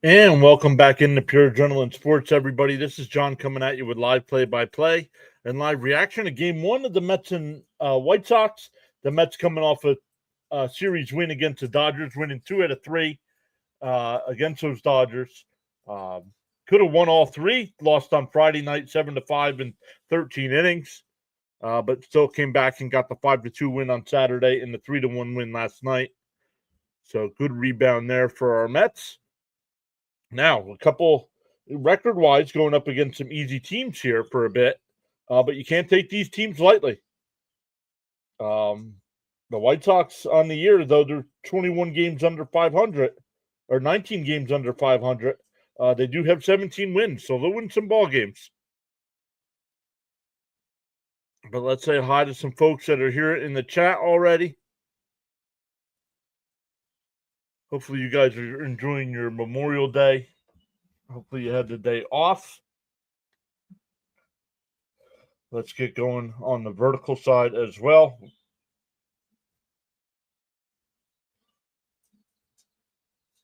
And welcome back into Pure Adrenaline Sports, everybody. This is John coming at you with live play-by-play and live reaction to Game 1 of the Mets and White Sox. The Mets coming off a series win against the Dodgers, winning 2 out of 3 against those Dodgers. Could have won all 3, lost on Friday night 7-5 in 13 innings, but still came back and got the 5-2 win on Saturday and the 3-1 win last night. So good rebound there for our Mets. Now, a couple record-wise going up against some easy teams here for a bit, but you can't take these teams lightly. The White Sox on the year, though, they're 21 games under 500, or 19 games under 500. They do have 17 wins, so they'll win some ball games. But let's say hi to some folks that are here in the chat already. Hopefully you guys are enjoying your Memorial Day. Hopefully you had the day off. Let's get going on the vertical side as well.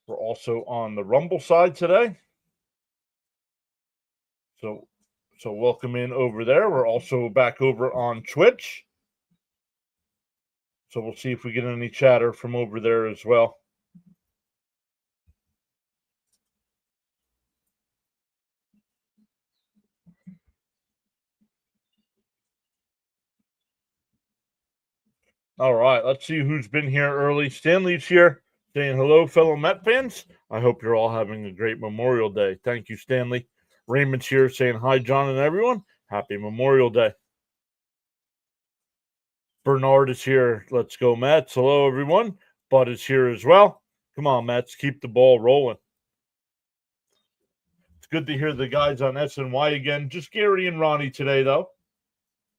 We're also on the Rumble side today. So welcome in over there. We're also back over on Twitch. So we'll see if we get any chatter from over there as well. All right, let's see who's been here early. Stanley's here saying hello, fellow Met fans. I hope you're all having a great Memorial Day. Thank you, Stanley. Raymond's here saying hi, John and everyone. Happy Memorial Day. Bernard is here. Let's go, Mets. Hello, everyone. Bud is here as well. Come on, Mets. Keep the ball rolling. It's good to hear the guys on SNY again. Just Gary and Ronnie today, though.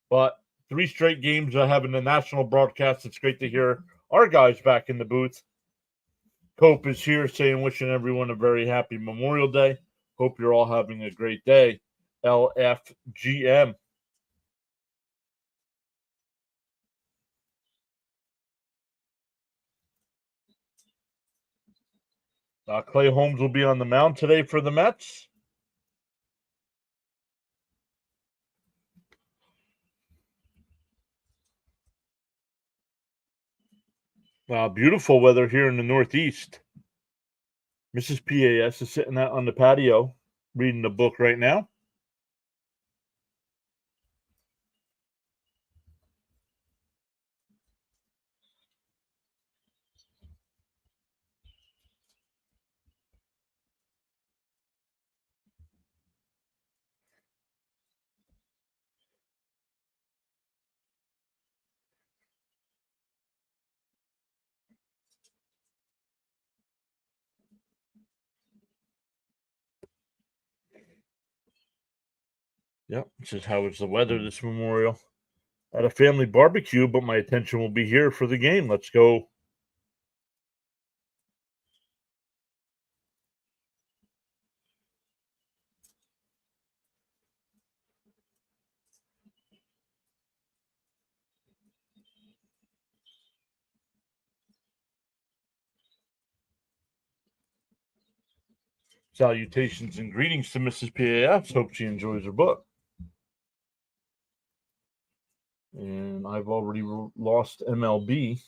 But 3 straight games of having the national broadcast. It's great to hear our guys back in the booth. Cope is here saying, wishing everyone a very happy Memorial Day. Hope you're all having a great day. LFGM. Clay Holmes will be on the mound today for the Mets. Beautiful weather here in the Northeast. Mrs. PAS is sitting out on the patio reading the book right now. Yep, it says, how is the weather this Memorial? At a family barbecue, but my attention will be here for the game. Let's go. Salutations and greetings to Mrs. PAS. Hope she enjoys her book. And I've already lost MLB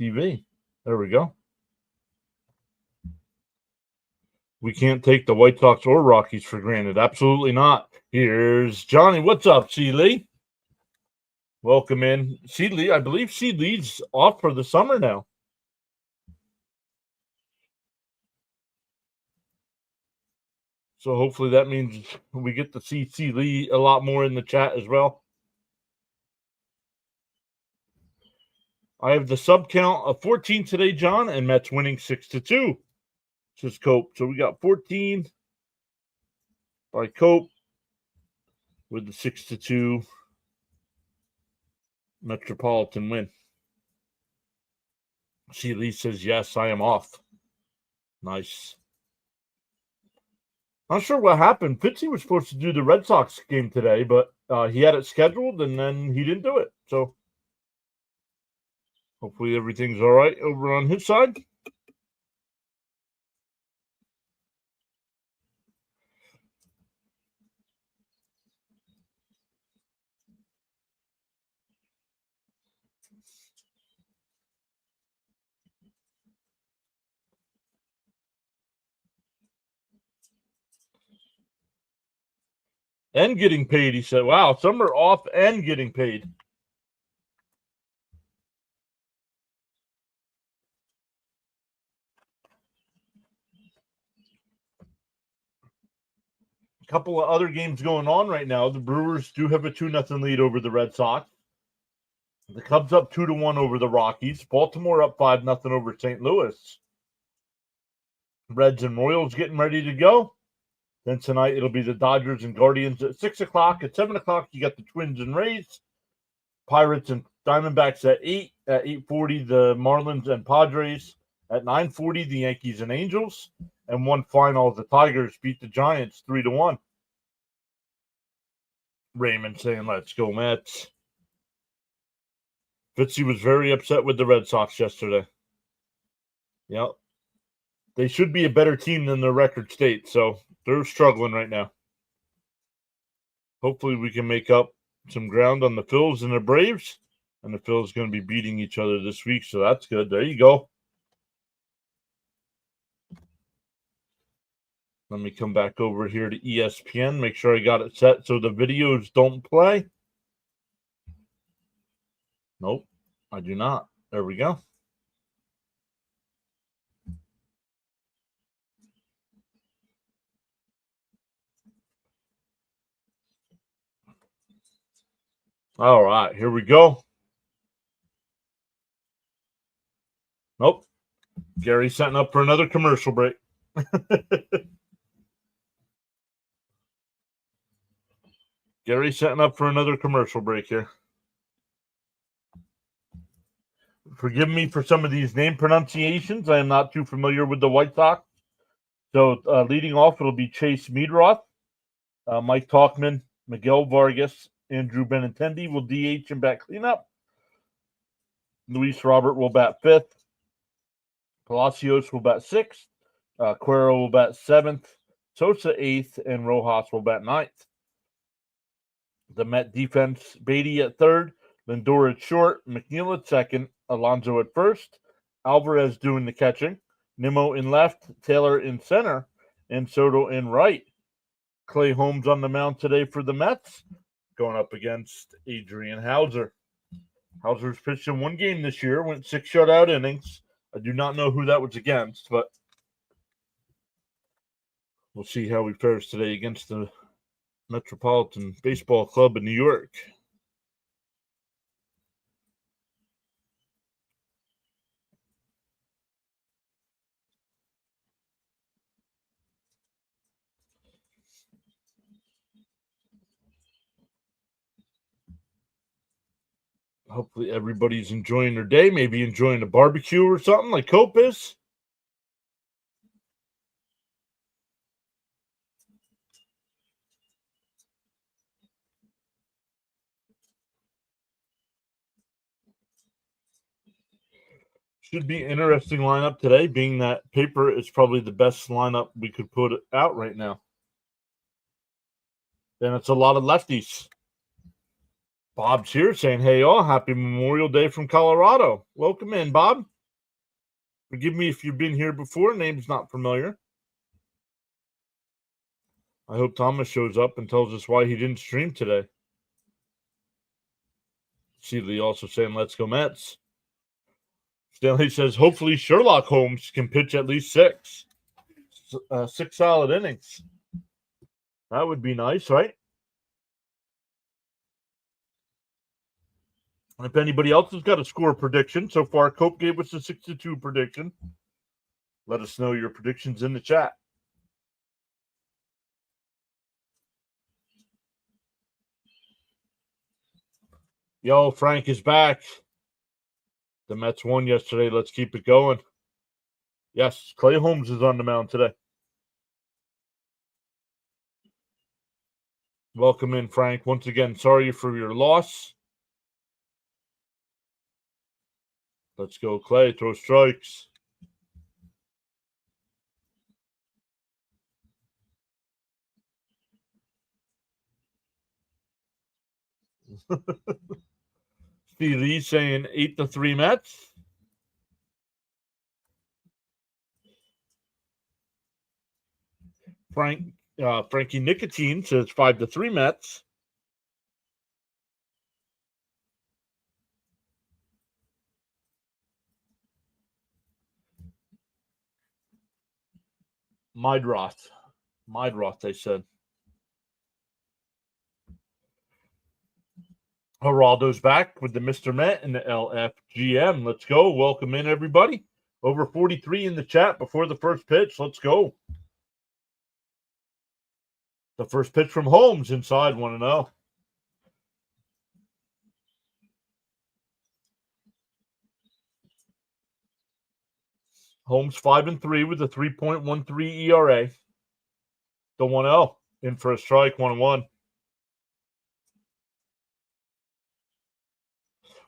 TV. There we go. We can't take the White Sox or Rockies for granted. Absolutely not. Here's Johnny. What's up, C. Lee? Welcome in. C. Lee, I believe C. Lee's off for the summer now. So hopefully that means we get to see C. Lee a lot more in the chat as well. I have the sub count of 14 today, John, and Mets winning 6-2. Says Cope. So we got 14 by Cope with the 6-2 Metropolitan win. C. Lee says, yes, I am off. Nice. Not sure what happened. Fitzy was supposed to do the Red Sox game today, but he had it scheduled and then he didn't do it. So hopefully everything's all right over on his side. And getting paid, he said. Wow, some are off and getting paid. A couple of other games going on right now. The Brewers do have a 2-0 lead over the Red Sox. The Cubs up 2-1 over the Rockies. Baltimore up 5-0 over St. Louis. Reds and Royals getting ready to go. Then tonight it'll be the Dodgers and Guardians at 6 o'clock. At 7 o'clock, you got the Twins and Rays. Pirates and Diamondbacks at 8. At 8:40, the Marlins and Padres. At 9:40, the Yankees and Angels. And one final, the Tigers beat the Giants 3-1. Raymond saying, let's go, Mets. Fitzy was very upset with the Red Sox yesterday. Yep. They should be a better team than their record states, so they're struggling right now. Hopefully we can make up some ground on the Phils and the Braves. And the Phils going to be beating each other this week, so that's good. There you go. Let me come back over here to ESPN, make sure I got it set so the videos don't play. Nope, I do not. There we go. All right, here we go. Nope. Gary's setting up for another commercial break. Gary's setting up for another commercial break here. Forgive me for some of these name pronunciations. I am not too familiar with the White Sox. So leading off, it'll be Chase Meadroth, Mike Talkman, Miguel Vargas, Andrew Benintendi will DH and bat cleanup. Luis Robert will bat fifth. Palacios will bat sixth. Cuero will bat seventh. Sosa eighth, and Rojas will bat ninth. The Met defense, Beatty at third, Lindor at short, McNeil at second, Alonso at first, Alvarez doing the catching, Nimmo in left, Taylor in center, and Soto in right. Clay Holmes on the mound today for the Mets, going up against Adrian Hauser. Hauser's pitched in one game this year, went 6 shutout innings. I do not know who that was against, but we'll see how he fares today against the Metropolitan Baseball Club in New York. Hopefully everybody's enjoying their day, maybe enjoying a barbecue or something like Cope is. Should be an interesting lineup today, being that paper is probably the best lineup we could put out right now. And it's a lot of lefties. Bob's here saying, hey, all, happy Memorial Day from Colorado. Welcome in, Bob. Forgive me if you've been here before. Name's not familiar. I hope Thomas shows up and tells us why he didn't stream today. Seeley also saying, let's go Mets. Stanley says, hopefully Sherlock Holmes can pitch at least 6 solid innings. That would be nice, right? If anybody else has got a score prediction, so far Cope gave us a 6-2 prediction. Let us know your predictions in the chat. Yo, Frank is back. The Mets won yesterday. Let's keep it going. Yes, Clay Holmes is on the mound today. Welcome in, Frank. Once again, sorry for your loss. Let's go, Clay. Throw strikes. Steve Lee saying 8-3 Mets. Frank Frankie Nicotine says 5-3 Mets. Midroth, they said. Geraldo's back with the Mr. Met and the LFGM. Let's go. Welcome in, everybody. Over 43 in the chat before the first pitch. Let's go. The first pitch from Holmes inside 1-0. Holmes 5-3 with a 3.13 ERA. The 1-0 in for a strike, 1-1.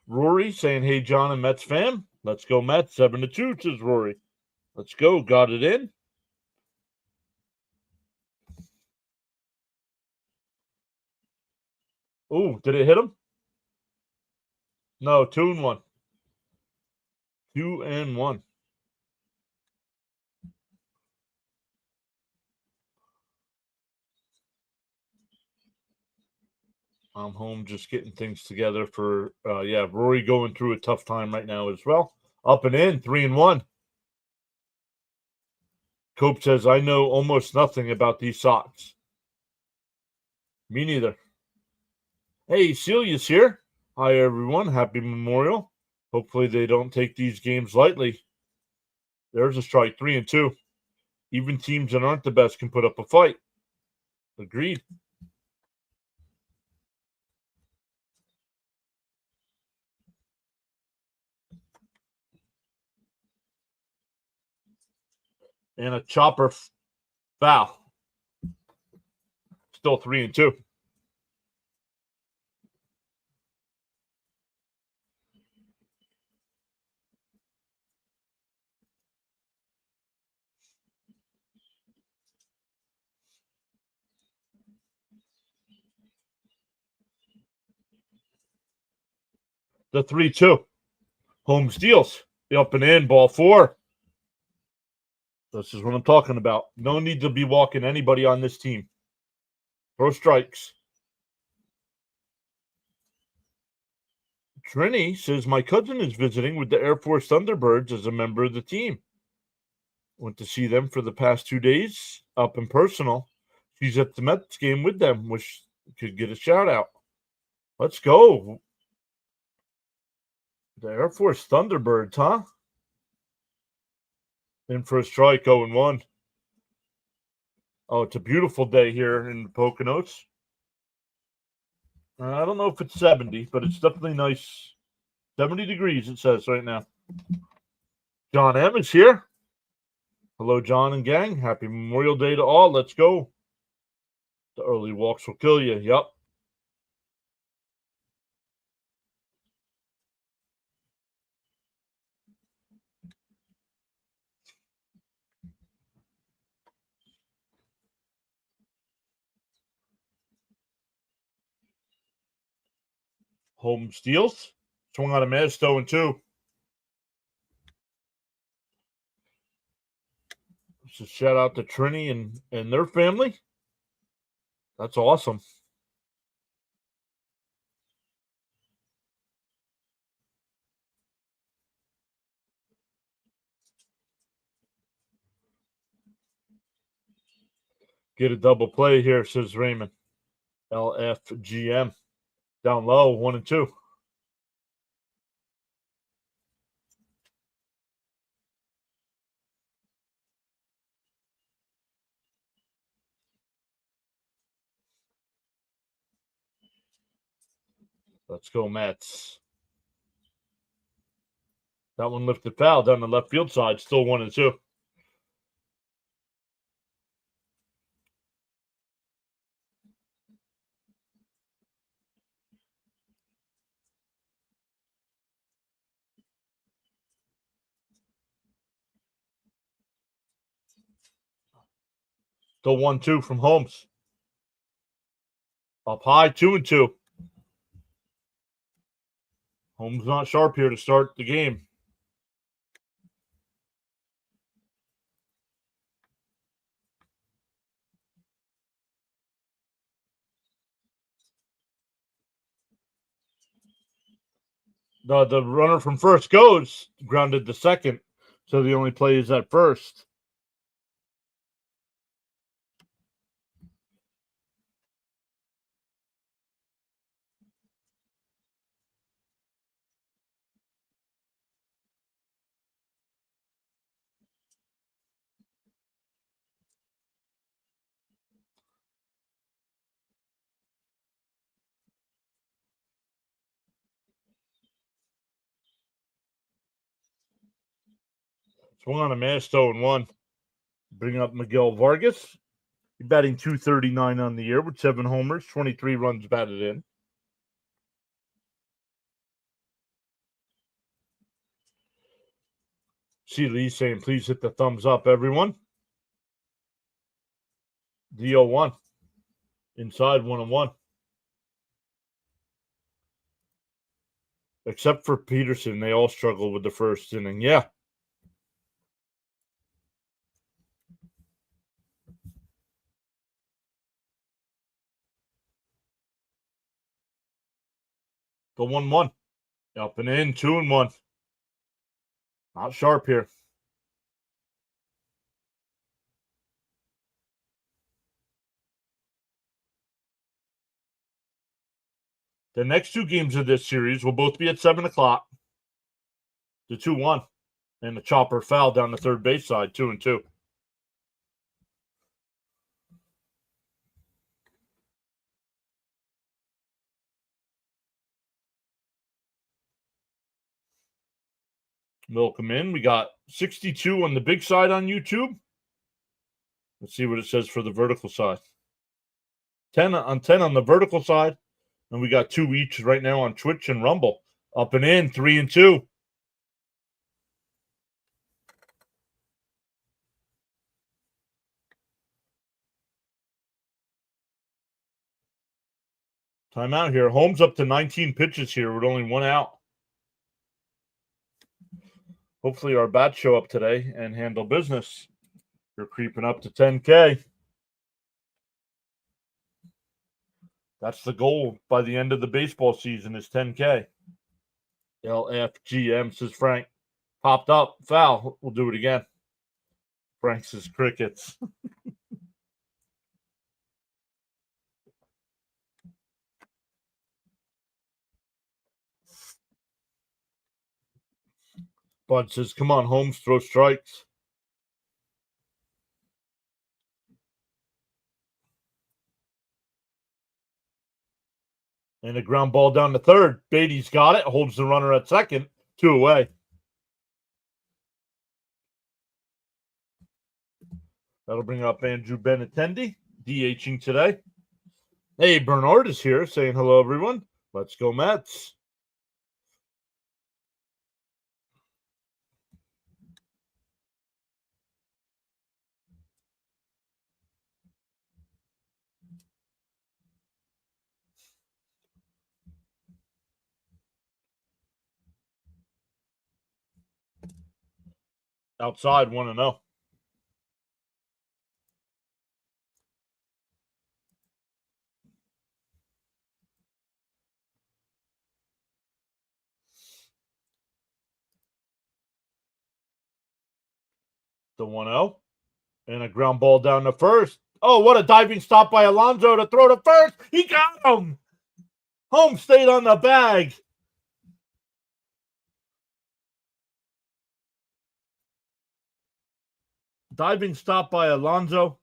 Rory saying, hey, John and Mets fam. Let's go, Mets. 7-2, says Rory. Let's go. Got it in. Ooh, did it hit him? No, 2-1. 2-1. I'm home just getting things together for, Rory going through a tough time right now as well. Up and in, 3-1. Cope says, I know almost nothing about these socks. Me neither. Hey, Celia's here. Hi, everyone. Happy Memorial. Hopefully they don't take these games lightly. There's a strike, 3-2. Even teams that aren't the best can put up a fight. Agreed. And a chopper foul. Still 3-2. The 3-2. Holmes deals. Up and in, ball 4. This is what I'm talking about. No need to be walking anybody on this team. Throw strikes. Trini says, my cousin is visiting with the Air Force Thunderbirds as a member of the team. Went to see them for the past 2 days, up and personal. She's at the Mets game with them, which could get a shout out. Let's go. The Air Force Thunderbirds, huh? In for a strike, 0-1. Oh, it's a beautiful day here in the Poconos. I don't know if it's 70, but it's definitely nice. 70 degrees, it says right now. John M. is here. Hello, John and gang. Happy Memorial Day to all. Let's go. The early walks will kill you. Yep. Home steals. Swung on a miss, 0-2. So shout out to Trini and their family. That's awesome. Get a double play here, says Raymond. LFGM. Down low, 1-2. Let's go, Mets. That one lifted foul down the left field side, still 1-2. Still 1-2 from Holmes. Up high, 2-2. Holmes not sharp here to start the game. The runner from first goes, grounded to second, so the only play is at first. Swung on a mash, 0-1. Bring up Miguel Vargas. He's batting .239 on the year with 7 homers, 23 runs batted in. See Lee saying, please hit the thumbs up, everyone. The 0-1. Inside 1-1. Except for Peterson, they all struggled with the first inning. Yeah. The 1-1. Up and in, 2-1. Not sharp here. The next 2 games of this series will both be at 7 o'clock. The 2-1. And the chopper foul down the third base side, 2-2. Welcome in. We got 62 on the big side on YouTube. Let's see what it says for the vertical side. 10 on the vertical side. And we got 2 each right now on Twitch and Rumble. Up and in, 3-2. Timeout here. Holmes up to 19 pitches here with only 1 out. Hopefully our bats show up today and handle business. You're creeping up to 10K. That's the goal by the end of the baseball season is 10K. LFGM, says Frank. Popped up. Foul. We'll do it again. Frank says crickets. Bud says, come on, Holmes, throw strikes. And a ground ball down to third. Beatty's got it. Holds the runner at second. 2 away. That'll bring up Andrew Benintendi, DHing today. Hey, Bernard is here saying hello, everyone. Let's go, Mets. Outside 1-0. The 1-0. And a ground ball down to first. Oh, what a diving stop by Alonso to throw to first. He got him. Home stayed on the bag. Diving stop by Alonso.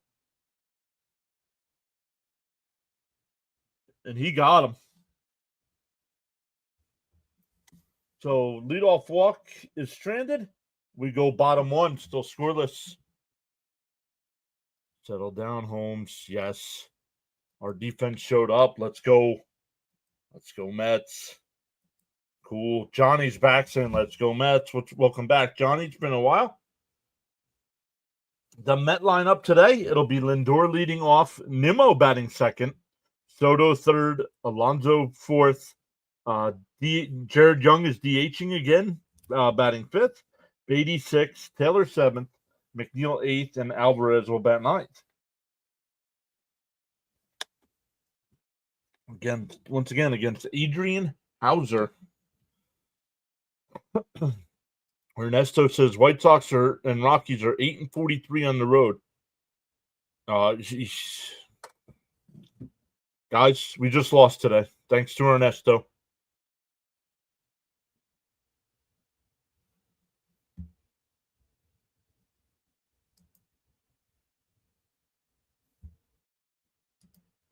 And he got him. So leadoff walk is stranded. We go bottom 1, still scoreless. Settle down, Holmes. Yes. Our defense showed up. Let's go. Let's go, Mets. Cool. Johnny's back saying, let's go, Mets. Welcome back, Johnny. It's been a while. The Met lineup today, it'll be Lindor leading off, Nimmo batting second, Soto third, Alonso fourth, Jared Young is DHing again, batting fifth, Beatty sixth, Taylor seventh, McNeil eighth, and Alvarez will bat ninth. Once again, against Adrian Hauser. Ernesto says White Sox and Rockies are 8-43 on the road. Guys, we just lost today. Thanks to Ernesto.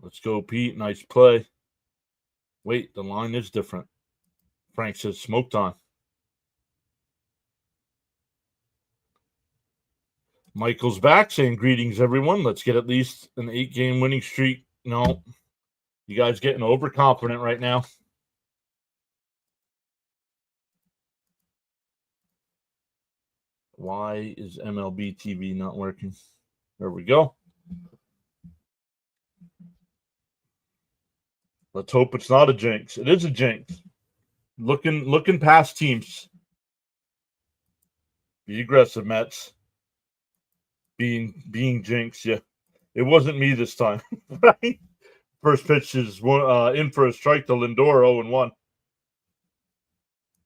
Let's go, Pete. Nice play. Wait, the line is different. Frank says smoked on. Michael's back saying greetings, everyone. Let's get at least an 8-game winning streak. No, you guys getting overconfident right now. Why is MLB TV not working? There we go. Let's hope it's not a jinx. It is a jinx. Looking past teams. Be aggressive, Mets. Being jinx, yeah. It wasn't me this time, right? First pitch is in for a strike to Lindor, 0-1.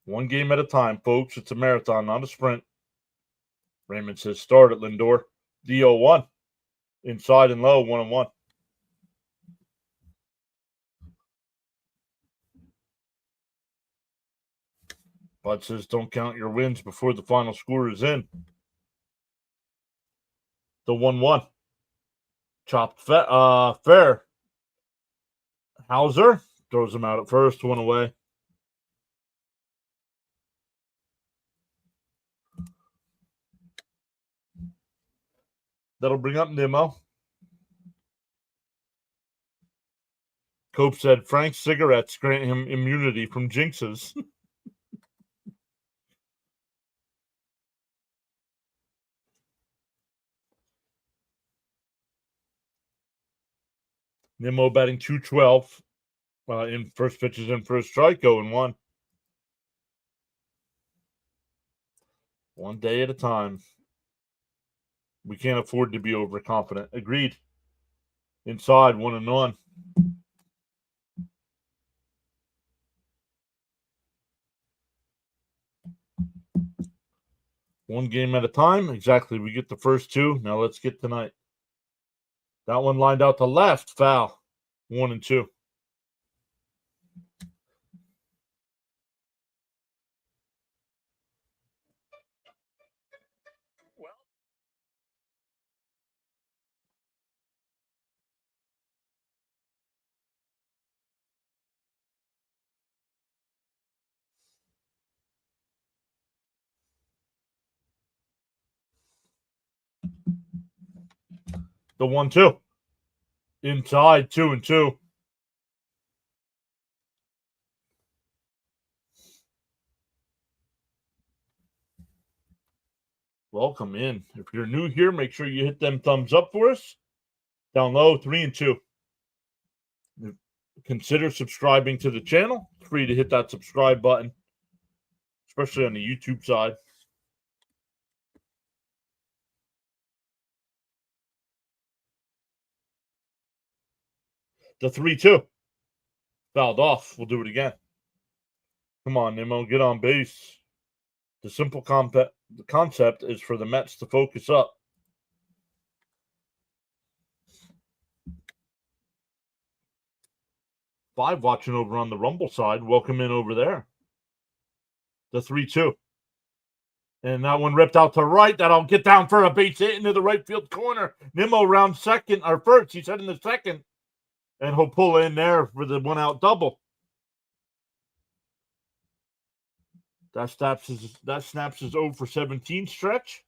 One game at a time, folks. It's a marathon, not a sprint. Raymond says start at Lindor. The 0-1. Inside and low, 1-1. Bud says don't count your wins before the final score is in. The 1-1. Chopped fair. Hauser throws him out at first, one away. That'll bring up Nimmo. Cope said Frank's cigarettes grant him immunity from jinxes. Nimmo batting .212. In first pitches in for a strike, 0-1. One day at a time. We can't afford to be overconfident. Agreed. Inside, 1-1. One game at a time. Exactly. We get the first two. Now let's get tonight. That one lined out to left. Foul. 1-2. The 1-2. Inside, 2-2. Welcome in. If you're new here, make sure you hit them thumbs up for us. Down low, 3-2. Consider subscribing to the channel. It's free to hit that subscribe button, especially on the YouTube side. The 3-2. Fouled off. We'll do it again. Come on, Nimmo. Get on base. The simple concept is for the Mets to focus up. Five watching over on the Rumble side. Welcome in over there. The 3-2. And that one ripped out to right. That'll get down for a base hit into the right field corner. Nimmo round second, or first. He's heading to second. And he'll pull in there for the one-out double. That snaps his 0-for-17 stretch.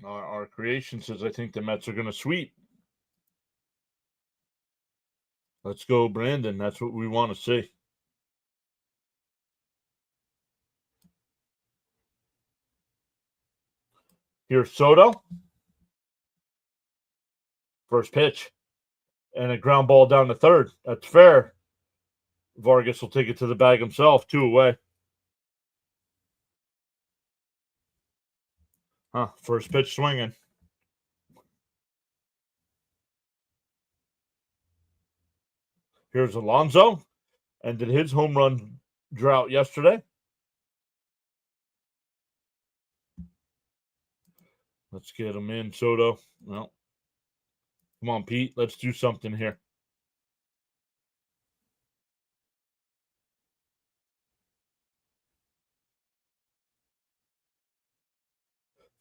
Our creation says, I think the Mets are going to sweep. Let's go, Brandon. That's what we want to see. Here's Soto. First pitch. And a ground ball down to third. That's fair. Vargas will take it to the bag himself. 2 away. First pitch swinging. Here's Alonso. Ended his home run drought yesterday. Let's get him in, Soto. Well, come on, Pete. Let's do something here.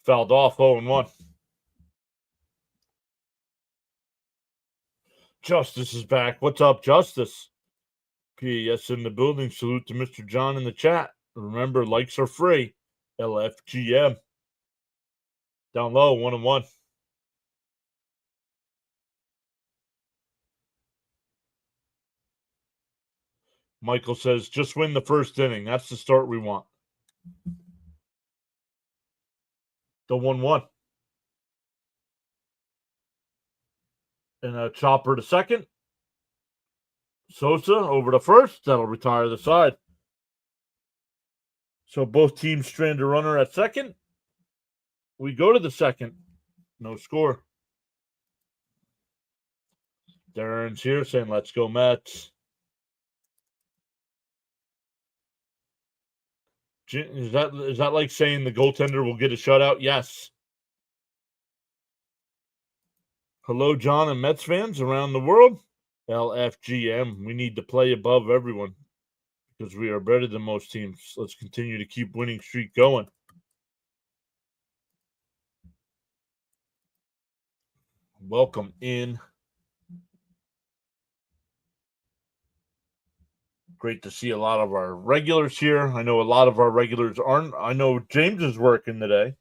Fouled off 0-1. Justice is back. What's up, Justice? PAS in the building. Salute to Mr. John in the chat. Remember, likes are free. LFGM. Down low, 1-1. Michael says, just win the first inning. That's the start we want. The 1-1. And a chopper to second. Sosa over to first. That'll retire the side. So both teams strand a runner at second. We go to the second. No score. Darren's here saying, let's go Mets. Is that like saying the goaltender will get a shutout? Yes. Hello, John and Mets fans around the world. LFGM. We need to play above everyone because we are better than most teams. Let's continue to keep winning streak going. Welcome in. Great to see a lot of our regulars here. I know a lot of our regulars aren't. I know James is working today,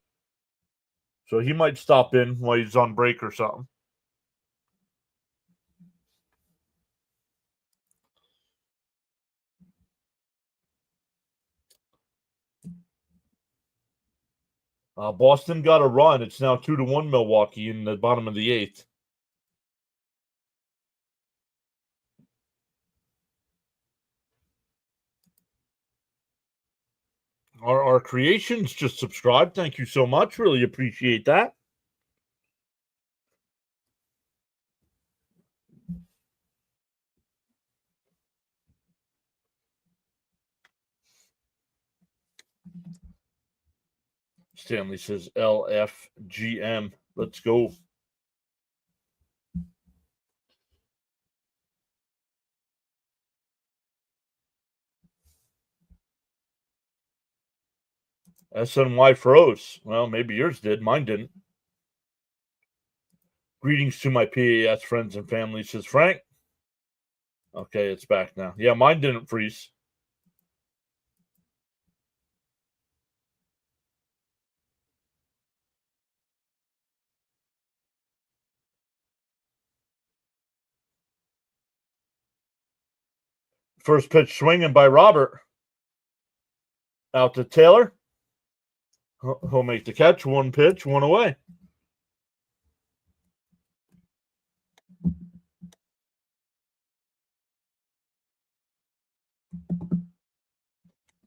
so he might stop in while he's on break or something. Boston got a run. It's now 2-1 Milwaukee in the bottom of the eighth. Our creations just subscribed. Thank you so much. Really appreciate that. Stanley says LFGM. Let's go. SNY froze. Well, maybe yours did. Mine didn't. Greetings to my PAS friends and family, says Frank. Okay, it's back now. Yeah, mine didn't freeze. First pitch swinging by Robert. Out to Taylor. He'll make the catch. One pitch, one away.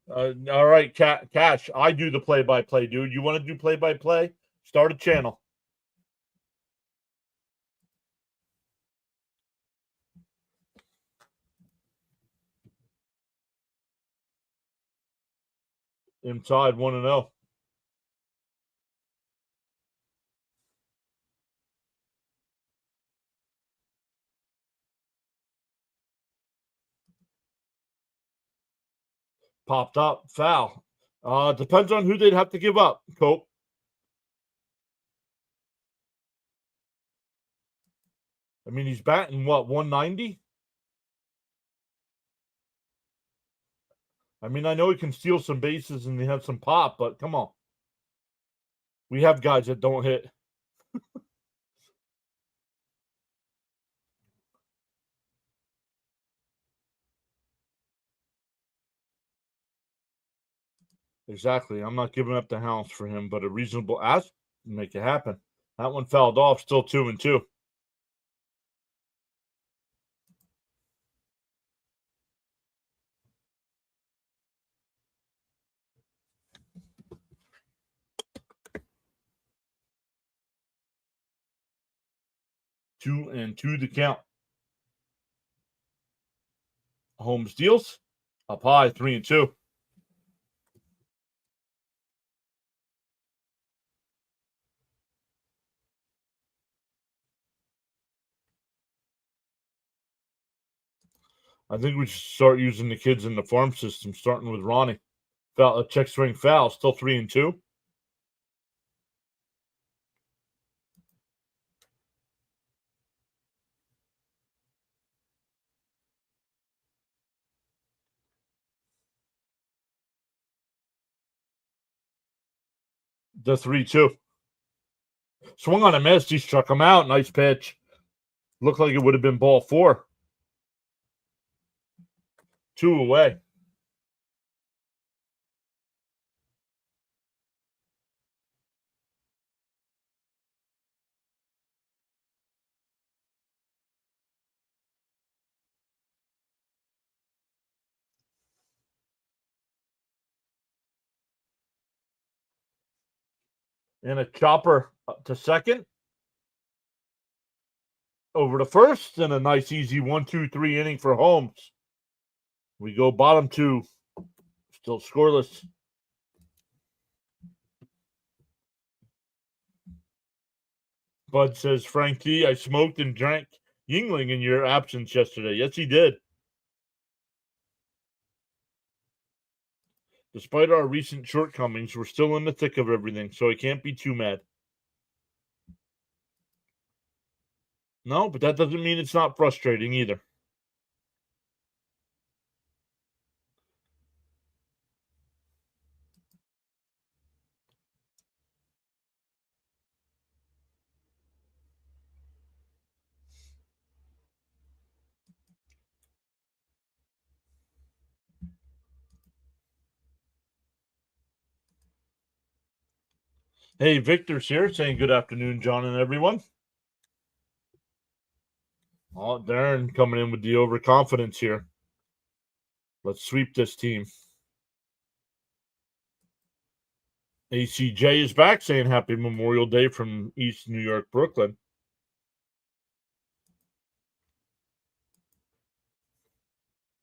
All right, Cash. I do the play-by-play, dude. You want to do play-by-play? Start a channel. Inside 1-0. Popped up, foul. Depends on who they'd have to give up, Cope. I mean, he's batting, what, 190? I mean, I know he can steal some bases and he has some pop, but come on. We have guys that don't hit. Exactly. I'm not giving up the house for him, but a reasonable ask to make it happen. That one fouled off, still 2-2. 2-2 the count. Holmes deals. Up high, 3-2. I think we should start using the kids in the farm system, starting with Ronnie. Foul, check swing foul, still 3-2. The 3-2. Swung on a miss. He struck him out. Nice pitch. Looked like it would have been ball 4. 2 away. And a chopper to second. Over to first. And a nice, easy 1-2-3 inning for Holmes. We go bottom 2. Still scoreless. Bud says, Frank T, I smoked and drank Yingling in your absence yesterday. Yes, he did. Despite our recent shortcomings, we're still in the thick of everything, so I can't be too mad. No, but that doesn't mean it's not frustrating either. Hey, Victor's here saying good afternoon, John and everyone. Oh, Darren coming in with the overconfidence here. Let's sweep this team. ACJ is back saying happy Memorial Day from East New York, Brooklyn.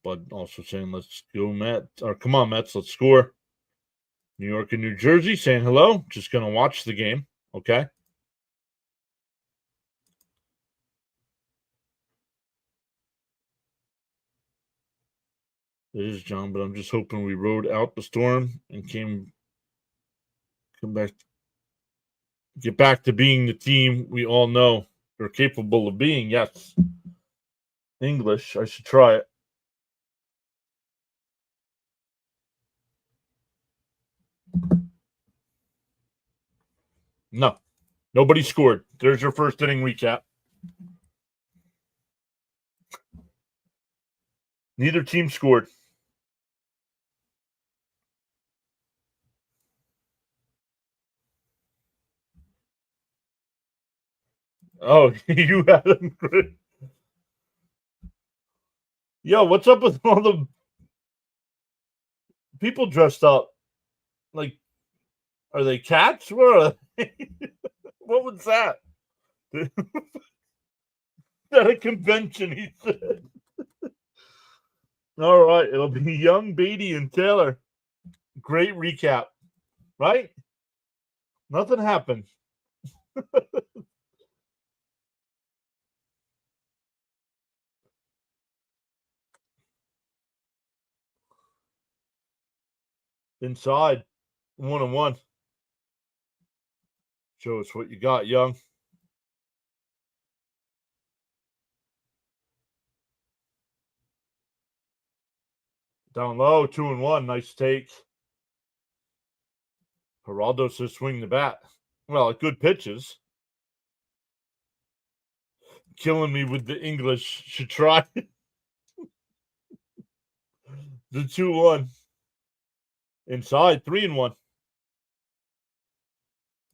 But also saying let's go, Mets. Or come on, Mets, let's score. New York and New Jersey saying hello. Just going to watch the game. Okay. It is, John, but I'm just hoping we rode out the storm and get back to being the team we all know we're capable of being. Yes. English. I should try it. No. Nobody scored. There's your first inning recap. Neither team scored. Oh, you had them. Yo, what's up with all the people dressed up? Like, are they cats? What are they? What was that? At a convention, he said. All right, it'll be Young, Beatty, and Taylor. Great recap, right? Nothing happened. Inside, 1-1. Show us what you got, Young. Down low, 2-1. Nice take. Geraldo says swing the bat. Well, good pitches. Killing me with the English. Should try. The 2-1. Inside, 3-1.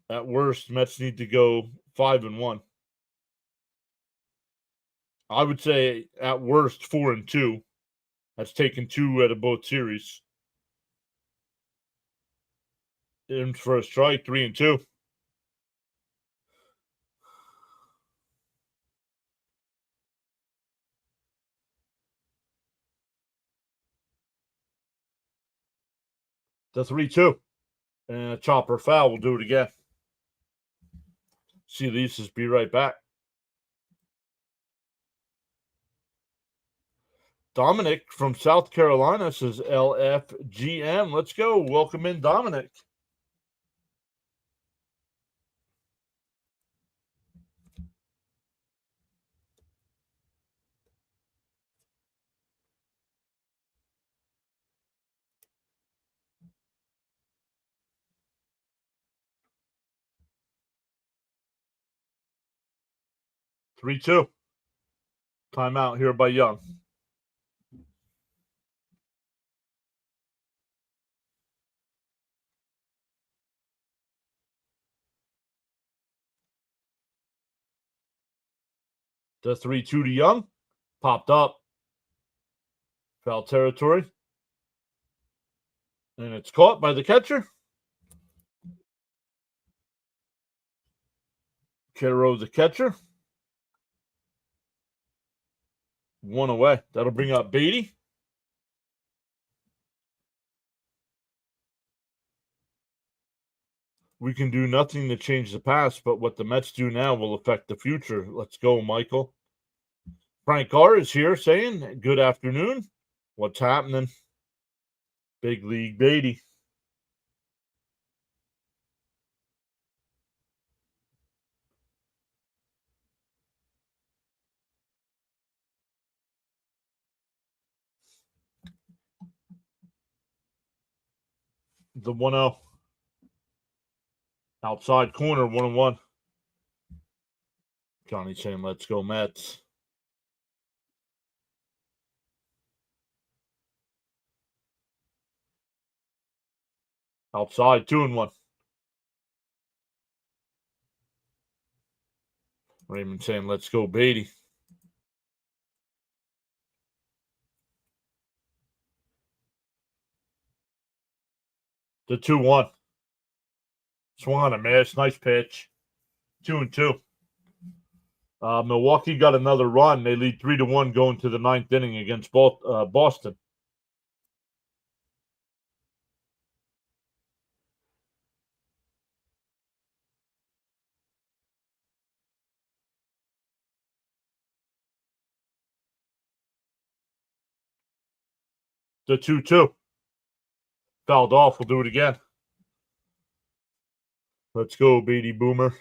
At worst, Mets need to go 5-1. I would say at worst 4-2. That's taken 2 out of both series. In for a strike, 3-2. The 3-2. And a chopper foul. We'll do it again. See the Aces be right back. Dominic from South Carolina says LFGM. Let's go. Welcome in, Dominic. Three, 2. Timeout here by Young. The 3-2 to Young. Popped up. Foul territory. And it's caught by the catcher. Caro, the catcher. 1 away. That'll bring up Beatty. We can do nothing to change the past, but what the Mets do now will affect the future. Let's go, Michael. Frank R. is here saying, good afternoon. What's happening? Big League Beatty. The 1-0. Outside corner, 1-1. Johnny saying, let's go, Mets. Outside, 2-1. Raymond saying, let's go, Beatty. The 2-1. Swung on a miss. Nice pitch. 2-2. Milwaukee got another run. They lead 3-1 going to the 9th inning against Boston. The 2-2. Fouled off. We'll do it again. Let's go, Beatty Boomer.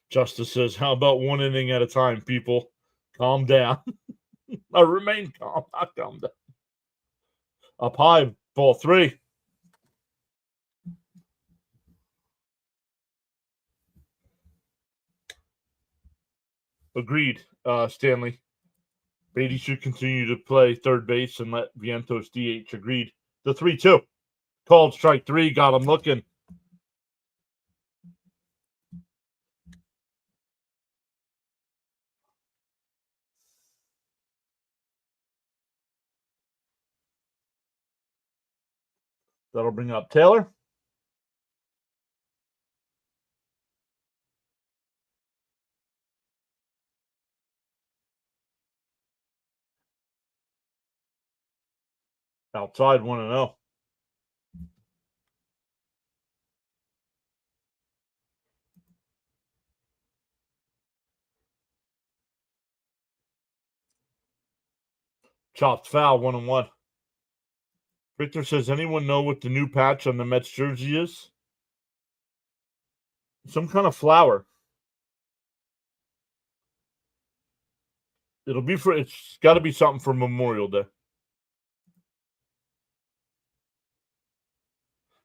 Justice says, how about 1 inning at a time, people? Calm down. Remain calm, not calm down. Up high, ball 3. Agreed, Stanley. Beatty should continue to play third base and let Vientos DH. Agreed. The 3-2. Called strike 3. Got him looking. That'll bring up Taylor. Outside, 1-0. Chopped foul, 1-1. Victor says, anyone know what the new patch on the Mets jersey is? Some kind of flower. It's got to be something for Memorial Day.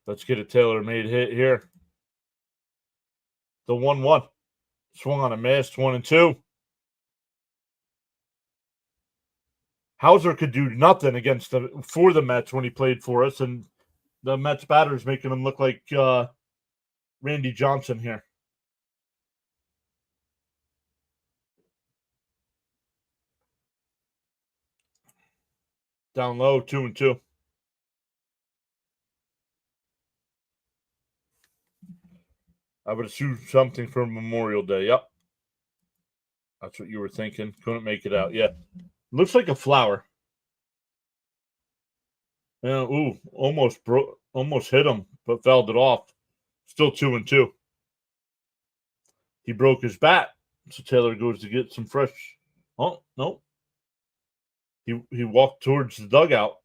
Let's get a tailor-made hit here. The 1-1. Swung on a miss, 1-2. Hauser could do nothing for the Mets when he played for us, and the Mets batter is making him look like Randy Johnson here. Down low, 2-2. I would assume something for Memorial Day. Yep. That's what you were thinking. Couldn't make it out. Yeah. Looks like a flower. Yeah, almost hit him, but fouled it off. Still 2-2. He broke his bat, so Taylor goes to get some fresh. Oh no! He walked towards the dugout.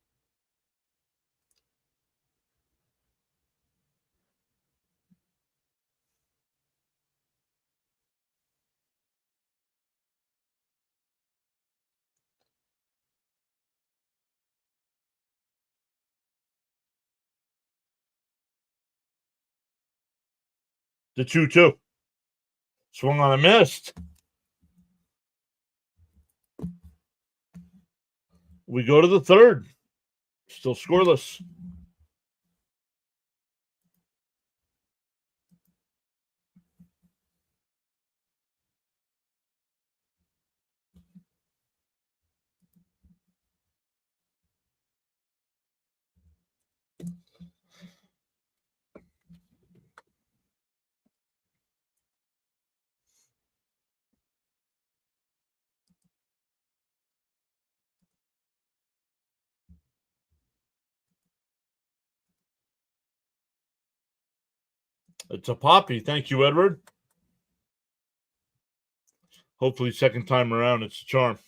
The 2-2. Swung on a missed. We go to the third. Still scoreless. It's a poppy. Thank you, Edward. Hopefully, second time around, it's a charm.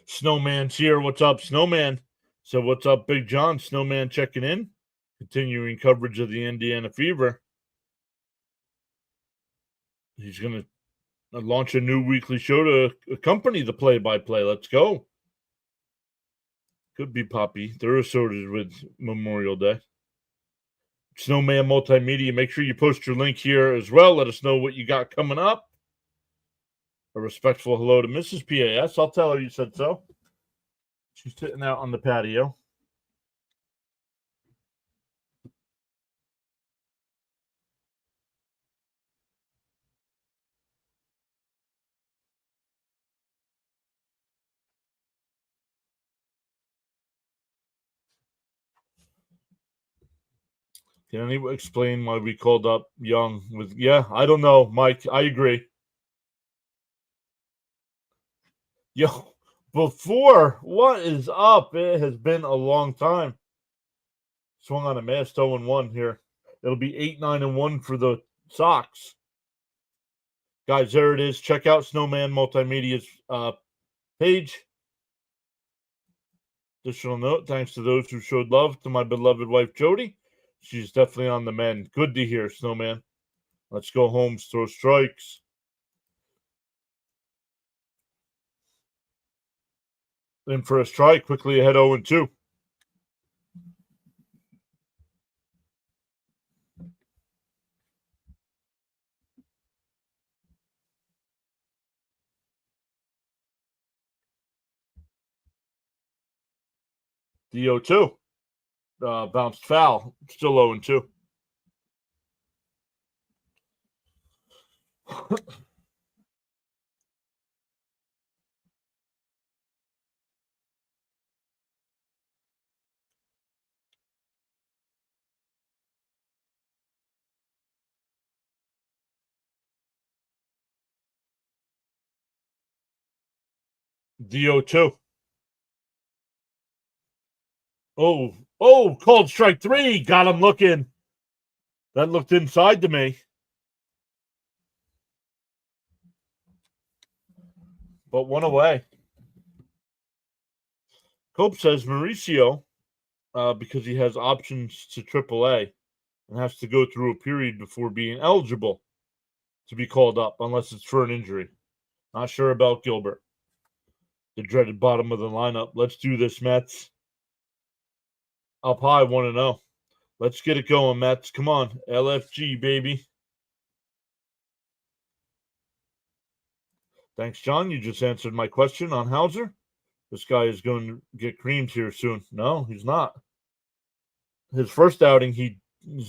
Snowman's here. What's up, Snowman? So, what's up, Big John? Snowman checking in. Continuing coverage of the Indiana Fever. He's going to launch a new weekly show to accompany the play-by-play. Let's go. Could be Poppy. They're assorted with Memorial Day. Snowman Multimedia. Make sure you post your link here as well. Let us know what you got coming up. A respectful hello to Mrs. PAS. I'll tell her you said so. She's sitting out on the patio. Can anyone explain why we called up Young with? Yeah, I don't know, Mike. I agree. Yo, before, what is up? It has been a long time. Swung on a mast 0-1 here. It'll be 8-9-1 for the Sox. Guys, there it is. Check out Snowman Multimedia's page. Additional note, thanks to those who showed love to my beloved wife, Jody. She's definitely on the mend. Good to hear, Snowman. Let's go home, throw strikes. In for a strike, quickly ahead 0-2. The 0-2. Bounced foul. Still 0-2. The 0-2. Oh, called strike 3. Got him looking. That looked inside to me. But one away. Cope says Mauricio, because he has options to AAA and has to go through a period before being eligible to be called up, unless it's for an injury. Not sure about Gilbert. The dreaded bottom of the lineup. Let's do this, Mets. Up high, 1-0. Let's get it going, Mets. Come on. LFG, baby. Thanks, John. You just answered my question on Hauser. This guy is going to get creamed here soon. No, he's not. His first outing, he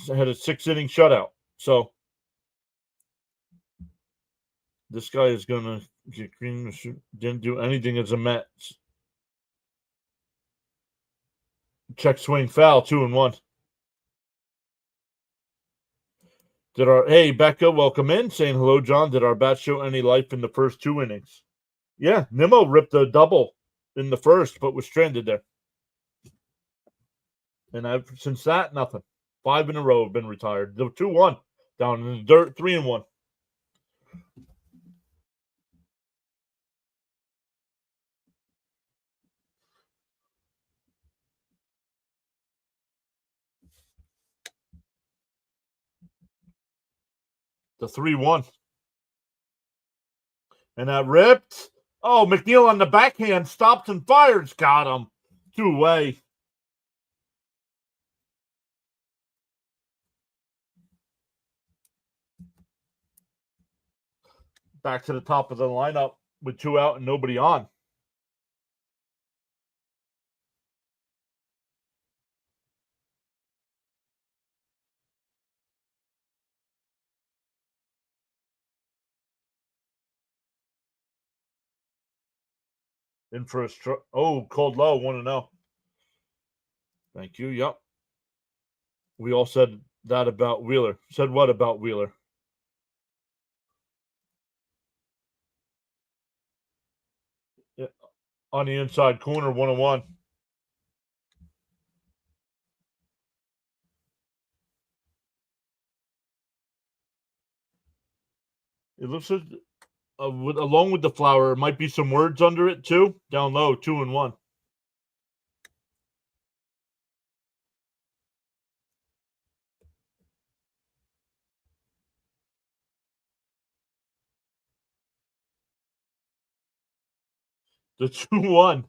had a 6-inning shutout. So this guy is going to get creamed. Didn't do anything as a Met. Check swing foul, 2-1. Hey, Becca, welcome in. Saying hello, John. Did our bat show any life in the first 2 innings? Yeah, Nimmo ripped a double in the first, but was stranded there. And since that, nothing. 5 in a row have been retired. The 2-1 down in the dirt, 3-1. The 3-1. And that ripped. Oh, McNeil on the backhand stops and fires. Got him. 2-away. Back to the top of the lineup with 2 out and nobody on. In for a called low, 1-0. Thank you. Yep. We all said that about Wheeler. Said what about Wheeler? Yeah. On the inside corner, 1-1. It looks like, along with the flower, might be some words under it too. Down low, 2-1. The 2-1.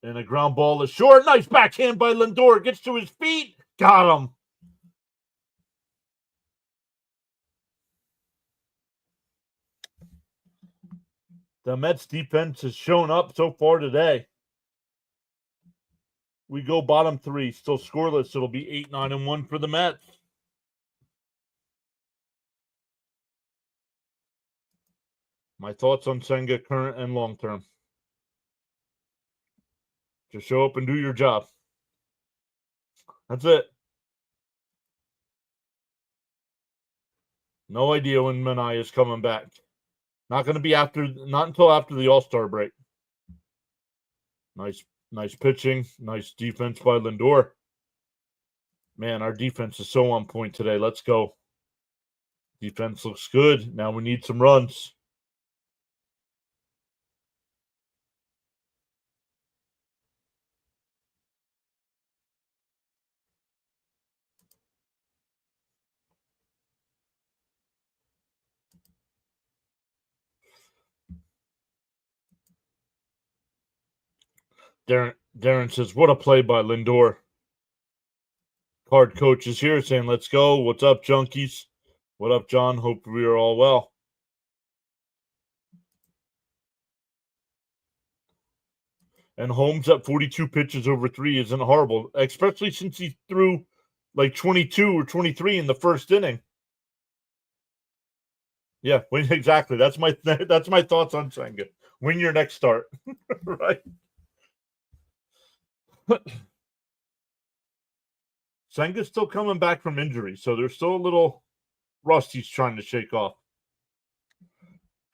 And a ground ball is short. Nice backhand by Lindor. Gets to his feet. Got him. The Mets defense has shown up so far today. We go bottom 3, still scoreless. It'll be 8-9-1 for the Mets. My thoughts on Senga, current and long term. Just show up and do your job. That's it. No idea when Manai is coming back. Not until after the All-Star break. Nice pitching. Nice defense by Lindor. Man, our defense is so on point today. Let's go. Defense looks good. Now we need some runs. Darren says, what a play by Lindor. Card coach is here saying, let's go. What's up, junkies? What up, John? Hope we are all well. And Holmes at 42 pitches over 3 isn't horrible, especially since he threw like 22 or 23 in the first inning. Yeah, exactly. That's my thoughts on Senga. Win your next start. Right? Senga's still coming back from injury, so there's still a little rust he's trying to shake off.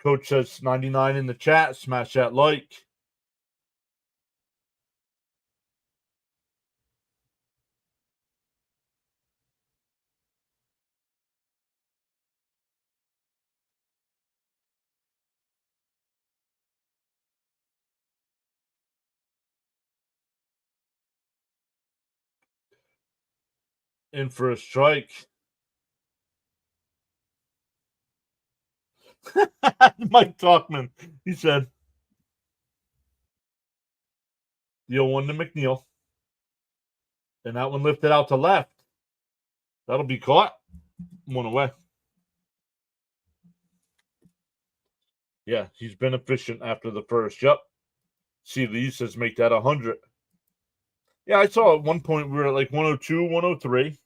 Coach says 99 in the chat. Smash that like. In for a strike. Mike Talkman, he said, the 0-1 to McNeil. And that one lifted out to left. That'll be caught. 1 away. Yeah, he's been efficient after the first. Yep. See, Lee says make that 100. Yeah, I saw at one point we were at like 102, 103.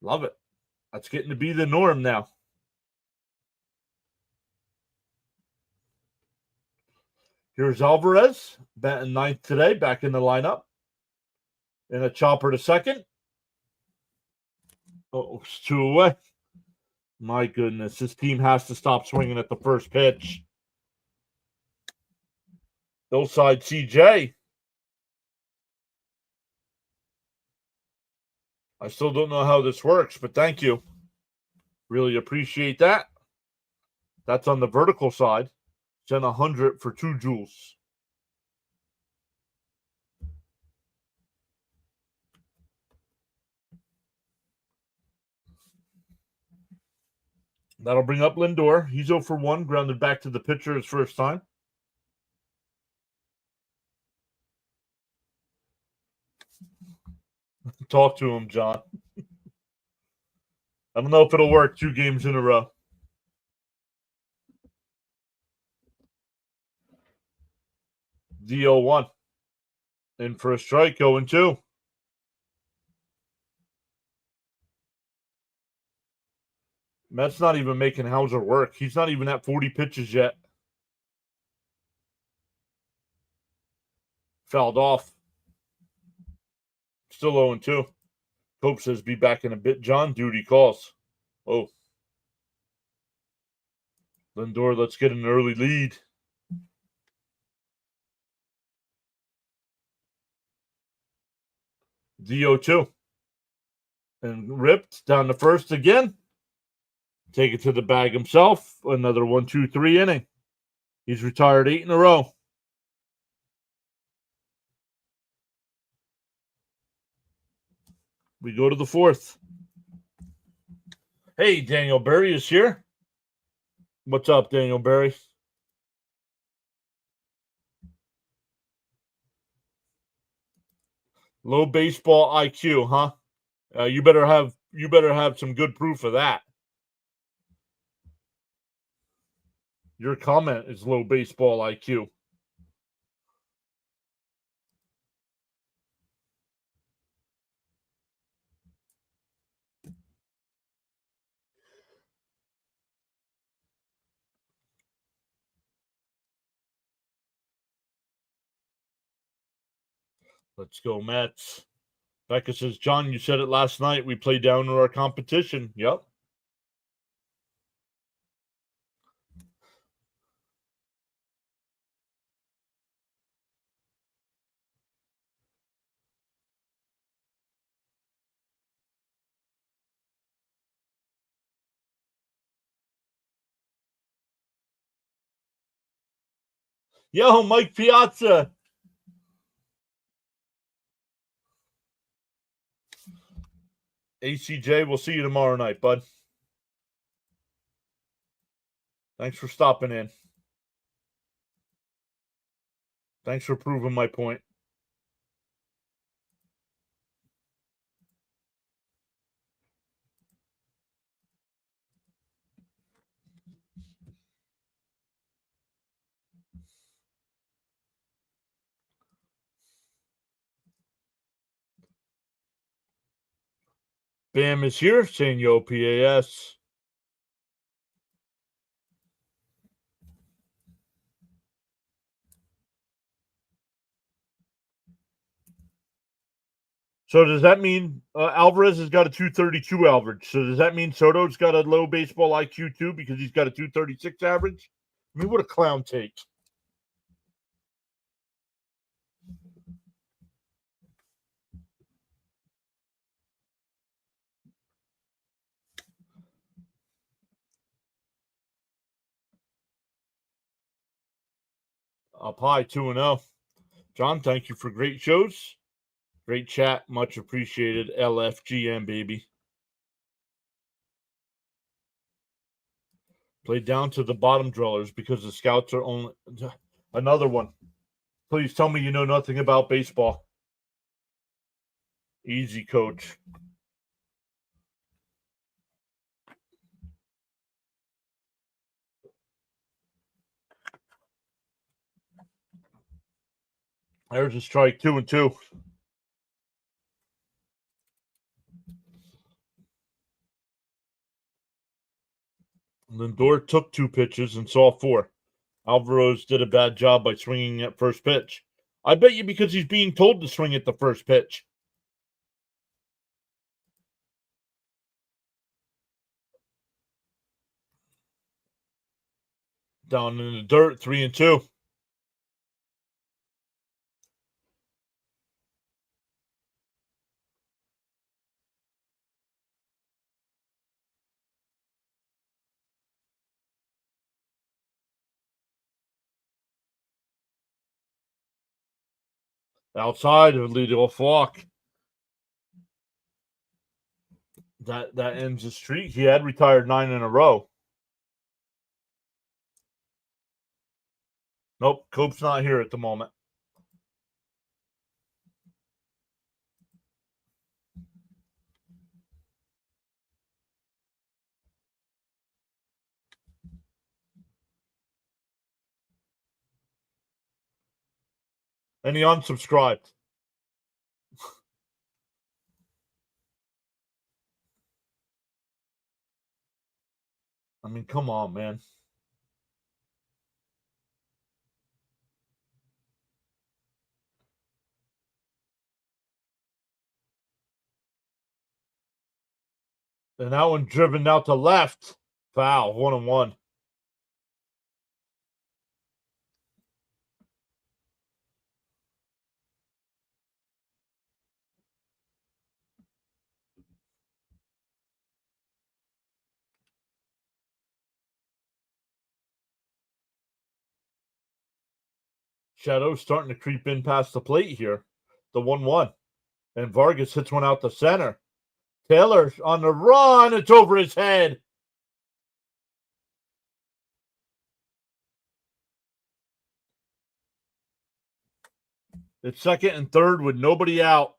Love it. That's getting to be the norm now. Here's Alvarez, batting ninth today, back in the lineup. And a chopper to second. Oh, it's 2 away. My goodness, this team has to stop swinging at the first pitch. Hillside CJ. I still don't know how this works, but thank you. Really appreciate that. That's on the vertical side. Send 100 for 2 joules. That'll bring up Lindor. He's 0 for 1, grounded back to the pitcher his first time. Talk to him, John. I don't know if it'll work 2 games in a row. DO1. In for a strike, 0-2. Mets not even making Hauser work. He's not even at 40 pitches yet. Fouled off. Still 0-2. Cope says be back in a bit. John, duty calls. Oh. Lindor, let's get an early lead. DO2. And ripped down the first again. Take it to the bag himself. Another 1-2-3 inning. He's retired 8 in a row. We go to the 4th. Hey, Daniel Berry is here. What's up, Daniel Berry? Low baseball IQ, huh? You better have some good proof of that. Your comment is low baseball IQ. Let's go, Mets. Becca says, John, you said it last night. We play down to our competition. Yep. Yo, Mike Piazza. ACJ, we'll see you tomorrow night, bud. Thanks for stopping in. Thanks for proving my point. Bam is here saying yo PAS. So does that mean Alvarez has got a 232 average? So does that mean Soto's got a low baseball IQ too because he's got a 236 average? I mean, what a clown take. Up high, 2-0. John, thank you for great shows. Great chat. Much appreciated. LFGM, baby. Play down to the bottom dwellers because the scouts are only... Another one. Please tell me you know nothing about baseball. Easy, coach. There's a strike, 2-2. Lindor took 2 pitches and saw 4. Alvarez did a bad job by swinging at first pitch. I bet you because he's being told to swing at the first pitch. Down in the dirt, 3-2. Outside of leadoff walk. That ends his streak. He had retired 9 in a row. Nope, Cope's not here at the moment. And he unsubscribed. I mean, come on, man. And that one driven out to left. Foul, 1-1. Shadow's starting to creep in past the plate here. The 1-1. And Vargas hits one out the center. Taylor on the run. It's over his head. It's second and third with nobody out.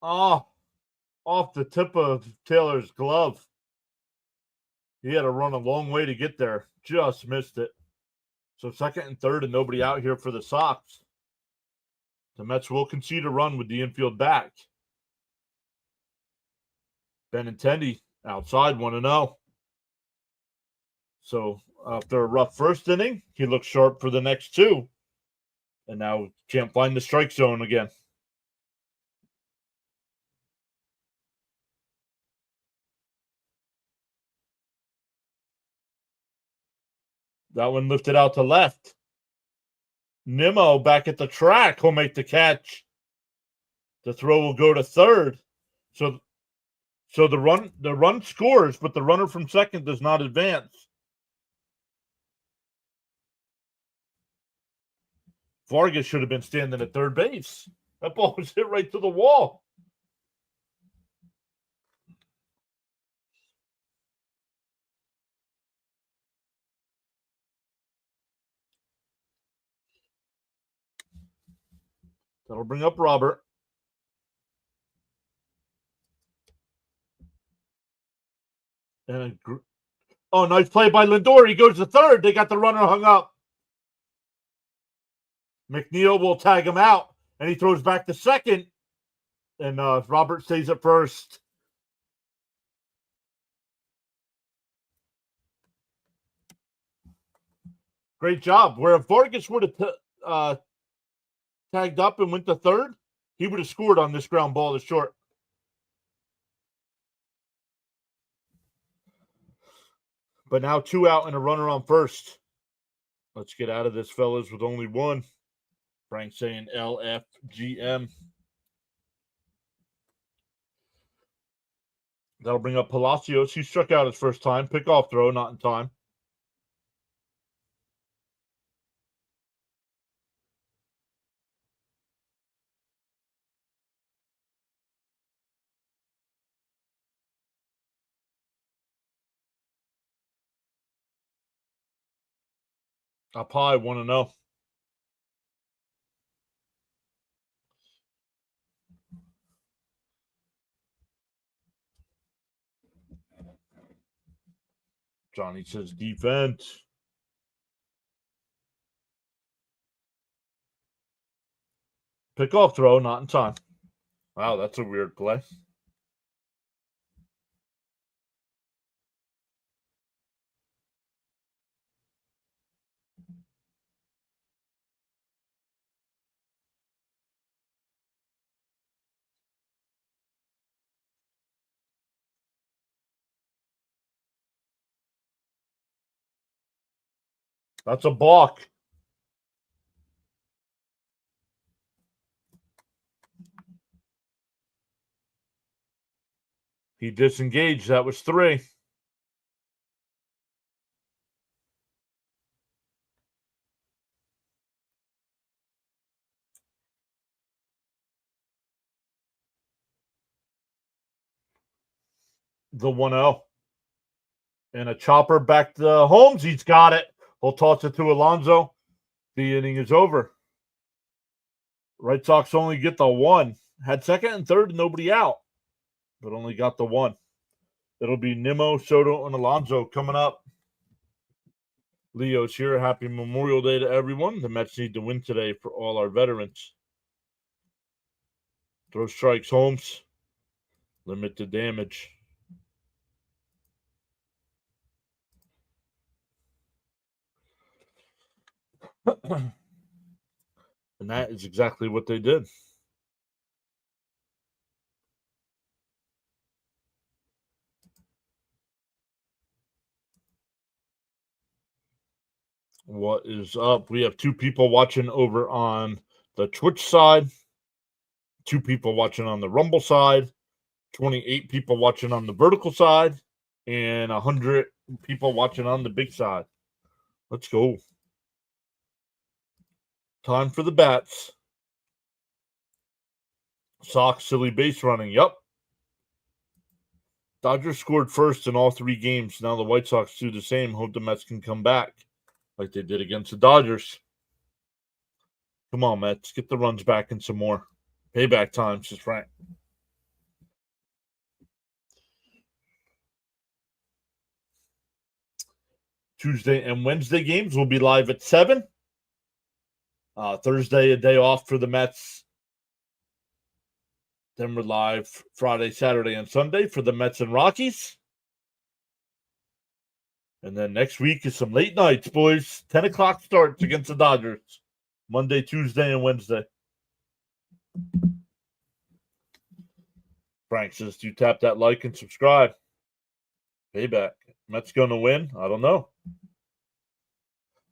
Oh, off the tip of Taylor's glove. He had to run a long way to get there. Just missed it. So second and third and nobody out here for the Sox. The Mets will concede a run with the infield back. Benintendi outside 1-0. So after a rough first inning, he looks sharp for the next 2. And now can't find the strike zone again. That one lifted out to left. Nimmo back at the track. He'll make the catch. The throw will go to third. So the run scores, but the runner from second does not advance. Vargas should have been standing at third base. That ball was hit right to the wall. That'll bring up Robert. And nice play by Lindor. He goes to third. They got the runner hung up. McNeil will tag him out, and he throws back to second. And Robert stays at first. Great job. Where if Vargas would have tagged up and went to third, he would have scored on this ground ball to short. But now 2 out and a runner on first. Let's get out of this, fellas, with only 1. Frank saying LFGM. That'll bring up Palacios. He struck out his first time. Pickoff throw, not in time. Up high, 1-0. Johnny says defense. Pickoff throw, not in time. Wow, that's a weird play. That's a balk. He disengaged. That was 3. The 1-0. And a chopper back to Holmes. He's got it. He'll toss it to Alonso. The inning is over. Red Sox only get the 1. Had second and third, nobody out, but only got the 1. It'll be Nimmo, Soto, and Alonso coming up. Leo's here. Happy Memorial Day to everyone. The Mets need to win today for all our veterans. Throw strikes, Holmes. Limit the damage. And that is exactly what they did. What is up? We have 2 people watching over on the Twitch side, 2 people watching on the Rumble side, 28 people watching on the vertical side, and 100 people watching on the big side. Let's go. Time for the bats. Sox silly base running. Yep. Dodgers scored first in all 3 games. Now the White Sox do the same. Hope the Mets can come back like they did against the Dodgers. Come on, Mets. Get the runs back and some more. Payback time, says Frank. Tuesday and Wednesday games will be live at 7. Thursday, a day off for the Mets. Then we're live Friday, Saturday, and Sunday for the Mets and Rockies. And then next week is some late nights, boys. 10 o'clock starts against the Dodgers. Monday, Tuesday, and Wednesday. Frank says, do you tap that like and subscribe? Payback. Mets going to win? I don't know.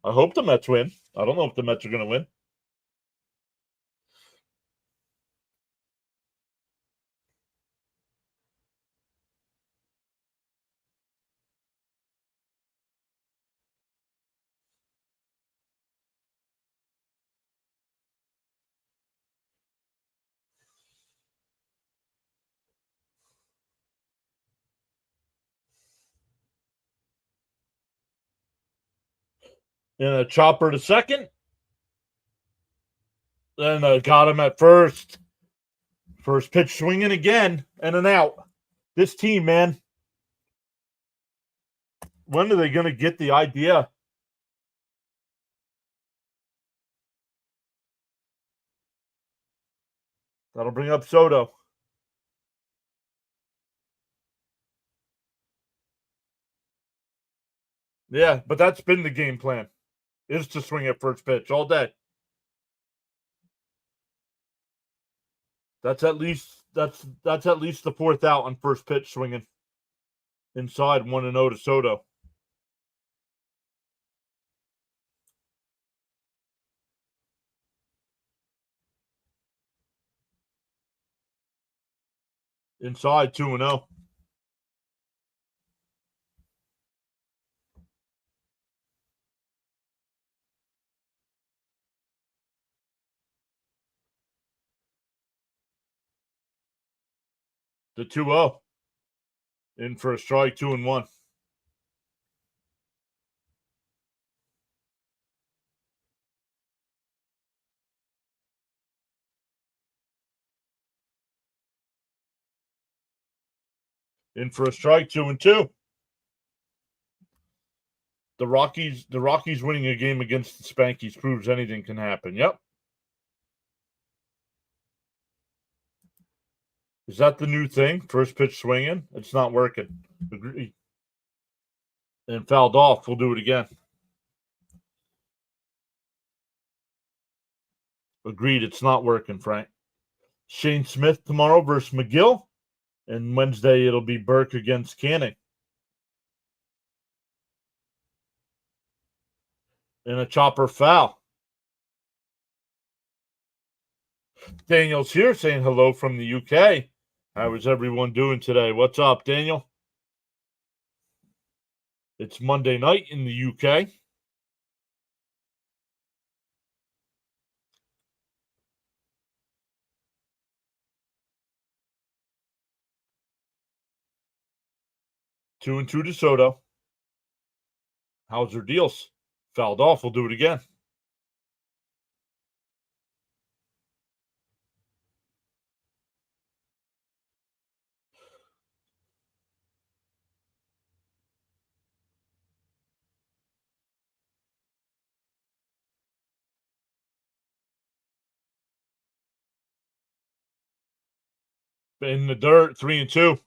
I hope the Mets win. I don't know if the Mets are going to win. And a chopper to second. Then got him at first. First pitch swinging again and an out. This team, man. When are they going to get the idea? That'll bring up Soto. Yeah, but that's been the game plan. Is to swing at first pitch all day. That's at least the 4th out on first pitch swinging. Inside 1-0 to Soto. Inside 2-0. The 2-0. In for a strike, 2-1. In for a strike, 2-2. The Rockies winning a game against the Spankies proves anything can happen. Yep. Is that the new thing? First pitch swinging? It's not working. Agree. And fouled off. We'll do it again. Agreed. It's not working, Frank. Shane Smith tomorrow versus McGill. And Wednesday it'll be Burke against Canning. And a chopper foul. Daniel's here saying hello from the UK. How is everyone doing today? What's up, Daniel? It's Monday night in the UK. Two and two DeSoto. How's your deals? Fouled off. We'll do it again. In the dirt, 3-2.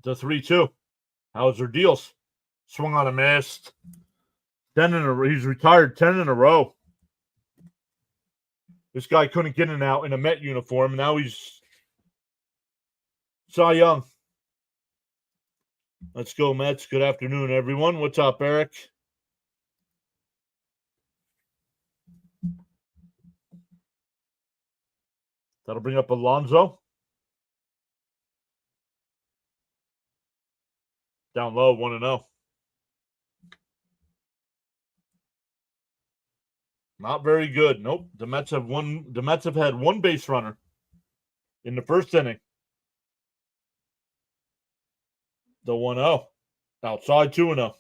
The 3-2. How's your deals? Swung on a missed. He's retired 10 in a row. This guy couldn't get in out in a Met uniform. Now he's Cy Young. Let's go, Mets. Good afternoon, everyone. What's up, Eric? That'll bring up Alonso. Down low, 1-0. Not very good. Nope. The Mets have had one base runner in the first inning. The 1-0. Outside, 2-0.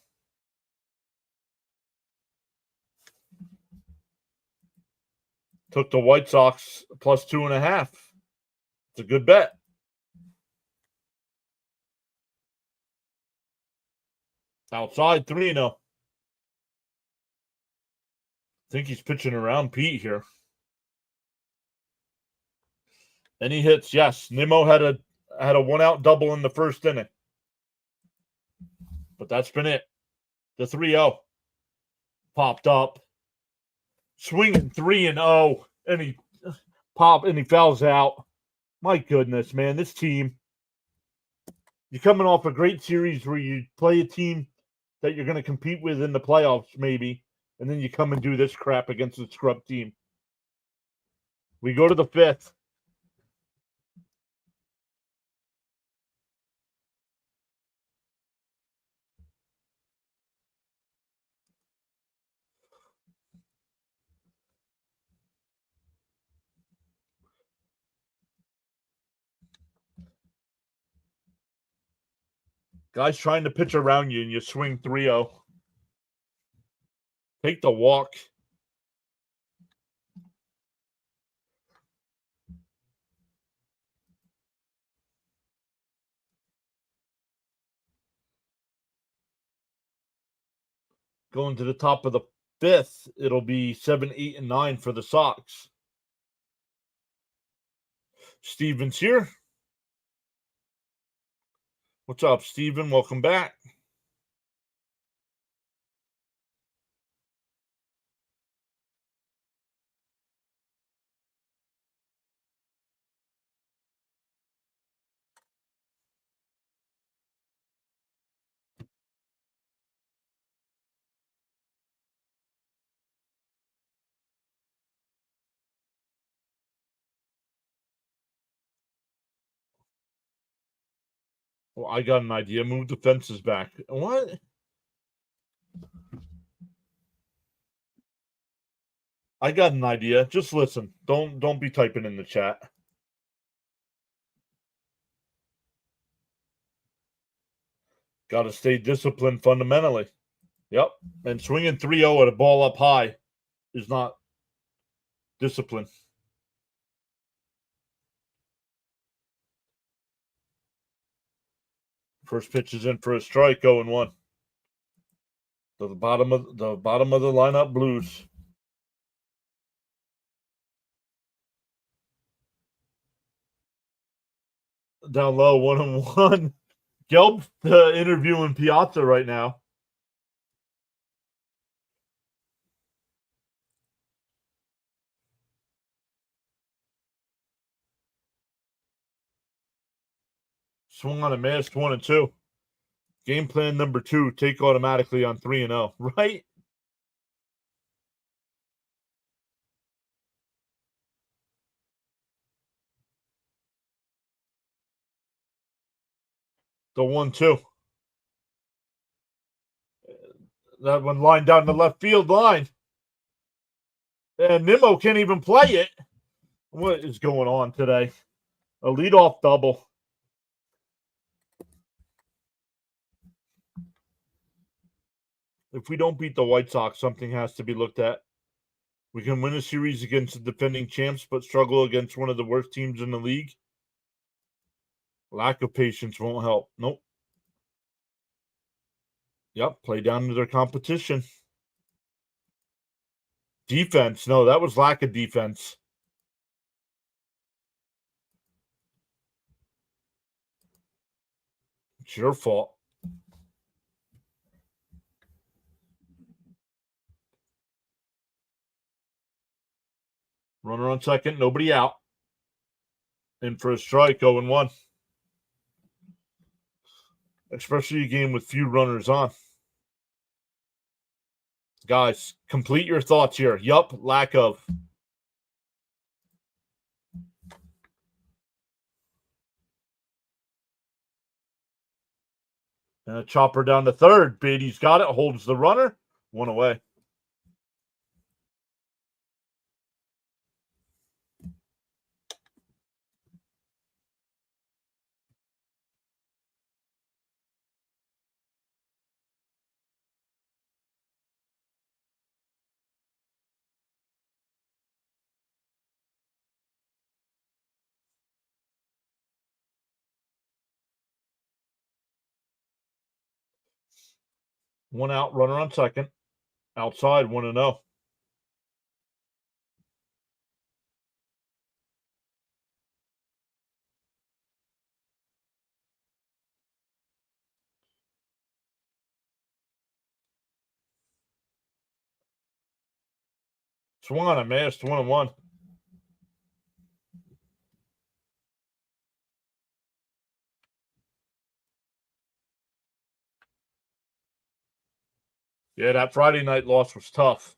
Took the White Sox plus 2.5. It's a good bet. Outside, 3-0. I think he's pitching around Pete here. Any hits? Yes. Nimmo had a one-out double in the first inning. But that's been it. The 3-0 popped up. Swinging 3-0, and he fouls out. My goodness, man, this team. You're coming off a great series where you play a team that you're going to compete with in the playoffs, maybe, and then you come and do this crap against the scrub team. We go to the 5th. Guys trying to pitch around you, and you swing 3-0. Take the walk. Going to the top of the 5th, it'll be 7, 8, and 9 for the Sox. Steven's here. What's up, Steven? Welcome back. Well, I got an idea. Move the fences back. What? I got an idea. Just listen. Don't be typing in the chat. Got to stay disciplined fundamentally. Yep. And swinging 3-0 at a ball up high is not discipline. First pitch is in for a strike, 0-1. To the bottom of the lineup, Blues. Down low, 1-1. Gelb interviewing Piazza right now. Swung on a miss, 1-2. Game plan number 2, take automatically on 3-0, right? The 1-2. That one lined down the left field line. And Nimmo can't even play it. What is going on today? A leadoff double. If we don't beat the White Sox, something has to be looked at. We can win a series against the defending champs, but struggle against one of the worst teams in the league. Lack of patience won't help. Nope. Yep, play down to their competition. Defense. No, that was lack of defense. It's your fault. Runner on second, nobody out. In for a strike, 0-1. Especially a game with few runners on. Guys, complete your thoughts here. Yup, lack of. And a chopper down to third. Beatty's got it, holds the runner. 1 away. One out, runner on second. Outside, 1-0. Swung on a miss, 1-1. Yeah, that Friday night loss was tough.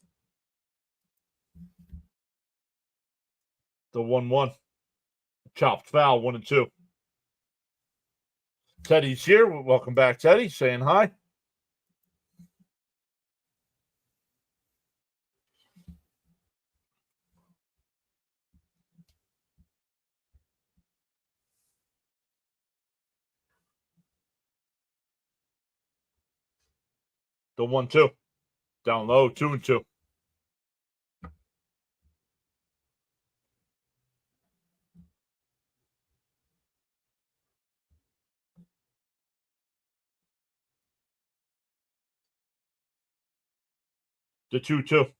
The 1-1. Chopped foul, 1-2. Teddy's here. Welcome back, Teddy. Saying hi. The 1-2. Down low, 2-2. The 2-2.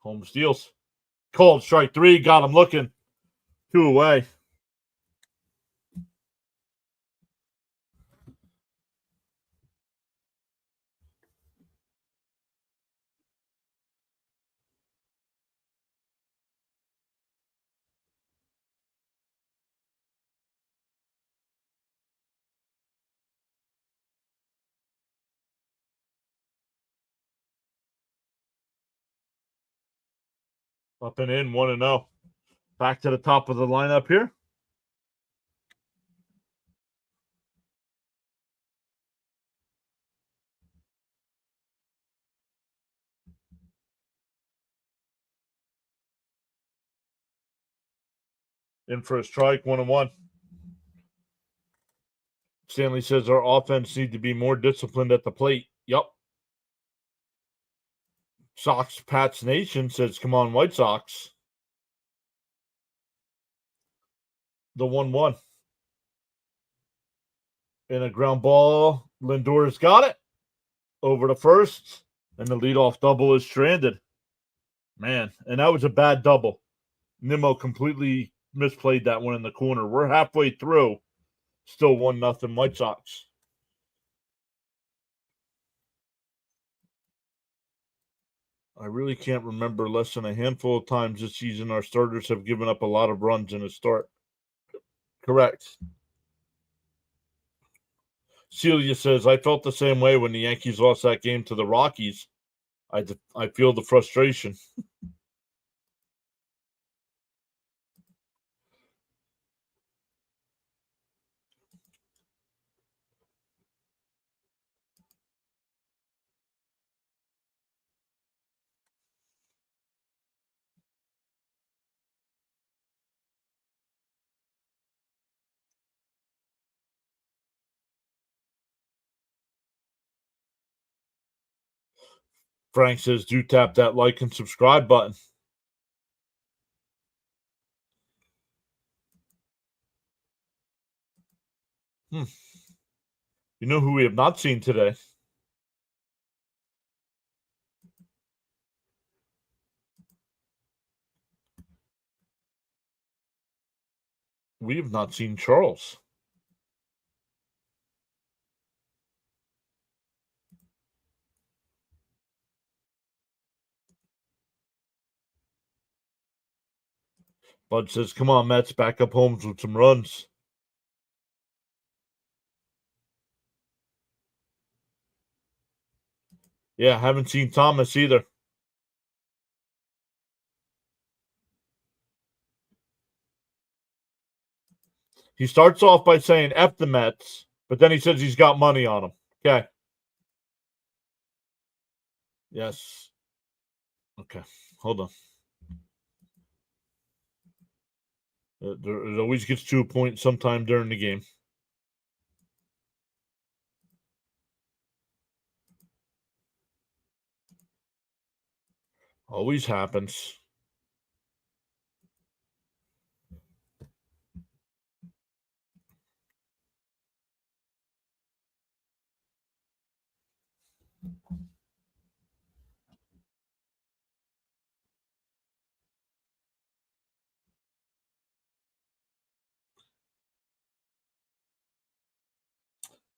Home steals. Called strike 3. Got him looking. 2 away. Up and in, 1-0. Back to the top of the lineup here. In for a strike, 1-1. Stanley says our offense need to be more disciplined at the plate. Yup. Sox Pats Nation says, come on, White Sox. The 1-1. And a ground ball. Lindor's got it. Over to first. And the leadoff double is stranded. Man, and that was a bad double. Nimmo completely misplayed that one in the corner. We're halfway through. Still 1-0 White Sox. I really can't remember less than a handful of times this season our starters have given up a lot of runs in a start. Correct. Celia says, I felt the same way when the Yankees lost that game to the Rockies. I feel the frustration. Frank says, do tap that like and subscribe button. You know who we have not seen today? We have not seen Charles. Bud says, come on, Mets, back up Holmes with some runs. Yeah, haven't seen Thomas either. He starts off by saying F the Mets, but then he says he's got money on them. Okay. Yes. Okay. Hold on. It always gets to a point sometime during the game. Always happens.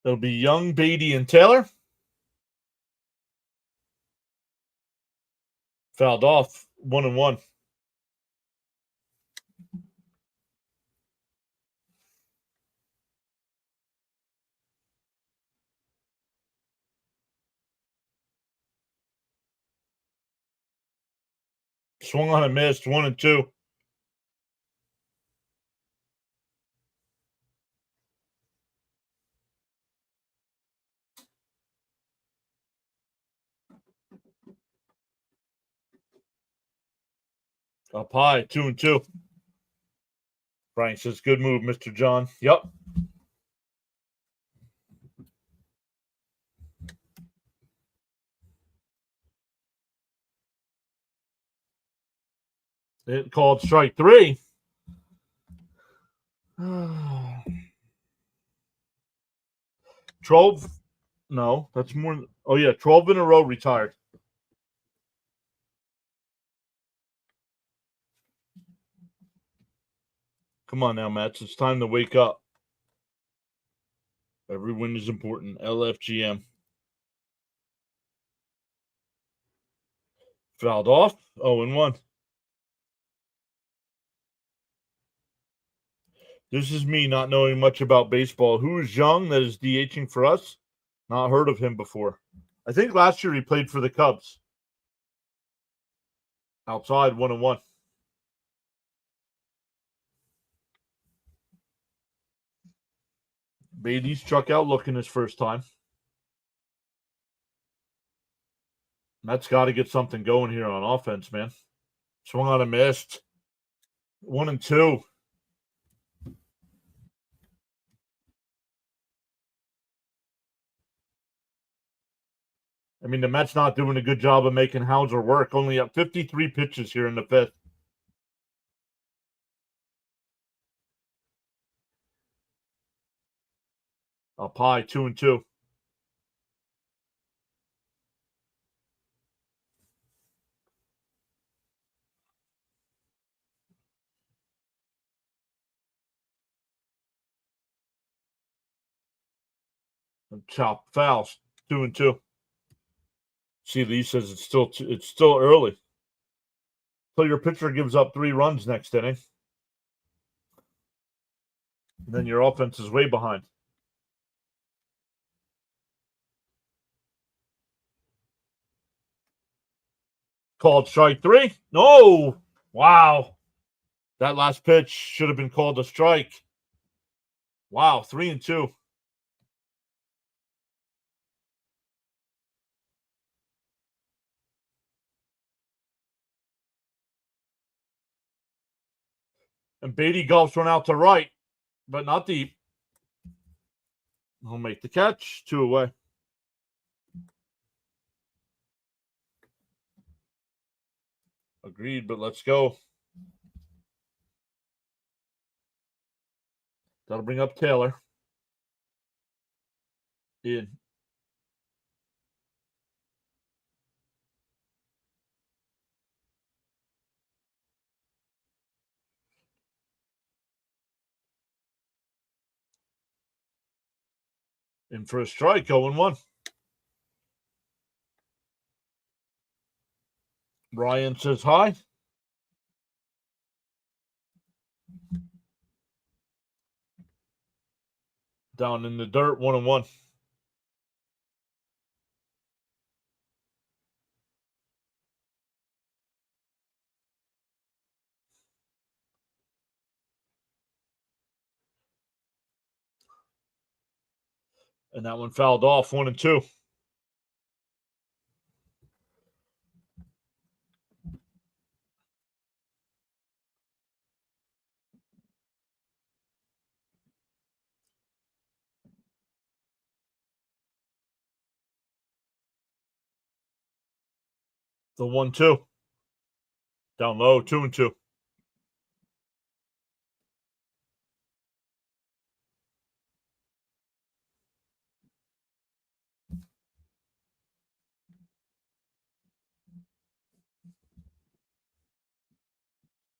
It'll be Young, Beatty, and Taylor. Fouled off. 1-1. Swung on and missed. 1-2. Up high. 2-2. Frank says, good move, Mr. John. Yep. It called strike 3. 12. No, that's more. Oh, yeah. 12 in a row retired. Come on now, Mets. It's time to wake up. Every win is important. LFGM. Fouled off. 0-1. This is me not knowing much about baseball. Who is Young that is DHing for us? Not heard of him before. I think last year he played for the Cubs. Outside, 1-1. Beatty struck out looking his first time. Mets got to get something going here on offense, man. Swung on and missed. 1-2. mean, the Mets not doing a good job of making Hauser work. Only up 53 pitches here in the fifth. Up high, 2-2. Chop fouls, 2-2. See, Lee says it's still early. So your pitcher gives up 3 runs next inning. And then your offense is way behind. Called strike 3. No! Wow. That last pitch should have been called a strike. Wow, 3-2. And Beatty golfs one out to right, but not deep. He'll make the catch. 2 away. Agreed, but let's go. That'll bring up Taylor. In. In for a strike, 0-1. Ryan says hi. Down in the dirt, 1-1. And that one fouled off, 1-2. The 1-2. Down low, 2-2.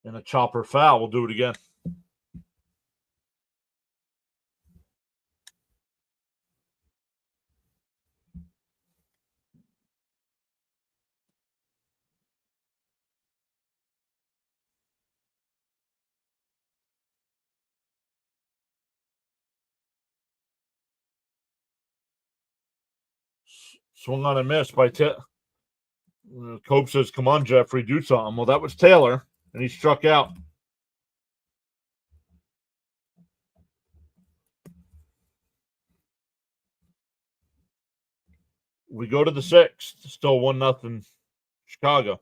And a chopper foul. We'll do it again. Swung on a miss by Cope says, come on, Jeffrey, do something. Well, that was Taylor, and he struck out. We go to the 6th. Still 1-0 Chicago.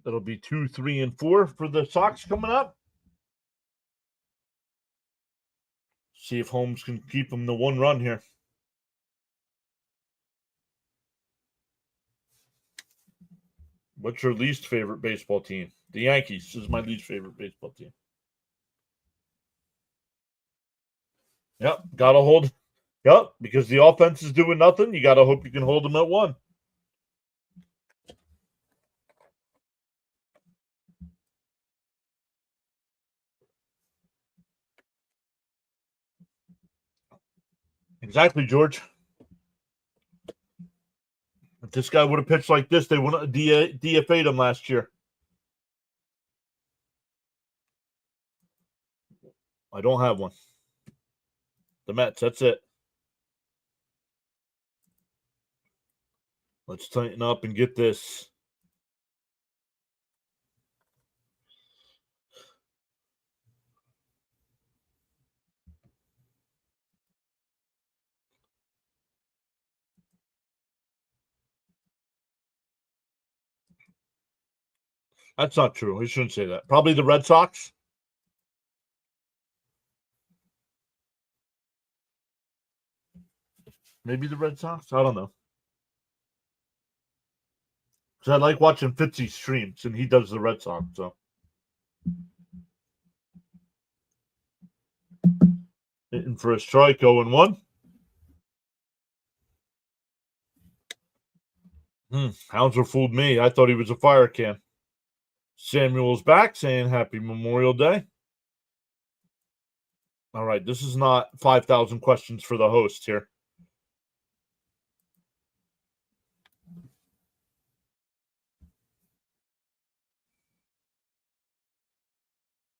That'll be 2, 3, and 4 for the Sox coming up. See if Holmes can keep them to 1 run here. What's your least favorite baseball team? The Yankees is my least favorite baseball team. Yep, gotta hold. Yep, because the offense is doing nothing. You gotta hope you can hold them at 1. Exactly, George. If this guy would have pitched like this, they wouldn't have DFA'd him last year. I don't have one. The Mets, that's it. Let's tighten up and get this. That's not true. He shouldn't say that. Probably the Red Sox. Maybe the Red Sox. I don't know. Because I like watching Fitzy streams, and he does the Red Sox. So hitting for a strike, 0-1. Hauser fooled me. I thought he was a fire can. Samuel's back saying Happy Memorial Day. All right, this is not 5,000 questions for the host here.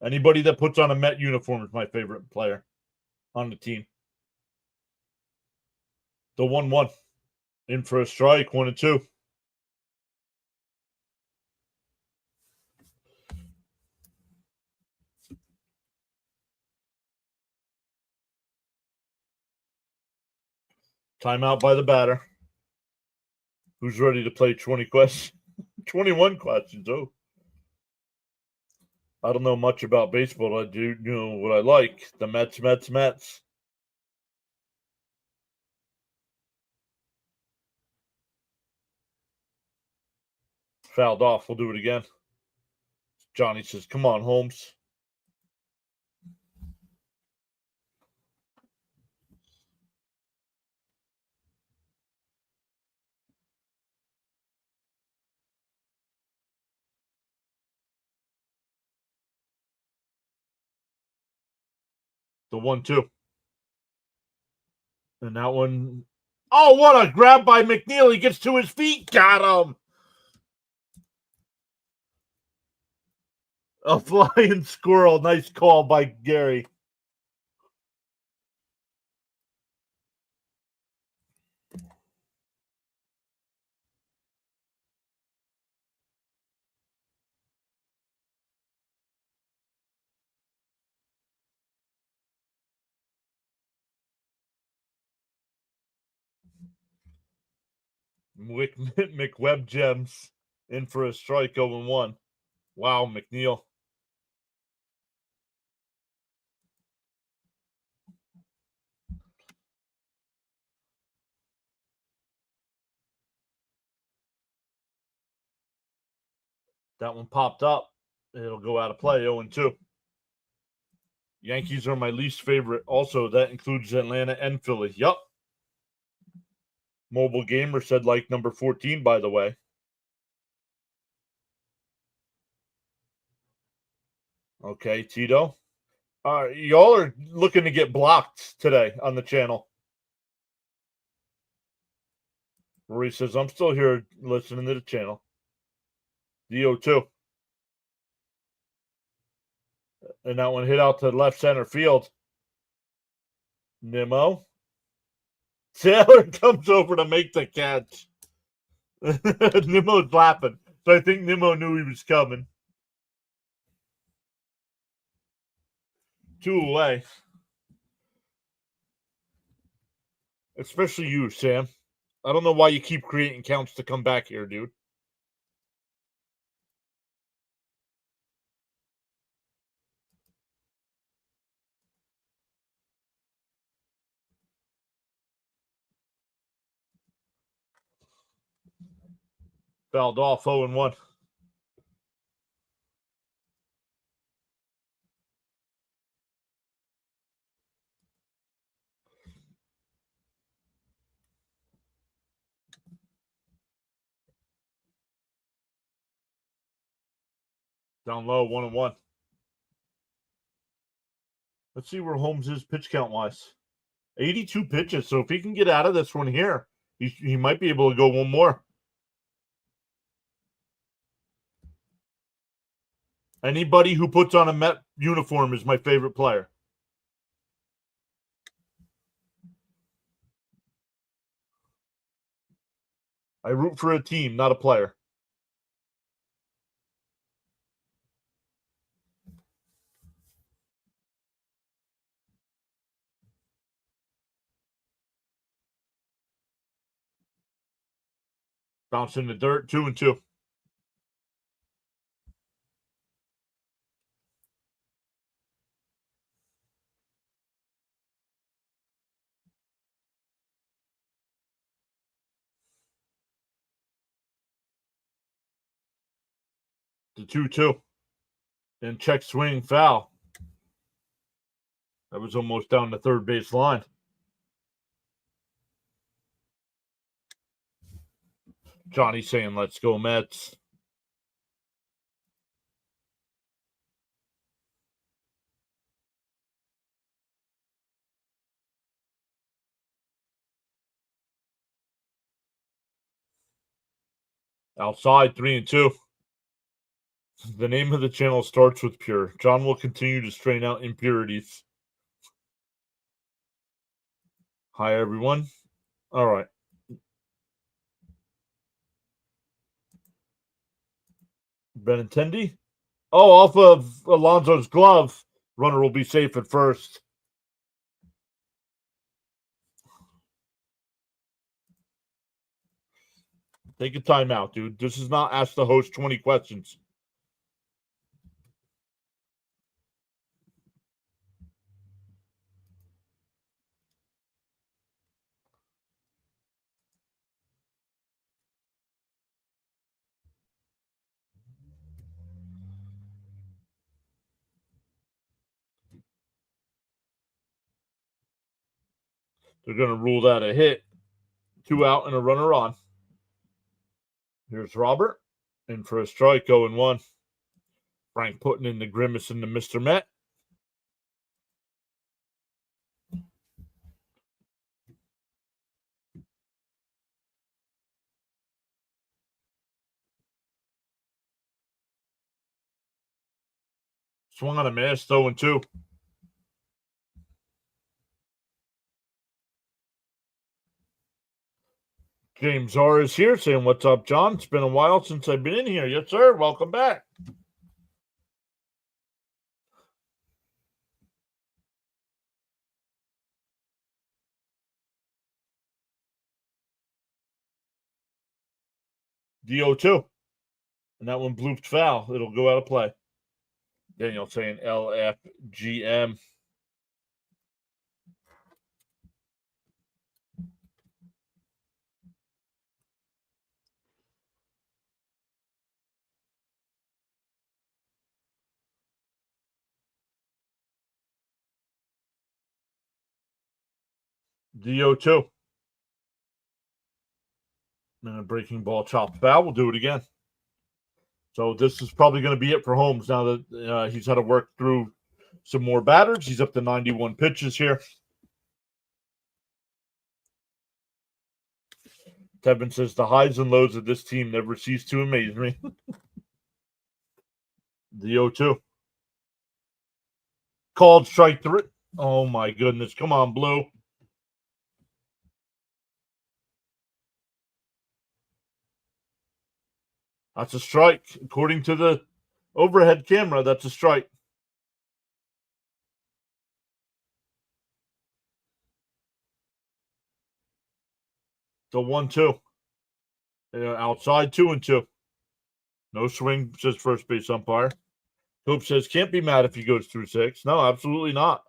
Anybody that puts on a Met uniform is my favorite player on the team. The 1-1. In for a strike, 1-2. Timeout by the batter. Who's ready to play 20 questions? 21 questions. Oh. I don't know much about baseball. I do know what I like. The Mets. Fouled off. We'll do it again. Johnny says, come on, Holmes. The 1-2. And that one. Oh, what a grab by McNeil. He gets to his feet. Got him. A flying squirrel. Nice call by Gary. McWebb Gems in for a strike, 0-1. Wow, McNeil. That one popped up. It'll go out of play, 0-2. Yankees are my least favorite. Also, that includes Atlanta and Philly. Yup. Mobile Gamer said like number 14, by the way. Okay, Tito. Y'all are looking to get blocked today on the channel. Rory says, I'm still here listening to the channel. DO2. And that one hit out to left center field. Nimmo. Taylor comes over to make the catch. Nimmo's laughing. So I think Nimmo knew he was coming. 2 away. Especially you, Sam. I don't know why you keep creating counts to come back here, dude. Fouled off, 0-1. Down low, 1-1. Let's see where Holmes is pitch count wise. 82 pitches. So if he can get out of this one here, he might be able to go one more. Anybody who puts on a Met uniform is my favorite player. I root for a team, not a player. Bounce in the dirt, 2-2. The 2-2. And check swing foul. That was almost down the third base line. Johnny saying, let's go Mets. Outside, 3-2. The name of the channel starts with pure. John will continue to strain out impurities. Hi, everyone. All right. Benintendi. Oh, off of Alonso's glove. Runner will be safe at first. Take a timeout, dude. This is not ask the host 20 questions. They're going to rule that a hit. 2 out and a runner on. Here's Robert. In for a strike, 0-1. Frank putting in the grimace into Mr. Met. Swung on a miss, 0-2. James R. is here saying, what's up, John? It's been a while since I've been in here. Yes, sir. Welcome back. DO2. And that one blooped foul. It'll go out of play. Daniel saying LFGM. DO2. And a breaking ball chopped foul. We'll do it again. So this is probably going to be it for Holmes now that he's had to work through some more batters. He's up to 91 pitches here. Tevin says the highs and lows of this team never cease to amaze me. The 0-2. Called strike 3. Oh my goodness. Come on, Blue. That's a strike. According to the overhead camera, that's a strike. The 1-2. Outside, 2-2. No swing, says first base umpire. Hope says can't be mad if he goes through 6. No, absolutely not.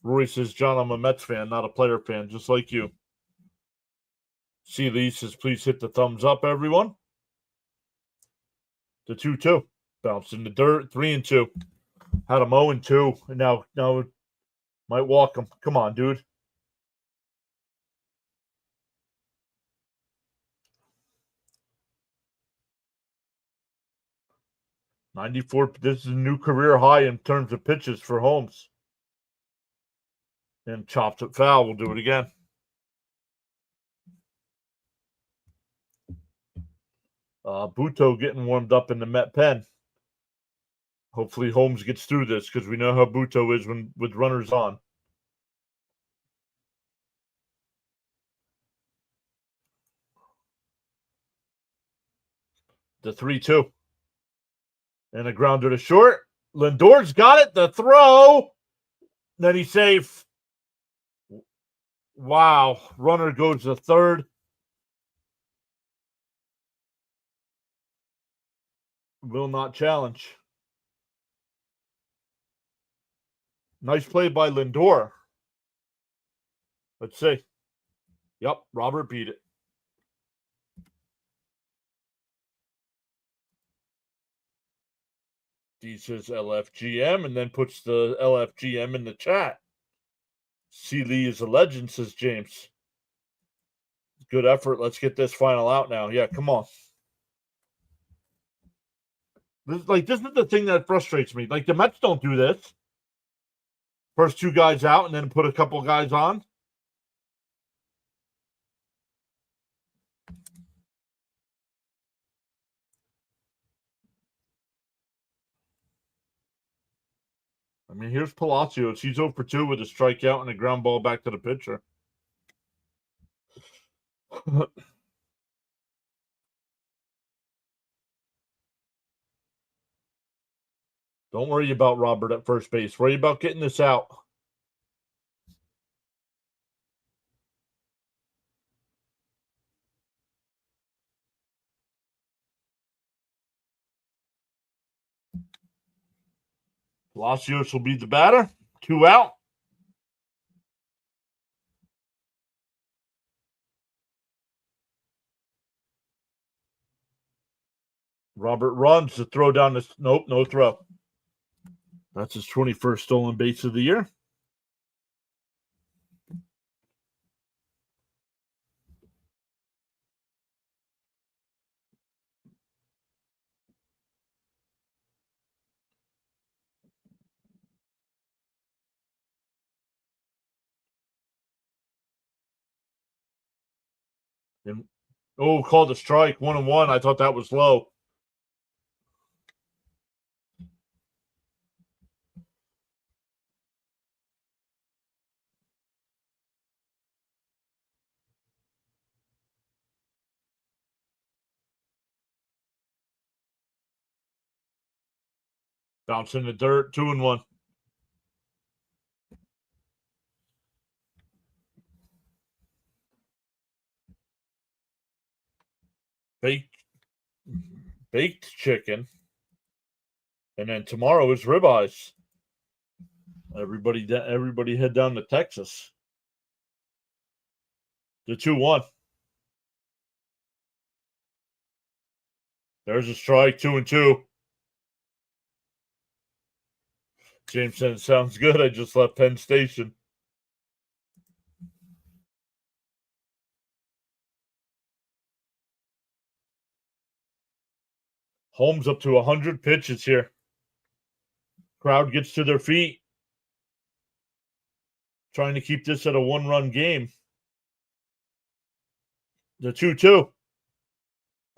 Rory says, John, I'm a Mets fan, not a player fan, just like you. C. Lee says, please hit the thumbs up, everyone. The 2-2. Bounced in the dirt, 3-2. Had him 0-2. And now might walk him. Come on, dude. .94. This is a new career high in terms of pitches for Holmes. And chopped it foul. We'll do it again. Buto getting warmed up in the Met pen. Hopefully Holmes gets through this because we know how Buto is with runners on. The 3-2. And a grounder to short. Lindor's got it. The throw. Then he's safe. Wow. Runner goes to third. Will not challenge. Nice play by Lindor. Let's see. Yep, Robert beat it. D says LFGM and then puts the LFGM in the chat. C. Lee is a legend, says James. Good effort. Let's get this final out now. Yeah, come on. This is the thing that frustrates me. Like, the Mets don't do this. First two guys out and then put a couple guys on. I mean, here's Palacios. He's 0 for 2 with a strikeout and a ground ball back to the pitcher. Don't worry about Robert at first base. Worry about getting this out. Palacios will be the batter. 2 out. Robert runs to throw down this. Nope, no throw. That's his 21st stolen base of the year. And, called a strike. 1-1. I thought that was low. Bounce in the dirt. 2-1. Baked chicken. And then tomorrow is ribeyes. Everybody head down to Texas. The 2-1. There's a strike. 2-2. James said, sounds good. I just left Penn Station. Holmes up to 100 pitches here. Crowd gets to their feet. Trying to keep this at a 1-run game. The 2-2.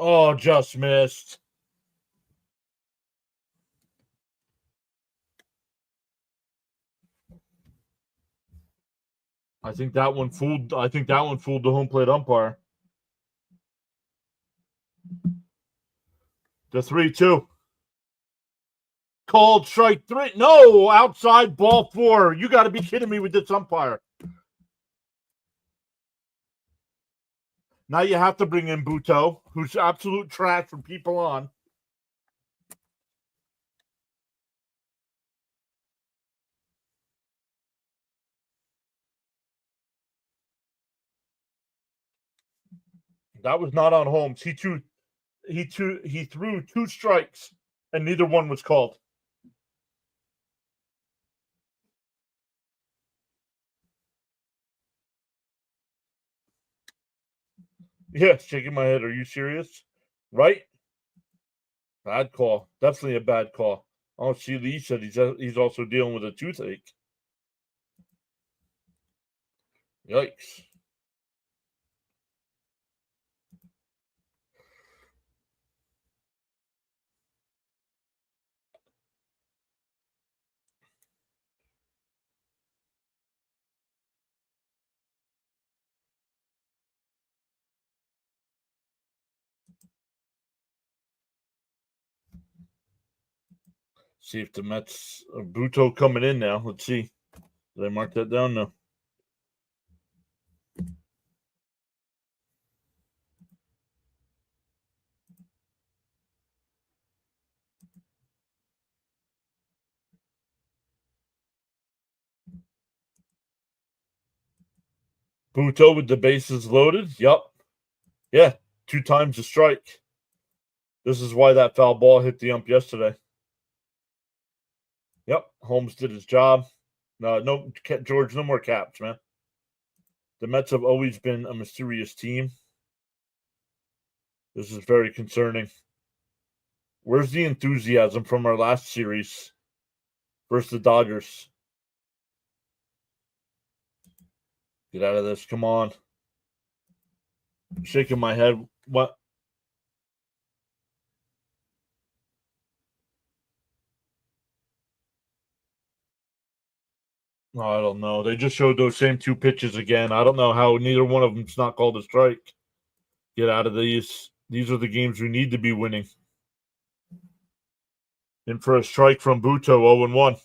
Oh, just missed. I think that one fooled the home plate umpire. The 3-2. Called strike 3. No, outside ball 4. You got to be kidding me with this umpire. Now you have to bring in Buto, who's absolute trash from people on. That was not on Holmes. He threw 2 strikes, and neither one was called. Yeah, shaking my head. Are you serious? Right? Bad call. Definitely a bad call. Oh, see, Lee said he's also dealing with a toothache. Yikes. See if the Mets Buto coming in now. Let's see. Did I mark that down? No. Buto with the bases loaded. Yup. Yeah, 2 times a strike. This is why that foul ball hit the ump yesterday. Yep, Holmes did his job. No, George, no more caps, man. The Mets have always been a mysterious team. This is very concerning. Where's the enthusiasm from our last series versus the Dodgers? Get out of this. Come on. I'm shaking my head. What? Oh, I don't know. They just showed those same two pitches again. I don't know how neither one of them's not called a strike. Get out of these. These are the games we need to be winning. In for a strike from Buto, 0-1.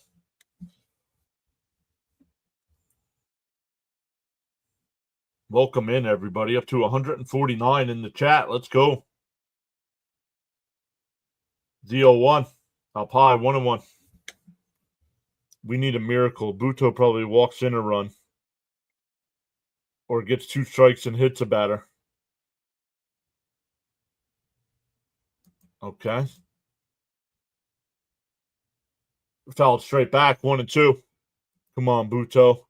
Welcome in, everybody. Up to 149 in the chat. Let's go. Z01. Up high, 1-1. We need a miracle. Buto probably walks in a run. Or gets 2 strikes and hits a batter. Okay. Fouled straight back, 1-2. Come on, Buto.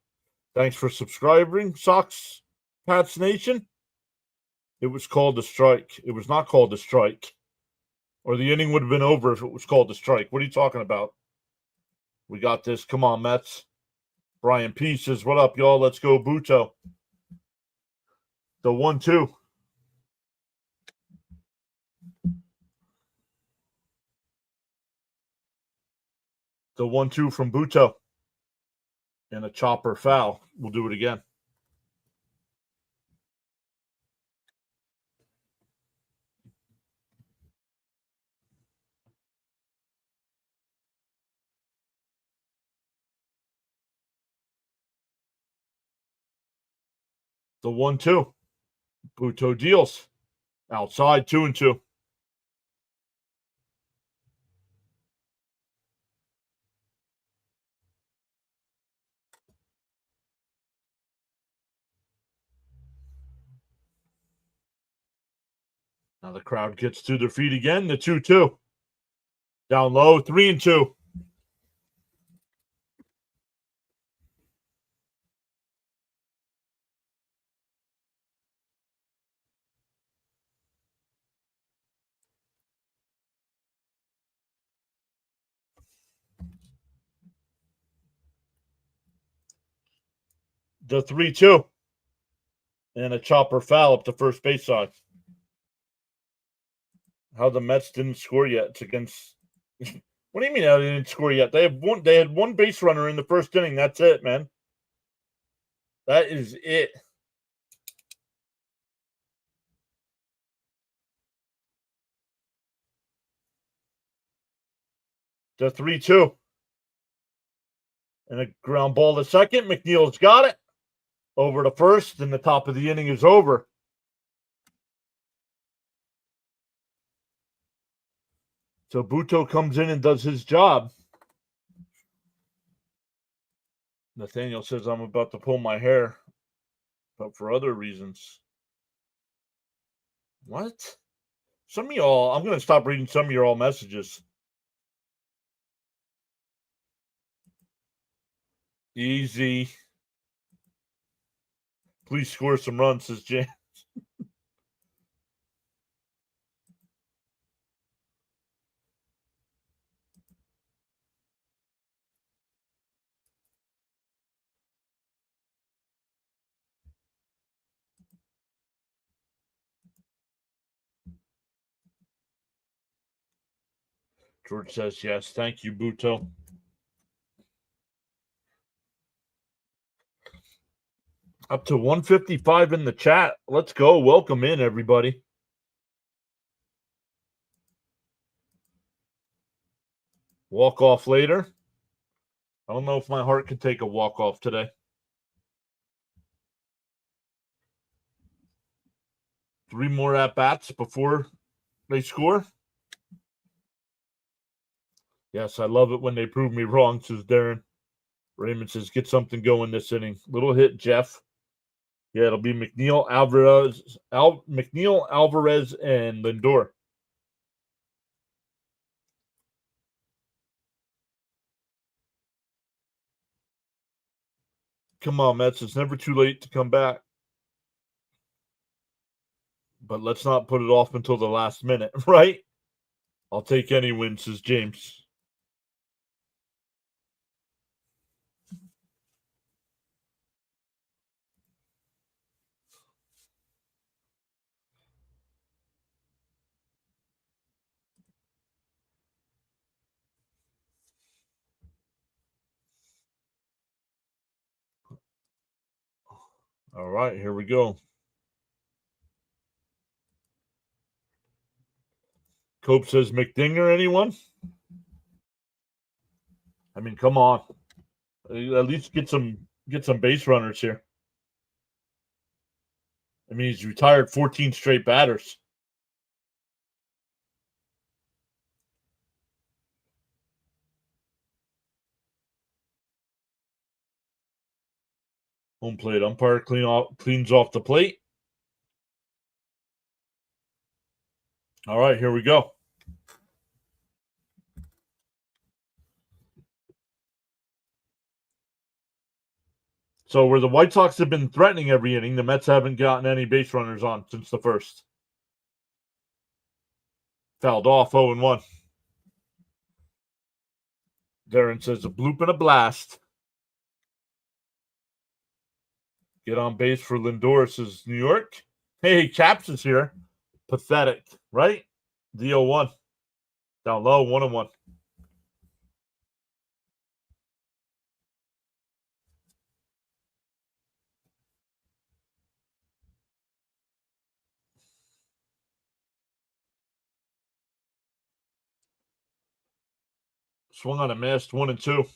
Thanks for subscribing, Sox Pats Nation. It was called a strike. It was not called a strike. Or the inning would have been over if it was called a strike. What are you talking about? We got this. Come on, Mets. Brian P says, what up, y'all? Let's go, Buto. The 1-2. The 1-2 from Buto. And a chopper foul. We'll do it again. The 1-2. Buto deals. Outside, 2-2. Now the crowd gets to their feet again. The 2-2. Down low, 3-2. The 3-2. And a chopper foul up the first base side. How the Mets didn't score yet? It's against. What do you mean how they didn't score yet? They had one base runner in the first inning. That's it, man. That is it. The 3-2. And a ground ball to second. McNeil's got it. Over to first, and the top of the inning is over. So Buto comes in and does his job. Nathaniel says I'm about to pull my hair, but for other reasons. What? Some of y'all, I'm going to stop reading some of your all messages. Easy. Please score some runs, says James. George says yes. Thank you, Buto. Up to 155 in the chat. Let's go. Welcome in, everybody. Walk off later. I don't know if my heart could take a walk off today. 3 more at bats before they score. Yes, I love it when they prove me wrong, says Darren. Raymond says, get something going this inning. Little hit, Jeff. Yeah, it'll be McNeil, Alvarez, and Lindor. Come on, Mets. It's never too late to come back. But let's not put it off until the last minute, right? I'll take any win, says James. All right, here we go. Cope says McDinger, anyone? I mean, come on. At least get some base runners here. I mean, he's retired 14 straight batters. Home plate umpire cleans off the plate. All right, here we go. So where the White Sox have been threatening every inning, the Mets haven't gotten any base runners on since the first. Fouled off, 0-1. Darren says a bloop and a blast. Get on base for Lindor, says New York. Hey, Chaps is here. Pathetic, right? The 0-1. Down low, 1-1. Swung on a missed, 1-2.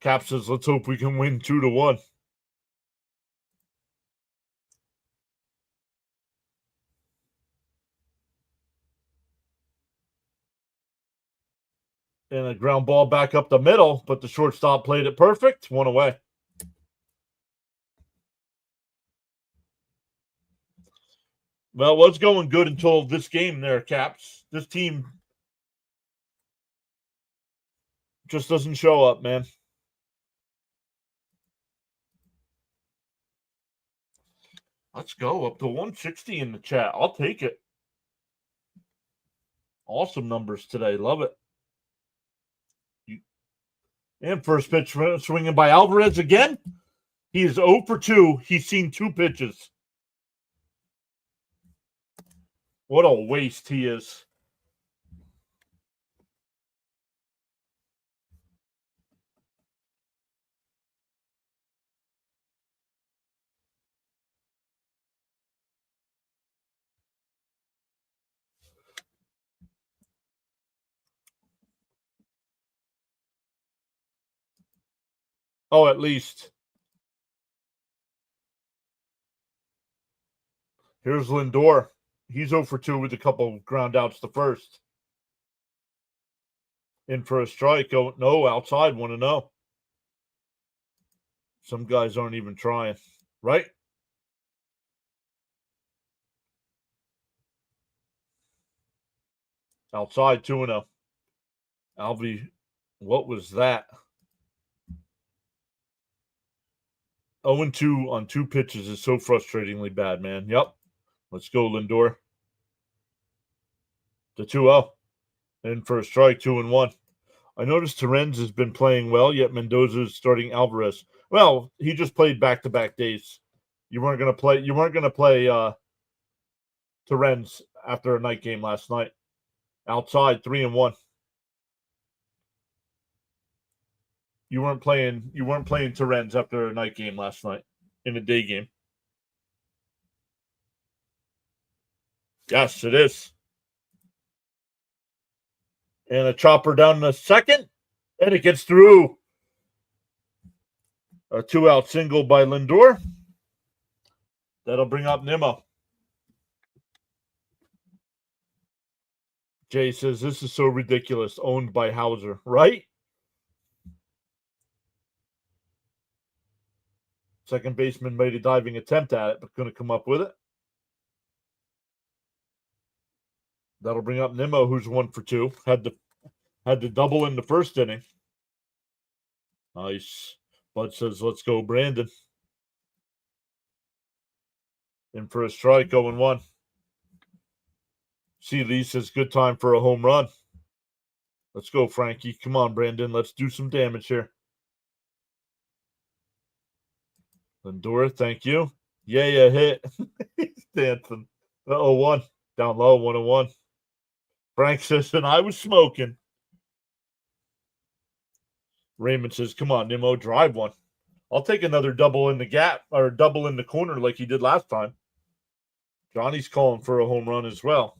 Cap says, let's hope we can win 2-1. And a ground ball back up the middle, but the shortstop played it perfect. 1 away. Well, it was going good until this game there, Caps. This team just doesn't show up, man. Let's go up to 160 in the chat. I'll take it. Awesome numbers today. Love it. And first pitch swinging by Alvarez again. He is 0 for 2. He's seen 2 pitches. What a waste he is. Oh, at least. Here's Lindor. He's 0 for 2 with a couple ground outs to first. In for a strike. Oh, no, outside, 1-0. Some guys aren't even trying, right? Outside, 2-0. Alvy, what was that? 0-2 on 2 pitches is so frustratingly bad, man. Yep. Let's go, Lindor. The 2-0. In for a strike, 2-1. I noticed Terrence has been playing well, yet Mendoza is starting Alvarez. Well, he just played back-to-back days. You weren't going to play Terrence after a night game last night. Outside, 3-1. You weren't playing Terrence after a night game last night in a day game. Yes, it is. And a chopper down in the second, and it gets through. A 2-out single by Lindor. That'll bring up Nimmo. Jay says, this is so ridiculous. Owned by Hauser, right? Second baseman made a diving attempt at it, but couldn't come up with it. That'll bring up Nimmo, who's 1 for 2. Had Had to double in the first inning. Nice. Bud says, let's go, Brandon. In for a strike, 0-1. See, Lee says, good time for a home run. Let's go, Frankie. Come on, Brandon. Let's do some damage here. Lindor, thank you. Yeah, hit. He's dancing. 0-1. Down low, 1-1. Frank says, and I was smoking. Raymond says, come on, Nimmo, drive one. I'll take another double in the gap or double in the corner like he did last time. Johnny's calling for a home run as well.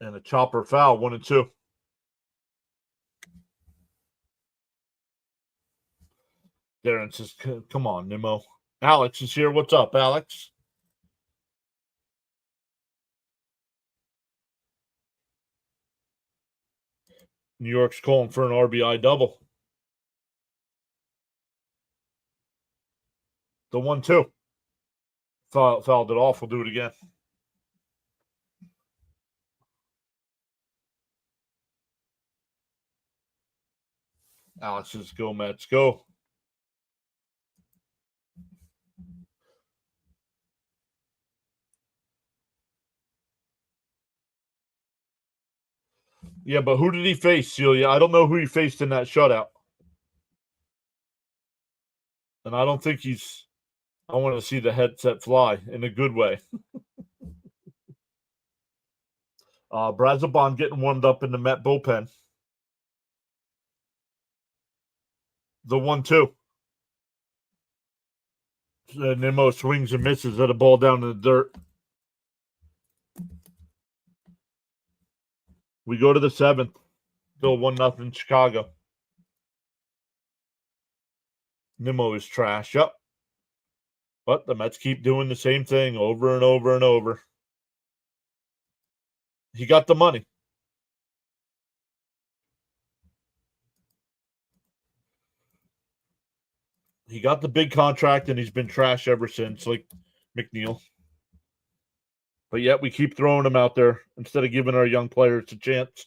And a chopper foul, 1-2. Darren says, come on, Nimmo. Alex is here. What's up, Alex? New York's calling for an RBI double. The 1-2. Fouled it off. We'll do it again. Alex says, go, Mets, go. Yeah, but who did he face, Celia? I don't know who he faced in that shutout. And I don't think I want to see the headset fly in a good way. Brazabon getting warmed up in the Met bullpen. The 1-2. Nimmo swings and misses at a ball down in the dirt. We go to the 7th. Still 1-0 Chicago. Nimmo is trash. Yep. But the Mets keep doing the same thing over and over and over. He got the money. He got the big contract, and he's been trash ever since, like McNeil. But yet we keep throwing him out there instead of giving our young players a chance.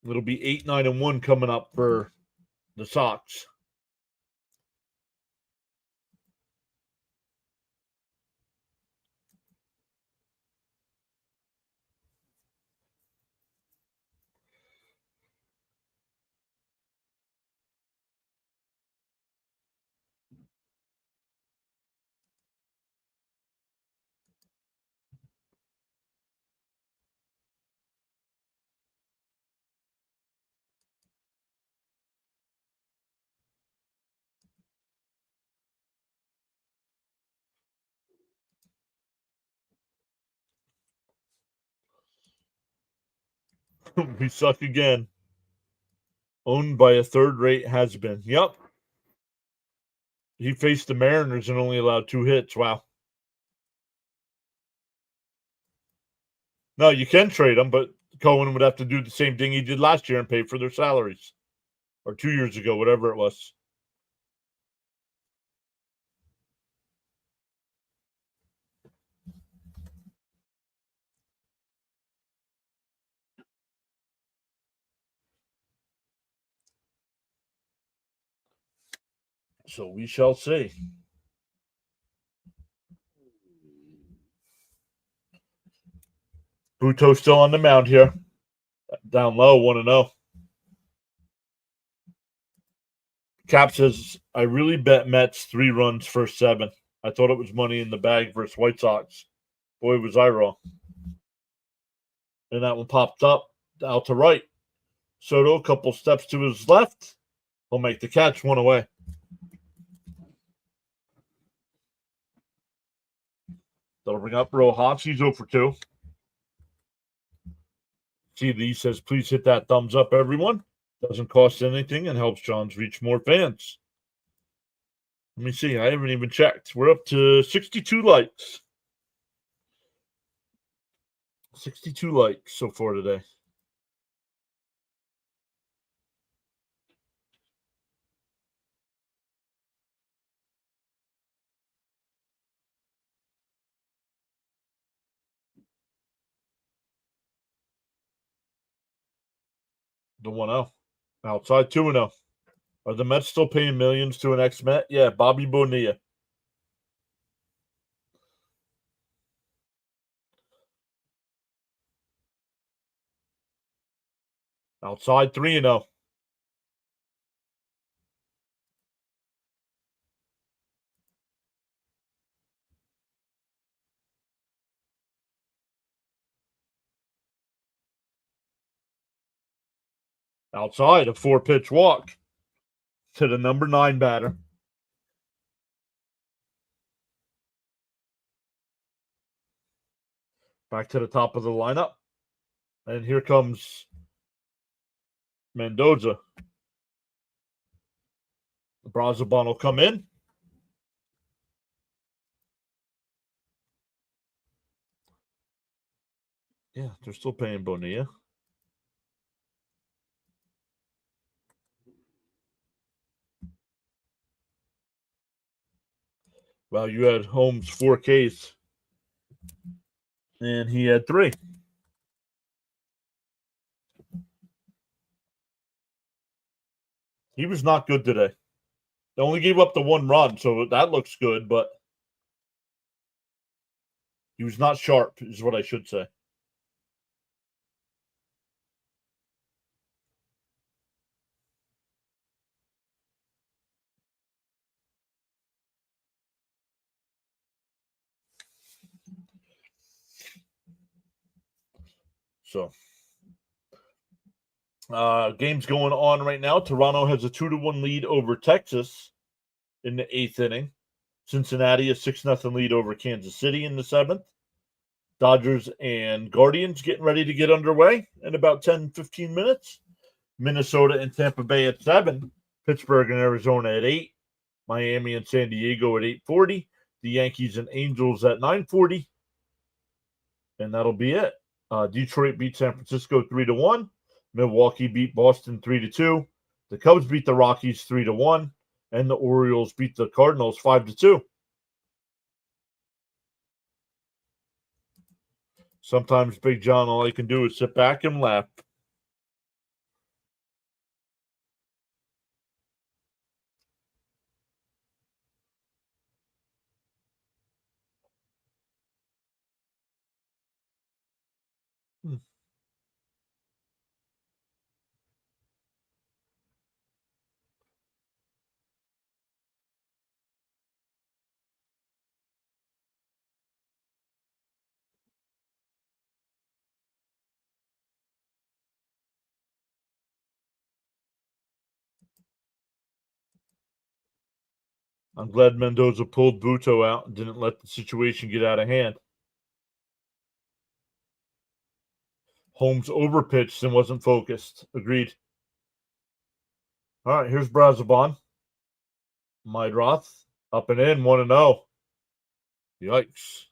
It'll be 8-9-1 coming up for the Sox. We suck again. Owned by a third-rate has-been. Yep. He faced the Mariners and only allowed 2 hits. Wow. No, you can trade them, but Cohen would have to do the same thing he did last year and pay for their salaries. Or 2 years ago, whatever it was. So we shall see. Buto still on the mound here. Down low, 1-0. Cap says, I really bet Mets 3 runs first 7. I thought it was money in the bag versus White Sox. Boy, was I wrong. And that one popped up out to right. Soto, a couple steps to his left. He'll make the catch, 1 away. That'll bring up Rojas. He's 0 for 2. CD says, please hit that thumbs up, everyone. Doesn't cost anything and helps John's reach more fans. Let me see. I haven't even checked. We're up to 62 likes. 62 likes so far today. The 1-0. Outside 2-0. Are the Mets still paying millions to an ex-Met? Yeah, Bobby Bonilla. Outside 3-0. Outside, a 4-pitch walk to the number 9 batter. Back to the top of the lineup. And here comes Mendoza. Brazoban will come in. Yeah, they're still paying Bonilla. Well, you had Holmes 4 Ks. And he had 3. He was not good today. They only gave up the 1 run, so that looks good, but he was not sharp, is what I should say. So, game's going on right now. Toronto has a 2-1 lead over Texas in the 8th inning. Cincinnati a 6-0 lead over Kansas City in the 7th. Dodgers and Guardians getting ready to get underway in about 10-15 minutes. Minnesota and Tampa Bay at 7. Pittsburgh and Arizona at 8. Miami and San Diego at 8:40. The Yankees and Angels at 9:40. And that'll be it. Detroit beat San Francisco 3-1. Milwaukee beat Boston 3-2. The Cubs beat the Rockies 3-1. And the Orioles beat the Cardinals 5-2. Sometimes, Big John, all I can do is sit back and laugh. I'm glad Mendoza pulled Buto out and didn't let the situation get out of hand. Holmes overpitched and wasn't focused. Agreed. All right, here's Brazoban. Meidroth up and in, 1-0. Yikes.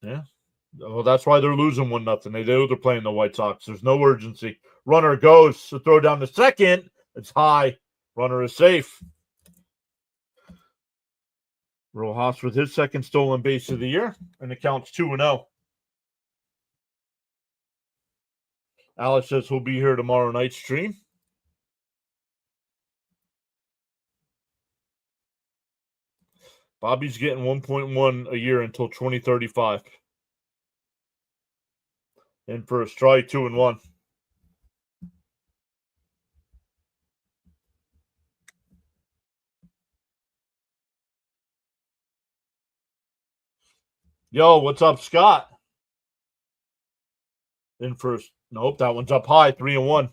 Yeah. Well, that's why they're losing 1-0. They know they're playing the White Sox. There's no urgency. Runner goes to throw down the second. It's high. Runner is safe. Rojas with his second stolen base of the year, and it counts 2-0. Alex says he'll be here tomorrow night's stream. Bobby's getting 1.1 a year until 2035. In for a strike, 2-1. Yo, what's up, Scott? In first. Nope, that one's up high, 3-1.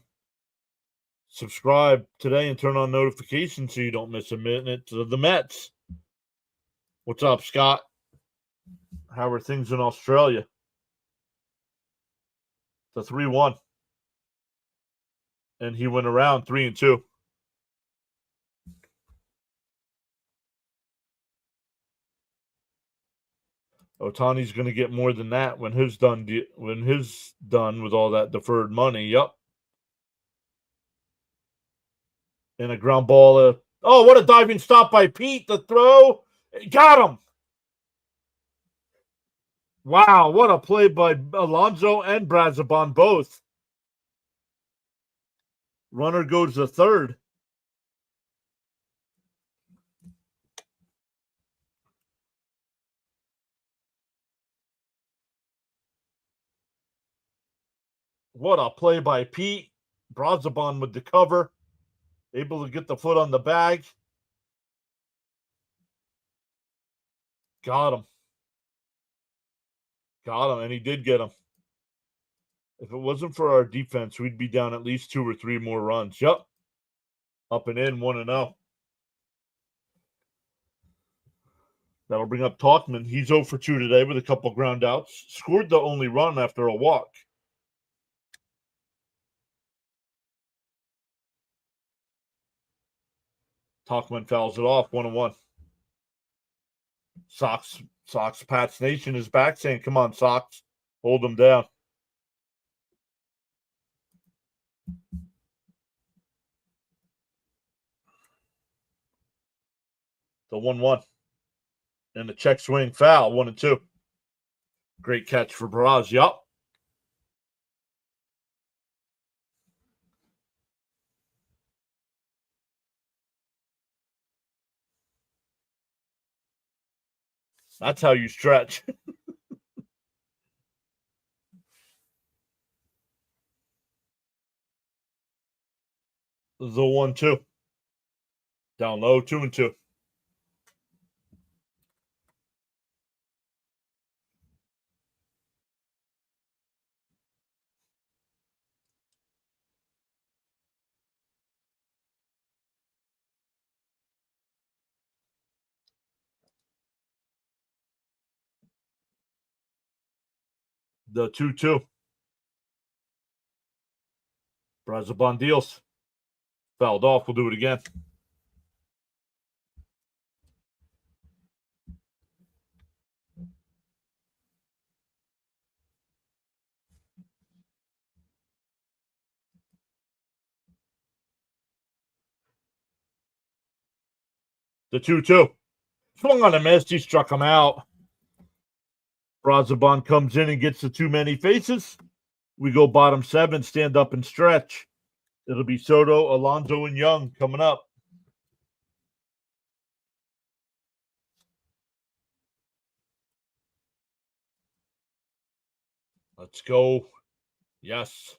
Subscribe today and turn on notifications so you don't miss a minute of the Mets. What's up, Scott? How are things in Australia? The 3-1. And he went around 3-2. Otani's going to get more than that when his done with all that deferred money. Yep. And a ground ball. Oh, what a diving stop by Pete. The throw. Got him. Wow, what a play by Alonso and Brazabon both. Runner goes to third. What a play by Pete. Brazabon with the cover. Able to get the foot on the bag. Got him. Got him, and he did get him. If it wasn't for our defense, we'd be down at least 2 or 3 more runs. Yep. Up and in, 1-0. That'll bring up Talkman. He's 0 for 2 today with a couple ground outs. Scored the only run after a walk. Talkman fouls it off, 1-1. Sox Pats Nation is back saying, come on, Sox, hold them down. The 1-1. And the check swing foul, 1-2. Great catch for Barrage. Yup. That's how you stretch. The 1-2. Down low, 2-2. The 2-2. Brazabon deals. Fouled off. We'll do it again. The 2-2. Swung on a miss. He struck him out. Brazabon comes in and gets the too many faces. We go bottom 7, stand up and stretch. It'll be Soto, Alonso, and Young coming up. Let's go. Yes.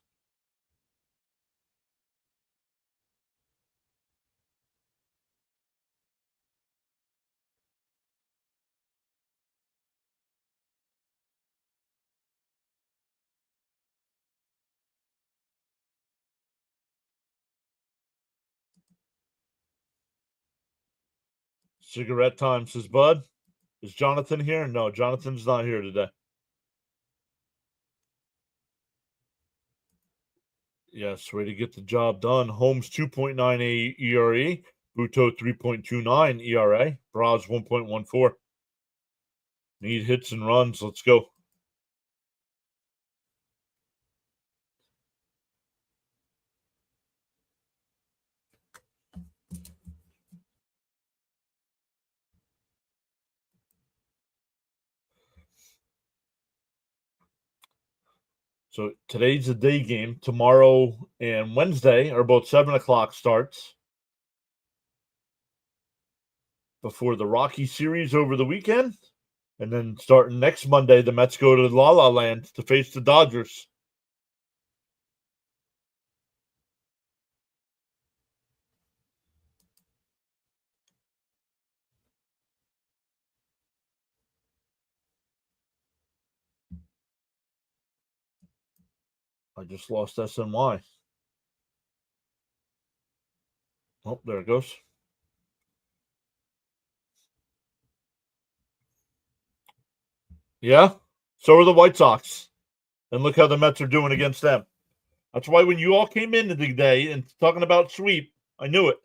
Cigarette time, says Bud. Is Jonathan here? No, Jonathan's not here today. Yes, way to get the job done. Holmes 2.98 ERA. Buto 3.29 ERA. Braz 1.14. Need hits and runs. Let's go. So today's a day game. Tomorrow and Wednesday are both 7 o'clock starts. Before the Rocky series over the weekend. And then starting next Monday, the Mets go to La La Land to face the Dodgers. I just lost SNY. Oh, there it goes. Yeah, so are the White Sox. And look how the Mets are doing against them. That's why when you all came in today and talking about sweep, I knew it.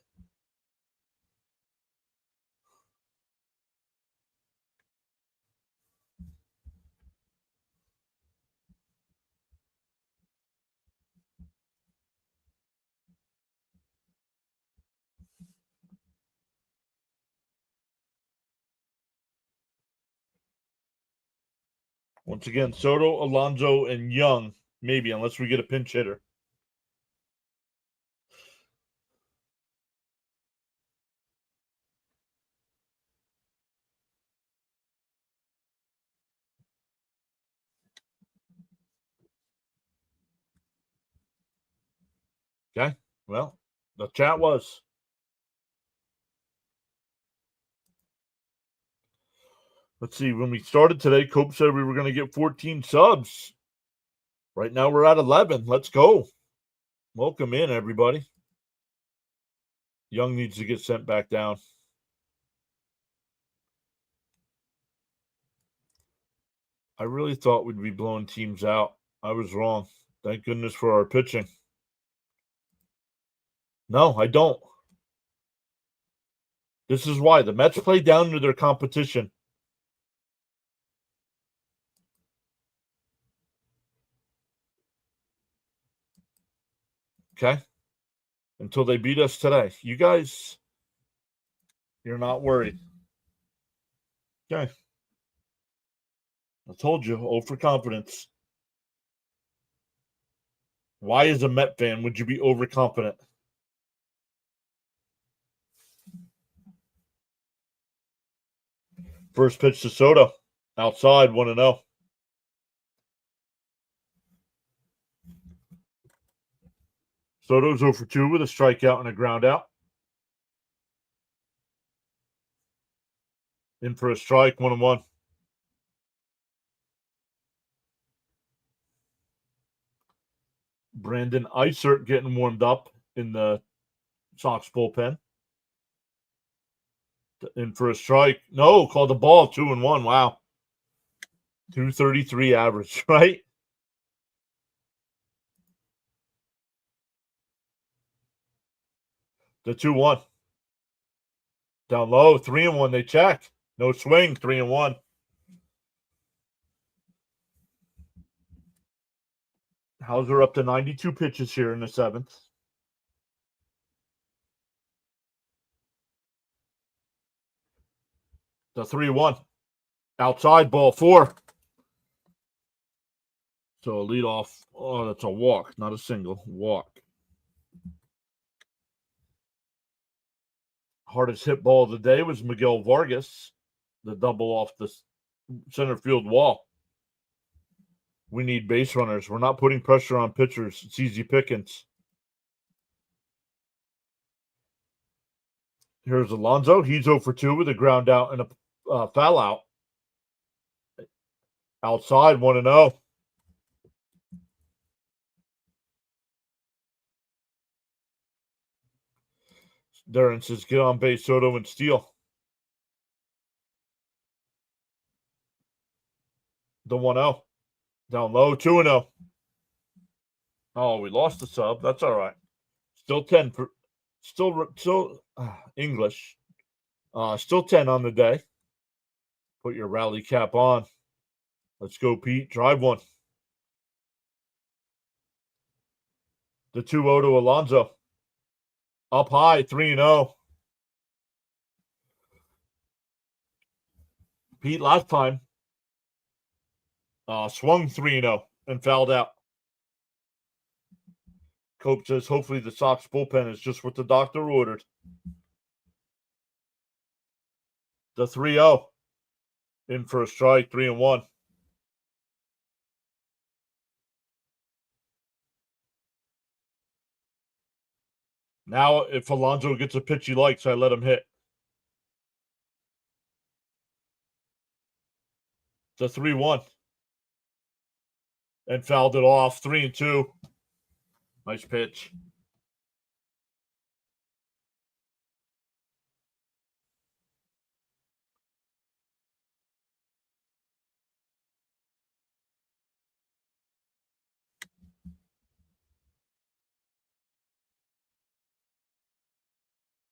Once again, Soto, Alonso, and Young, maybe, unless we get a pinch hitter. Okay, well, the chat was. Let's see, when we started today, Cope said we were going to get 14 subs. Right now we're at 11. Let's go. Welcome in, everybody. Young needs to get sent back down. I really thought we'd be blowing teams out. I was wrong. Thank goodness for our pitching. No, I don't. This is why. The Mets play down to their competition. Okay? Until they beat us today. You guys, you're not worried. Okay. I told you, overconfidence. Why, as a Met fan, would you be overconfident? First pitch to Soto. Outside, 1-0. Soto's 0 for 2 with a strikeout and a ground out. In for a strike, 1-1. Brandon Eisert getting warmed up in the Sox bullpen. In for a strike. No, called the ball, 2-1. Wow. 233 average, right? The 2-1. Down low, 3-1. They check. No swing, 3-1. Hauser up to 92 pitches here in the 7th. The 3-1. Outside, ball 4. So a lead off. Oh, that's a walk, not a single. Walk. Hardest hit ball of the day was Miguel Vargas. The double off the center field wall. We need base runners. We're not putting pressure on pitchers. It's easy pickings. Here's Alonso. He's 0 for 2 with a ground out and a foul out. Outside, 1-0. Darren says, get on base, Soto, and steal. The 1-0. Down low, 2-0. Oh, we lost the sub. That's all right. Still 10 for English. Still 10 on the day. Put your rally cap on. Let's go, Pete. Drive one. The 2-0 to Alonso. Up high, 3-0. Pete last time swung 3-0 and fouled out. Cope says hopefully the Sox bullpen is just what the doctor ordered. The 3-0. In for a strike, 3-1. Now, if Alonso gets a pitch he likes, I let him hit. The 3-1. And fouled it off, 3-2. Nice pitch.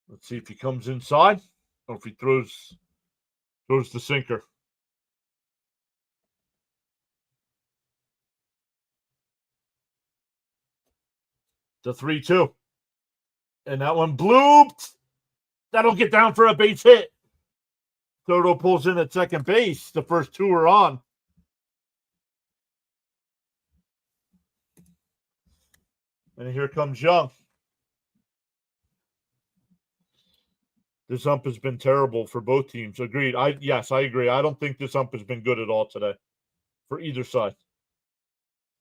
Let's see if he comes inside or if he throws the sinker. The 3-2. And that one blooped. That'll get down for a base hit. Soto pulls in at second base. The first two are on. And here comes Young. This ump has been terrible for both teams. Agreed. Yes, I agree. I don't think this ump has been good at all today for either side.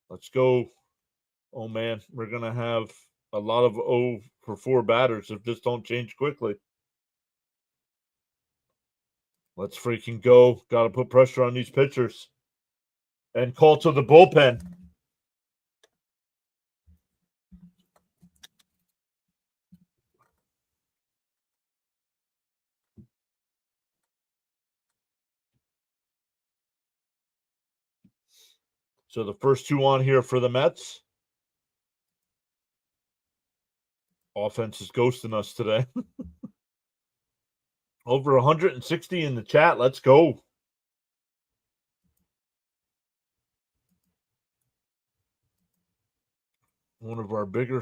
Let's go. Oh man, we're gonna have a lot of 0 for 4 batters if this don't change quickly. Let's freaking go. Got to put pressure on these pitchers. And call to the bullpen. So the first 2 on here for the Mets. Offense is ghosting us today. Over 160 in the chat. Let's go. One of our bigger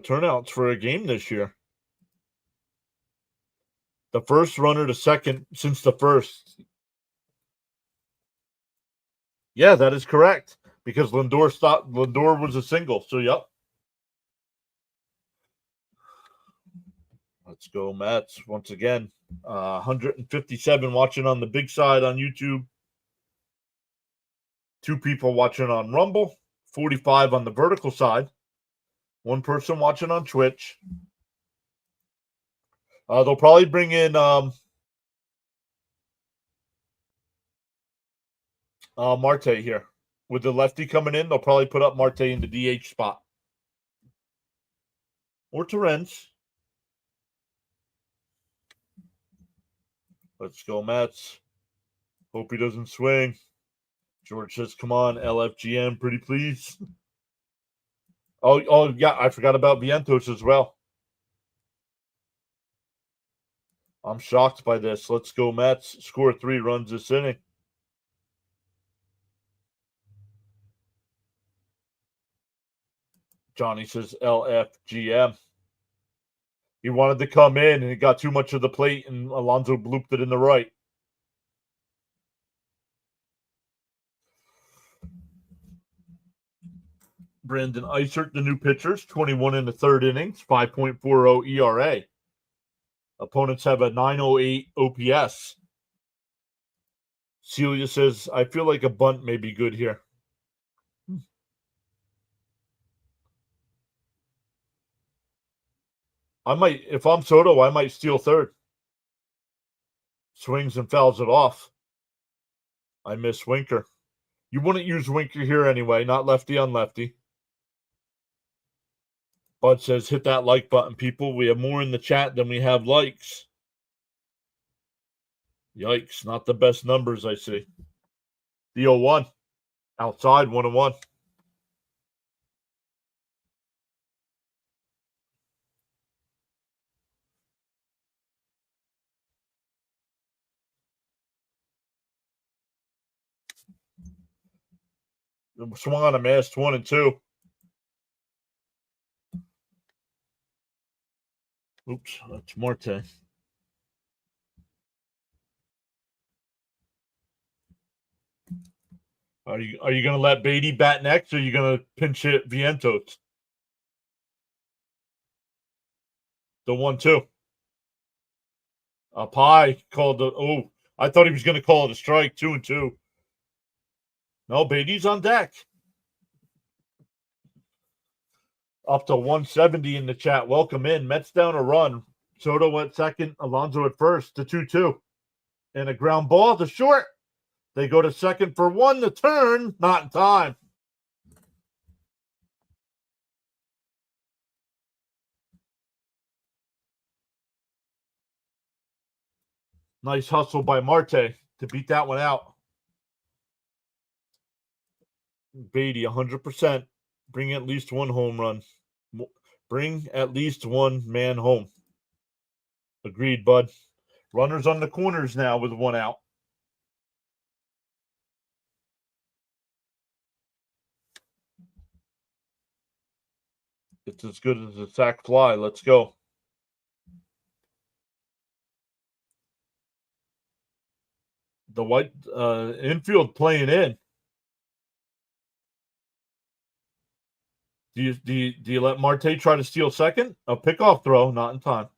turnouts for a game this year. The first runner to second since the first. Yeah, that is correct. Because Lindor was a single. So, yep. Let's go, Mets. Once again, 157 watching on the big side on YouTube. 2 people watching on Rumble. 45 on the vertical side. 1 person watching on Twitch. They'll probably bring in Marte here. With the lefty coming in, they'll probably put up Marte in the DH spot. Or Torrens. Let's go, Mets. Hope he doesn't swing. George says, come on, LFGM, pretty please. Oh, yeah, I forgot about Vientos as well. I'm shocked by this. Let's go, Mets. Score 3 runs this inning. Johnny says LFGM. He wanted to come in, and he got too much of the plate, and Alonso blooped it in the right. Brandon Eisert, the new pitchers, 21 in the 3rd innings, 5.40 ERA. Opponents have a 908 OPS. Celia says, I feel like a bunt may be good here. If I'm Soto, I might steal 3rd. Swings and fouls it off. I miss Winker. You wouldn't use Winker here anyway, not lefty on lefty. Bud says, hit that like button, people. We have more in the chat than we have likes. Yikes, not the best numbers I see. The 0-1. Outside, 1-1. Swung on a missed 1-2. Oops, that's Marte. Are you going to let Beatty bat next, or are you going to pinch hit Vientos? The 1-2. Up high called I thought he was going to call it a strike. 2-2. No, Beatty's on deck. Up to 170 in the chat. Welcome in. Mets down a run. Soto at second. Alonso at first. The 2-2. And a ground ball to short. They go to second for 1. The turn. Not in time. Nice hustle by Marte to beat that one out. Beatty, 100%. Bring at least 1 home run. Bring at least 1 man home. Agreed, bud. Runners on the corners now with 1 out. It's as good as a sack fly. Let's go. The white infield playing in. Do you let Marte try to steal second? A pickoff throw, not in time.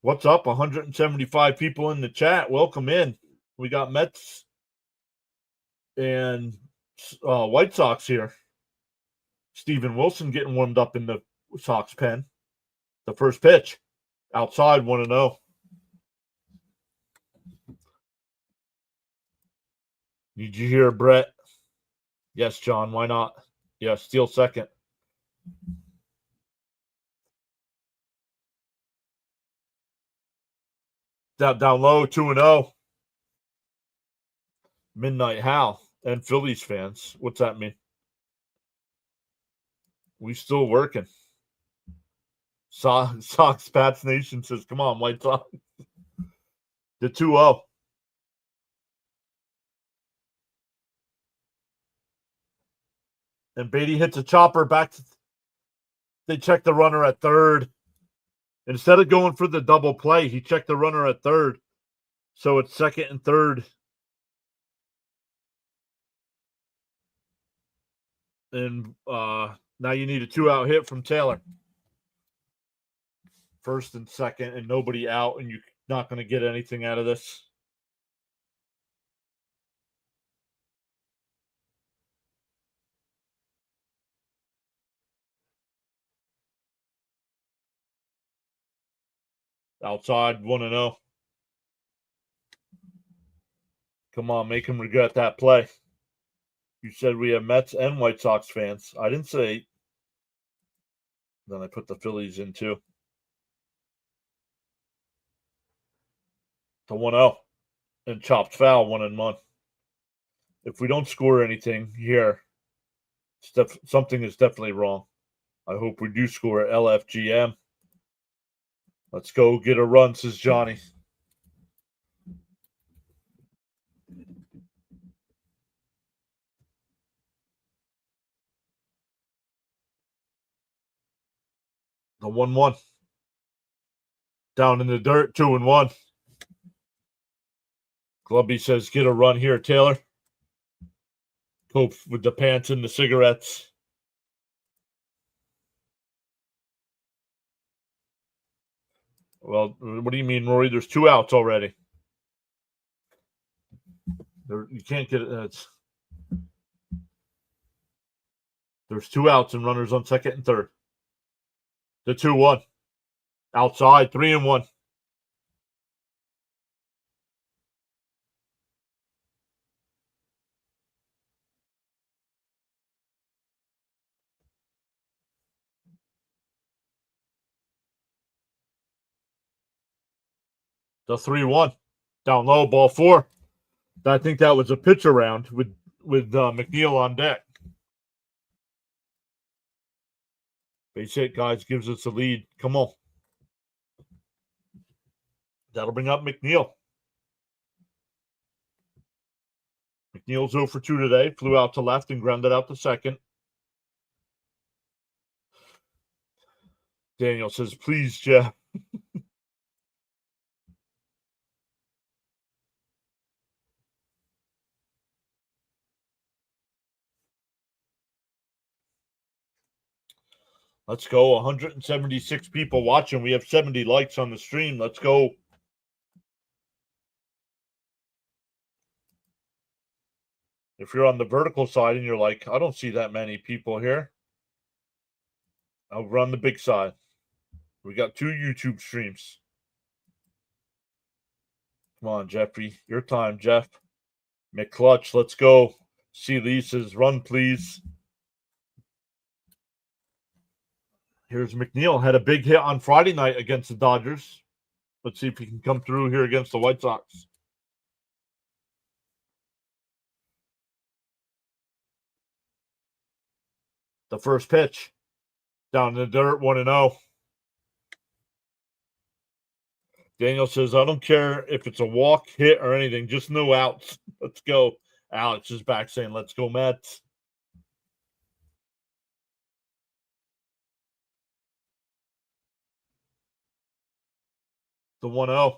What's up? 175 people in the chat. Welcome in. We got Mets and White Sox here. Steven Wilson getting warmed up in the Sox pen. The first pitch. Outside, 1-0. Did you hear Brett? Yes, John. Why not? Yeah, steal second. Down low, 2-0. Midnight Hal and Phillies fans. What's that mean? We still working. Sox Pats Nation says, come on, White Sox. The 2-0. And Beatty hits a chopper back. They check the runner at third. Instead of going for the double play, he checked the runner at third. So it's second and third. And now you need a 2-out hit from Taylor. First and second, and nobody out, and you're not going to get anything out of this. Outside, 1-0. Come on, make him regret that play. You said we have Mets and White Sox fans. I didn't say. Then I put the Phillies in too. The 1-0. And chopped foul, 1-1. If we don't score anything here, something is definitely wrong. I hope we do score at LFGM. Let's go get a run, says Johnny. The 1-1. Down in the dirt, 2-1. Glubby says, get a run here, Taylor. Cope with the pants and the cigarettes. Well, what do you mean, Rory? There's 2 outs already. You can't get it. There's 2 outs and runners on second and third. The 2-1. Outside, 3-1. The 3-1. Down low, ball 4. I think that was a pitch around with McNeil on deck. Base hit, guys, gives us a lead. Come on. That'll bring up McNeil. McNeil's 0 for 2 today. Flew out to left and grounded out to second. Daniel says, please, Jeff. Let's go. 176 people watching. We have 70 likes on the stream. Let's go. If you're on the vertical side and you're like, I don't see that many people here, over on the big side. We got 2 YouTube streams. Come on, Jeffrey. Your time, Jeff. McClutch, let's go. See Lisa's run, please. Here's McNeil. Had a big hit on Friday night against the Dodgers. Let's see if he can come through here against the White Sox. The first pitch. Down in the dirt, 1-0. Daniel says, I don't care if it's a walk, hit, or anything. Just no outs. Let's go. Alex is back saying, let's go, Mets. The 1-0.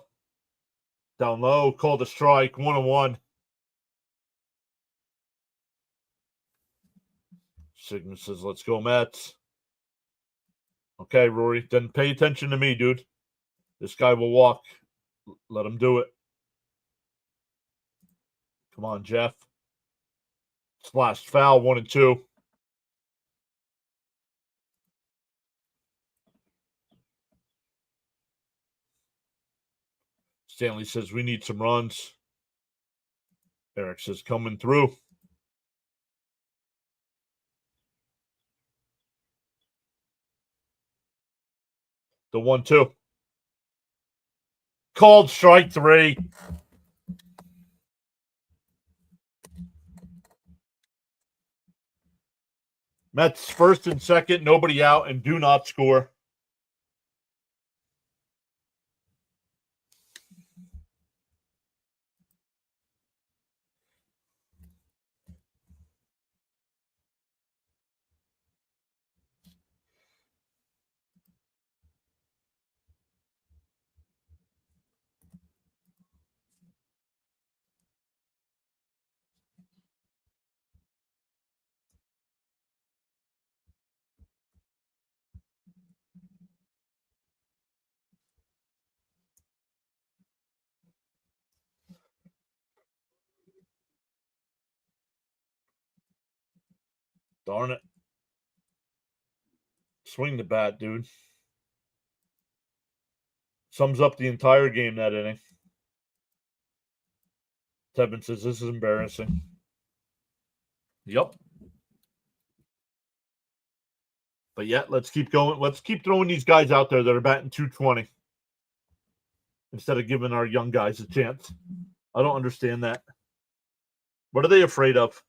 Down low, called a strike, 1-1. Sigma says, let's go, Mets. Okay, Rory. Then pay attention to me, dude. This guy will walk. Let him do it. Come on, Jeff. Splashed foul, 1-2. Stanley says, we need some runs. Eric says, coming through. The 1-2. Called strike 3. Mets first and second, nobody out, and do not score. Darn it. Swing the bat, dude. Sums up the entire game that inning. Tevin says, this is embarrassing. Yep. But yeah, let's keep going. Let's keep throwing these guys out there that are batting 220 instead of giving our young guys a chance. I don't understand that. What are they afraid of?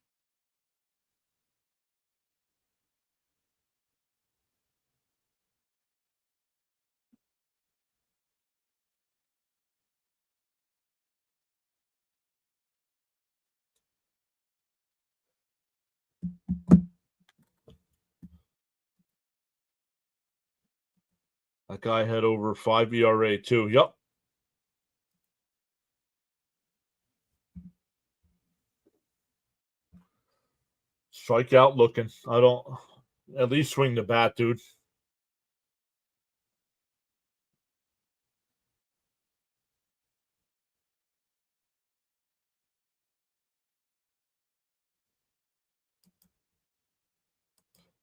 That guy had over 5 ERA too. Yep. Strikeout looking. I don't. At least swing the bat, dude.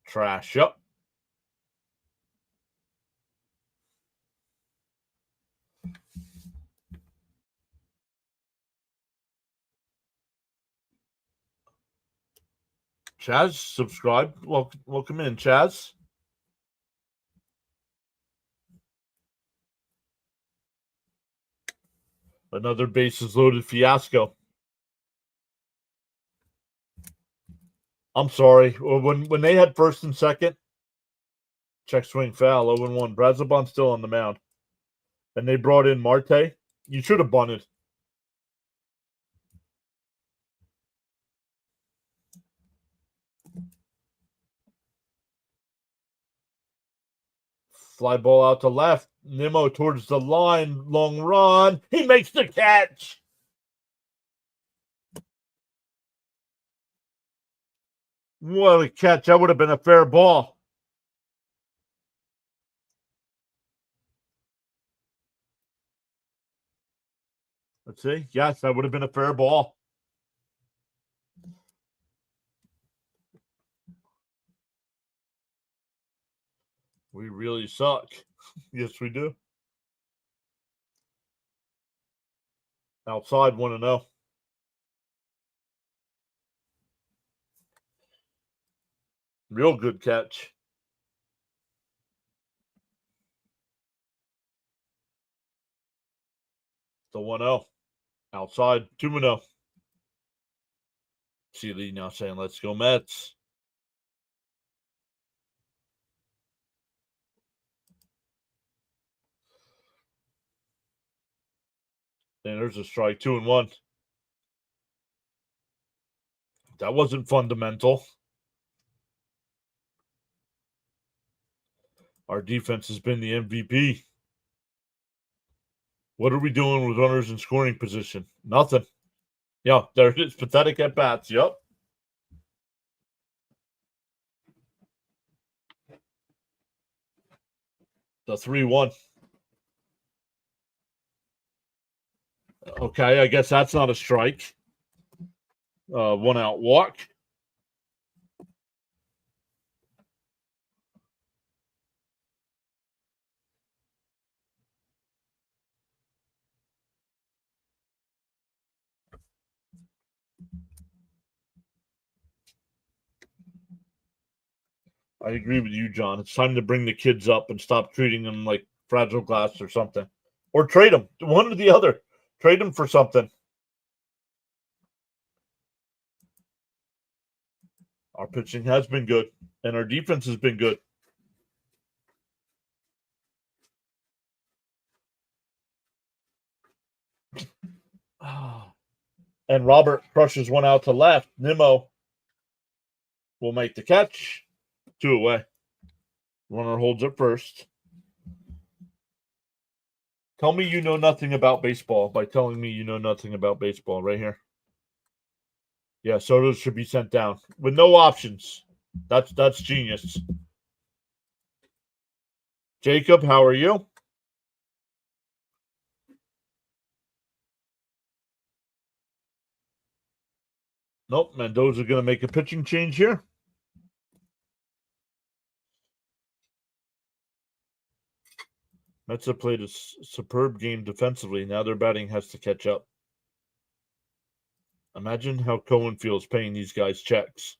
Trash. Yep. Chaz, subscribe. Welcome in, Chaz. Another bases loaded fiasco. I'm sorry. When they had first and second, check swing foul, 0-1. Brazoban's still on the mound. And they brought in Marte. You should have bunted. Fly ball out to left. Nimmo towards the line. Long run. He makes the catch. What a catch. That would have been a fair ball. Let's see. Yes, that would have been a fair ball. We really suck. Yes, we do. Outside 1-0. Real good catch. The 1-0. Outside 2-0. See Lee now saying, let's go Mets. And there's a strike, 2-1. That wasn't fundamental. Our defense has been the MVP. What are we doing with runners in scoring position? Nothing. Yeah, there it is. Pathetic at bats. Yep. The 3-1. Okay, I guess that's not a strike. 1 out walk. I agree with you, John. It's time to bring the kids up and stop treating them like fragile glass or something. Or trade them. One or the other. Trade them for something. Our pitching has been good, and our defense has been good. And Robert crushes one out to left. Nimmo will make the catch. 2 away. Runner holds at first. Tell me you know nothing about baseball by telling me you know nothing about baseball right here. Yeah, Soto should be sent down with no options. That's genius. Jacob, how are you? Nope, Mendoza going to make a pitching change here. Mets have played a superb game defensively. Now their batting has to catch up. Imagine how Cohen feels paying these guys checks.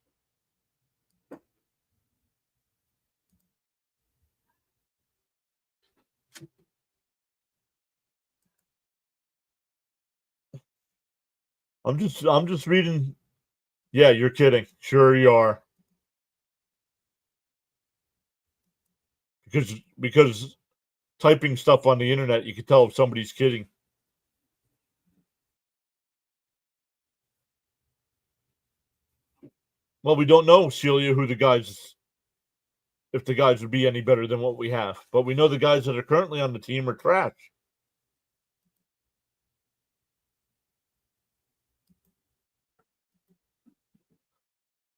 I'm just reading. Yeah, you're kidding. Sure you are. Because typing stuff on the internet, you can tell if somebody's kidding. Well, we don't know, Celia, who the guys, if the guys would be any better than what we have. But we know the guys that are currently on the team are trash.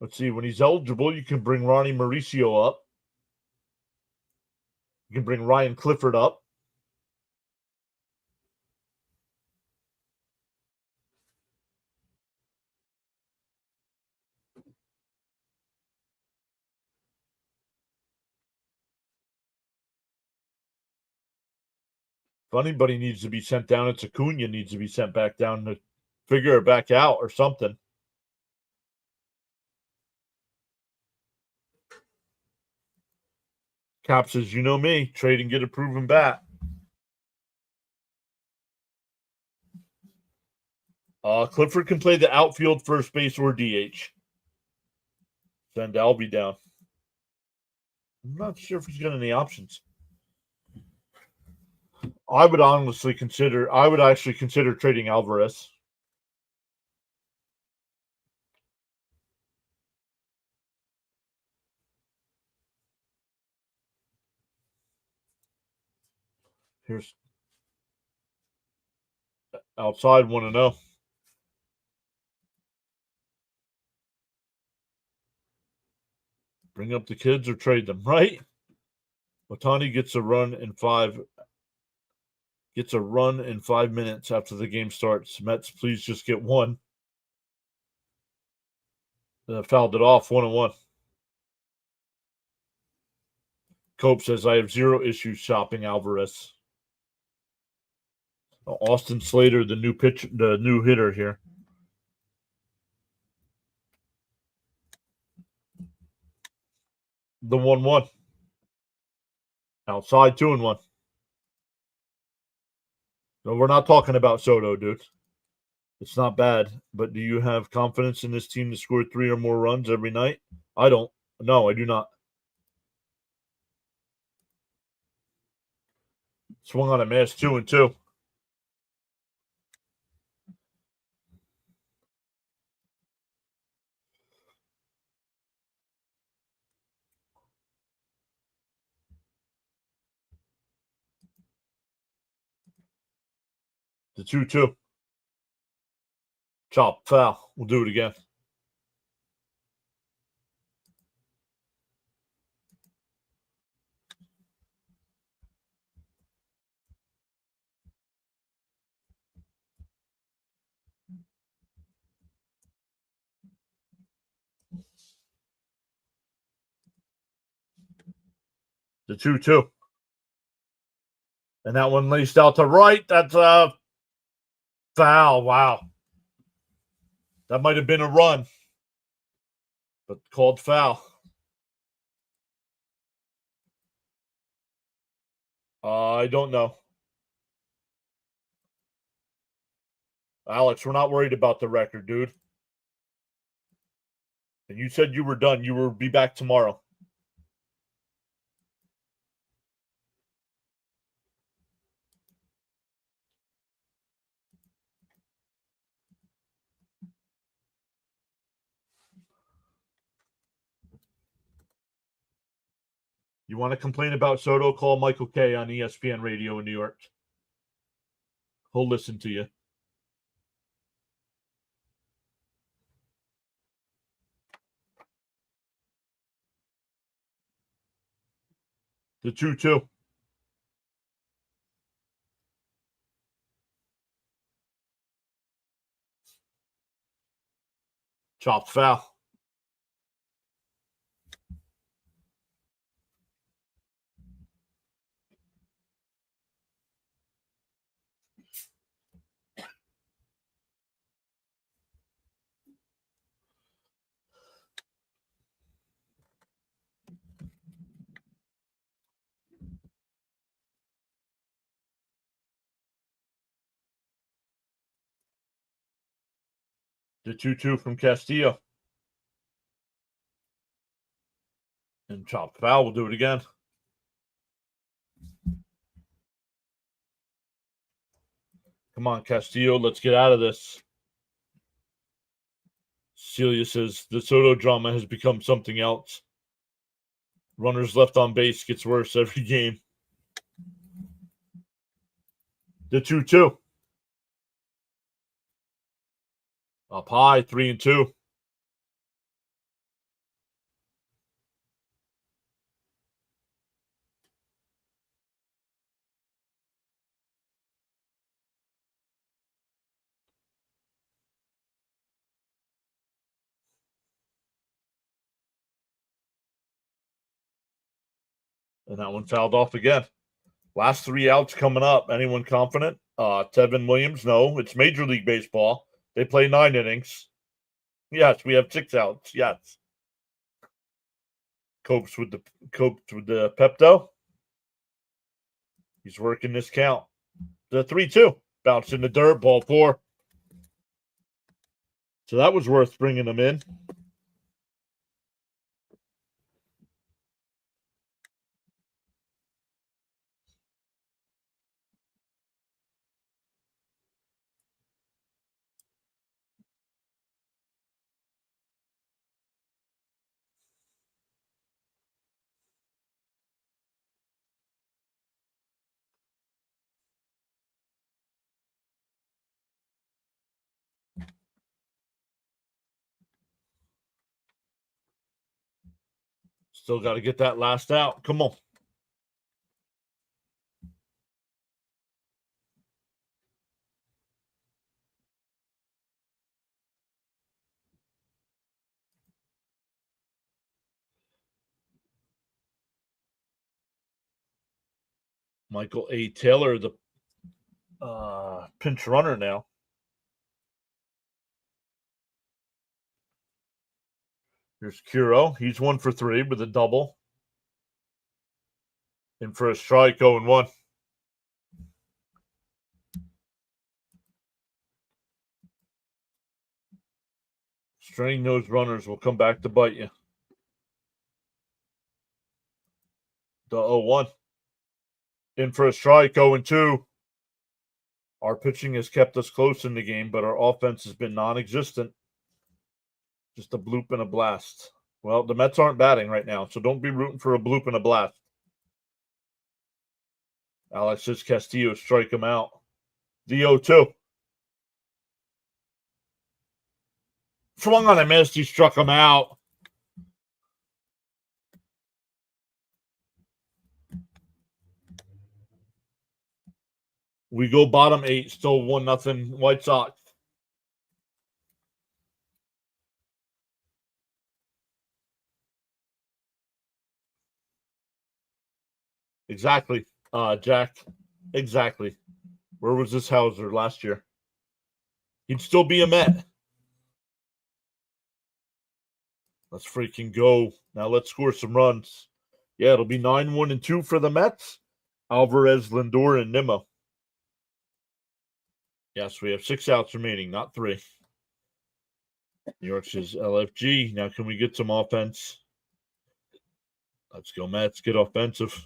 Let's see. When he's eligible, you can bring Ronnie Mauricio up. You can bring Ryan Clifford up. If anybody needs to be sent down, it's Acuna needs to be sent back down to figure it back out or something. Cap says, you know me, trade and get a proven bat. Clifford can play the outfield, first base, or DH. Send Albie down. I'm not sure if he's got any options. I would actually consider trading Alvarez. Here's outside 1-0. Bring up the kids or trade them, right? Otani gets a run in 5 minutes after the game starts. Mets, please just get one. Fouled it off 1-1. Cope says, I have zero issues shopping Alvarez. Austin Slater, the new hitter here. The 1-1. Outside 2-1. No, we're not talking about Soto, dude. It's not bad, but do you have confidence in this team to score 3 or more runs every night? I don't. No, I do not. Swung on a miss, 2-2. The 2-2. Chop, foul. We'll do it again. The 2-2. And that one laced out to right. That's a foul. Wow. That might have been a run, but called foul. I don't know. Alex, we're not worried about the record, dude. And you said you were done. You will be back tomorrow. You want to complain about Soto? Call Michael Kay on ESPN Radio in New York. He'll listen to you. The 2-2. Chopped foul. The 2-2 from Castillo. And chopped foul. We'll do it again. Come on, Castillo. Let's get out of this. Celia says the Soto drama has become something else. Runners left on base gets worse every game. The 2-2. Up high, 3-2. And that one fouled off again. Last 3 outs coming up. Anyone confident? Tevin Williams, no. It's Major League Baseball. They play 9 innings. Yes, we have 6 outs. Yes. Copes with the Pepto. He's working this count. The 3-2. Bounced in the dirt, ball 4. So that was worth bringing him in. Still got to get that last out. Come on. Michael A. Taylor, the pinch runner now. Here's Curo. He's 1 for 3 with a double. In for a strike, 0-1. Straining those runners will come back to bite you. The 0-1. In for a strike, 0-2. Our pitching has kept us close in the game, but our offense has been non-existent. Just a bloop and a blast. Well, the Mets aren't batting right now, so don't be rooting for a bloop and a blast. Alex says Castillo strike him out. The 0-2. Swung on a miss. He struck him out. We go bottom 8, still 1-0 White Sox. Exactly, Jack. Exactly. Where was this Hauser last year? He'd still be a Met. Let's freaking go. Now let's score some runs. Yeah, it'll be 9-1-2 for the Mets. Alvarez, Lindor, and Nimmo. Yes, we have 6 outs remaining, not 3. New York says LFG. Now can we get some offense? Let's go, Mets. Get offensive.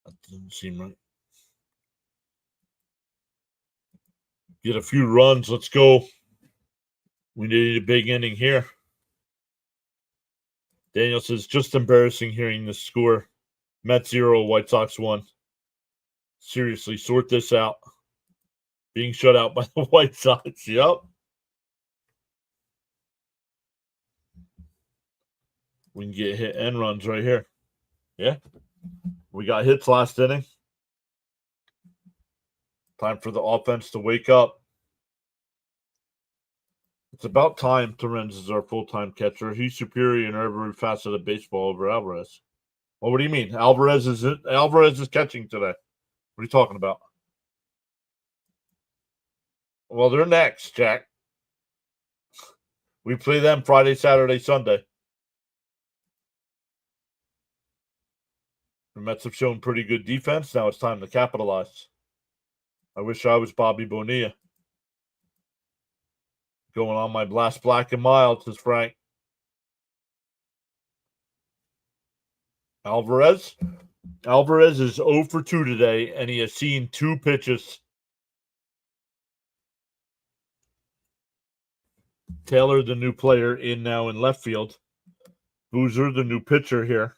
That doesn't seem right. Get a few runs. Let's go. We need a big inning here. Daniel says, just embarrassing hearing the score. Mets 0, White Sox 1. Seriously, sort this out. Being shut out by the White Sox. Yep. We can get hit and runs right here. Yeah. We got hits last inning. Time for the offense to wake up. It's about time Torrens is our full-time catcher. He's superior in every facet of baseball over Alvarez. Well, what do you mean? Alvarez is catching today. What are you talking about? Well, they're next, Jack. We play them Friday, Saturday, Sunday. The Mets have shown pretty good defense. Now it's time to capitalize. I wish I was Bobby Bonilla. Going on my last black and mild, says Frank. Alvarez is 0 for 2 today, and he has seen 2 pitches. Taylor, the new player, in now in left field. Boozer, the new pitcher here.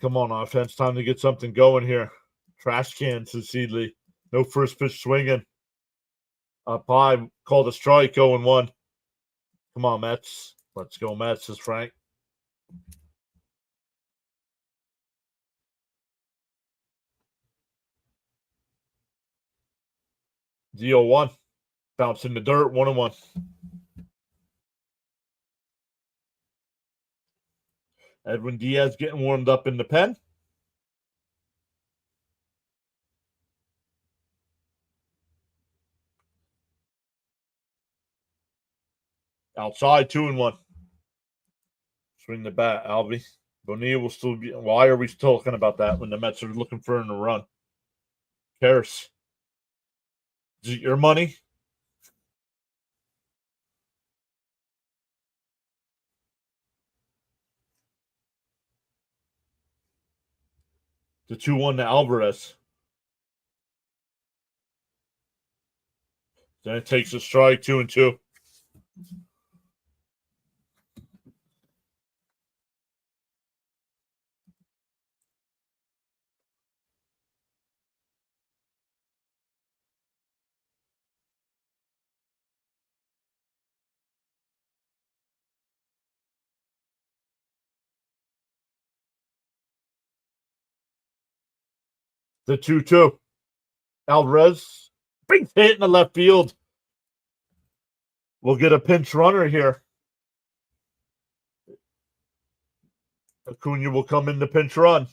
Come on, offense. Time to get something going here. Trash can, says Seedley. No first pitch swinging. Pie called a strike, 0-1. Come on, Mets. Let's go, Mets, says Frank. Z01. Bounce in the dirt, 1-1. Edwin Diaz getting warmed up in the pen. Outside, 2-1. Swing the bat, Albie. Bonilla will still be. Why are we still talking about that when the Mets are looking for him to run? Cares. Is it your money? The 2-1 to Alvarez. Then it takes a strike, 2-2. The 2-2. Alvarez. Big hit in the left field. We'll get a pinch runner here. Acuna will come in the pinch run.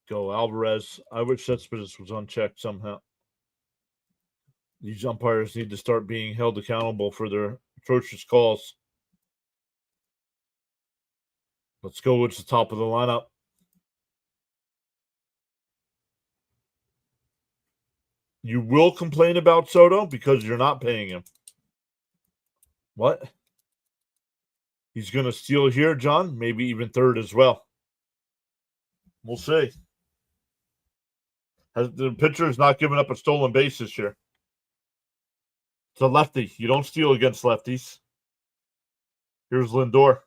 Go Alvarez. I wish Cespedes was unchecked somehow. These umpires need to start being held accountable for their atrocious calls. Let's go. It's the top of the lineup. You will complain about Soto because you're not paying him. What? He's going to steal here, John. Maybe even third as well. We'll see. The pitcher is not giving up a stolen base this year. It's a lefty. You don't steal against lefties. Here's Lindor.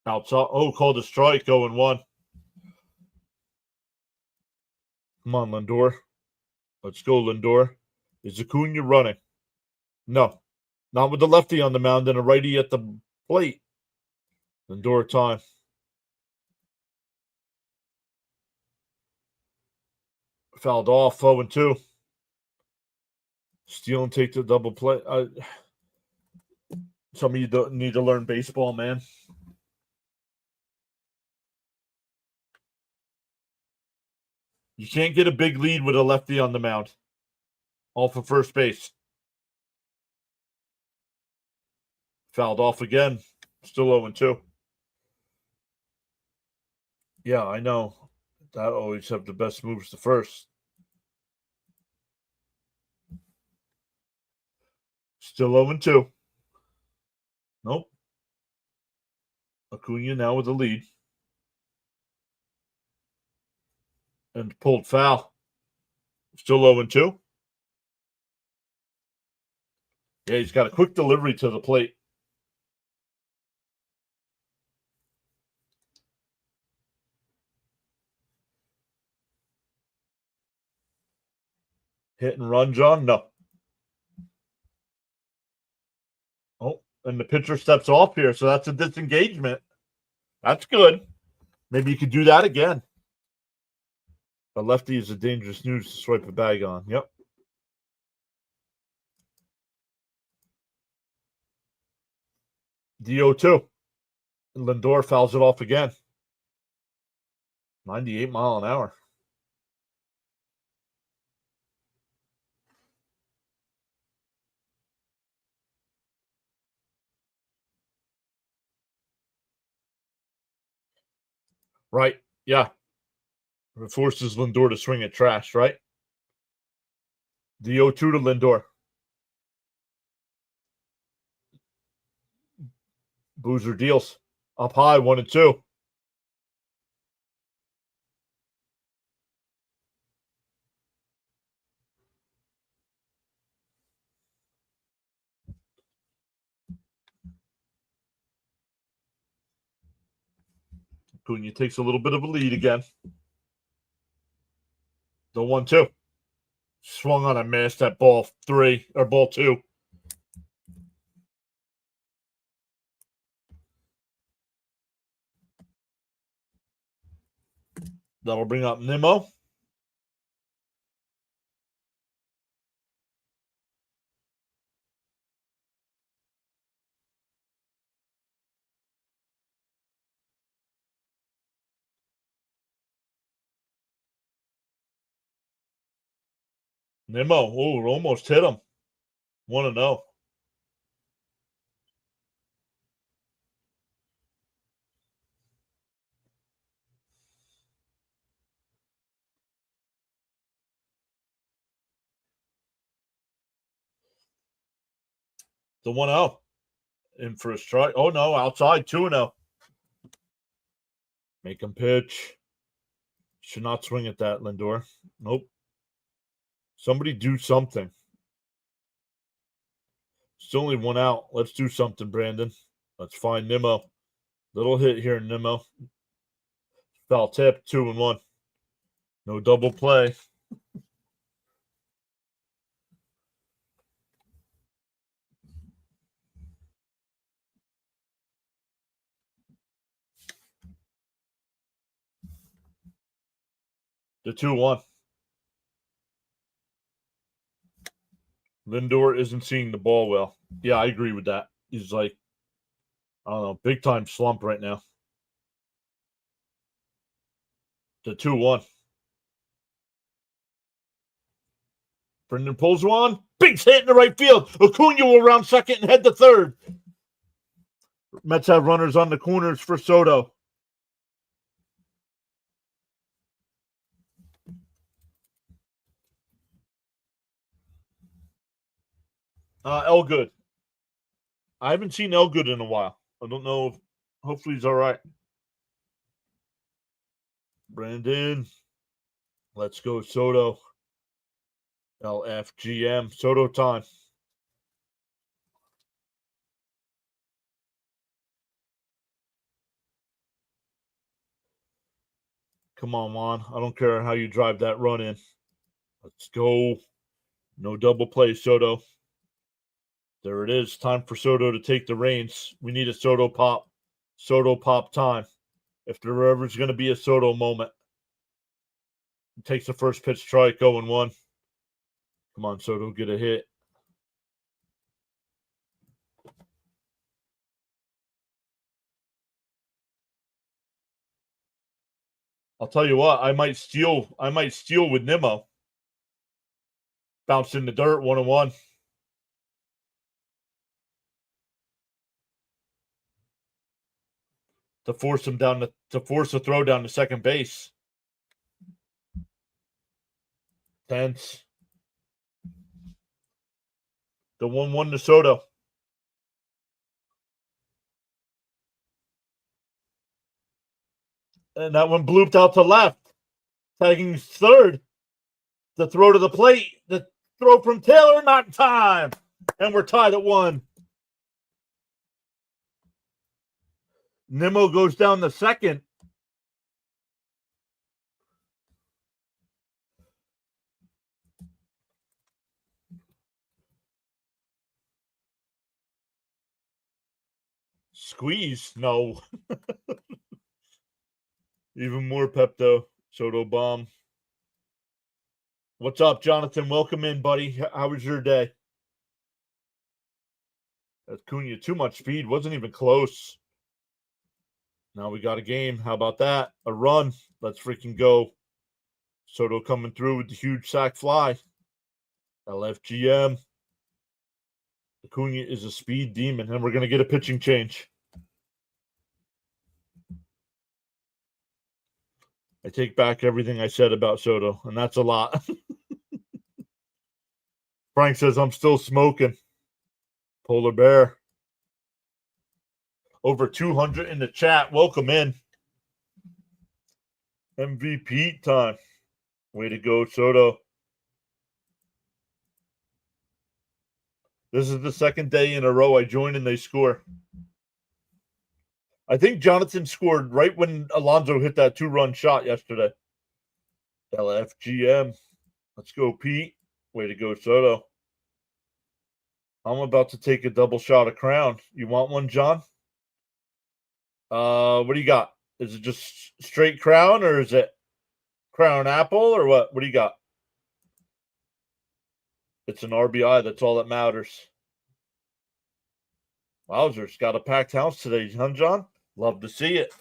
Outside. Oh, called a strike. 0-1. Come on, Lindor. Let's go, Lindor. Is Acuna running? No. Not with the lefty on the mound and a righty at the plate. Lindor time. Fouled off. 0-2. Steal and take the double play. Some of you don't need to learn baseball, man. You can't get a big lead with a lefty on the mound. All for first base. Fouled off again. Still 0-2. Yeah, I know. That always have the best moves to first. Still 0-2. Nope. Acuna now with the lead. And pulled foul. Still 0-2. Yeah, he's got a quick delivery to the plate. Hit and run, John? No. Oh, and the pitcher steps off here, so that's a disengagement. That's good. Maybe you could do that again. A lefty is a dangerous news to swipe a bag on. Yep. DO2. Lindor fouls it off again. 98 mile an hour. Right. Yeah. It forces Lindor to swing at trash, right? DO2 to Lindor. Boozer deals. Up high, 1-2. Acuna takes a little bit of a lead again. The 1-2. Swung on a miss at ball 3 or ball 2. That'll bring up Nimmo. Nimmo. Oh, almost hit him. 1-0. The 1-0. In for a strike. Oh, no. Outside. 2-0. Make him pitch. Should not swing at that, Lindor. Nope. Somebody do something. Still only 1 out. Let's do something, Brandon. Let's find Nimmo. Little hit here, Nimmo. Foul tip. 2-1. No double play. The 2-1. Lindor isn't seeing the ball well. Yeah, I agree with that. He's like, I don't know, big time slump right now. The 2-1. Brendan pulls one. Big hit in the right field. Acuna will round second and head to third. Mets have runners on the corners for Soto. Elgood. I haven't seen Elgood in a while. I don't know if hopefully he's all right. Brandon. Let's go Soto. LFGM. Soto time. Come on, Juan. I don't care how you drive that run in. Let's go. No double play, Soto. There it is. Time for Soto to take the reins. We need a Soto pop. Soto pop time. If there ever is going to be a Soto moment, he takes the first pitch strike, 0-1. Come on, Soto, get a hit. I'll tell you what, I might steal with Nimmo. Bounced in the dirt, 1-1. To force him to force a throw down to second base. Tense. The 1-1 to Soto. And that one blooped out to left. Tagging third. The throw to the plate. The throw from Taylor, not in time. And we're tied at 1. Nimmo goes down the second. Squeeze? No. Even more Pepto. Soto bomb. What's up, Jonathan? Welcome in, buddy. How was your day? Acuna, too much speed. Wasn't even close. Now we got a game. How about that? A run. Let's freaking go. Soto coming through with the huge sac fly. LFGM. Acuna is a speed demon, and we're going to get a pitching change. I take back everything I said about Soto, and that's a lot. Frank says I'm still smoking. Polar Bear. Over 200 in the chat. Welcome in. MVP time. Way to go, Soto. This is the second day in a row I joined and they score. I think Jonathan scored right when Alonso hit that 2-run shot yesterday. LFGM. Let's go, Pete. Way to go, Soto. I'm about to take a double shot of Crown. You want one, John? What do you got? Is it just straight Crown or is it Crown Apple or what? What do you got? It's an RBI. That's all that matters. Wowzers, got a packed house today, huh, John? Love to see it.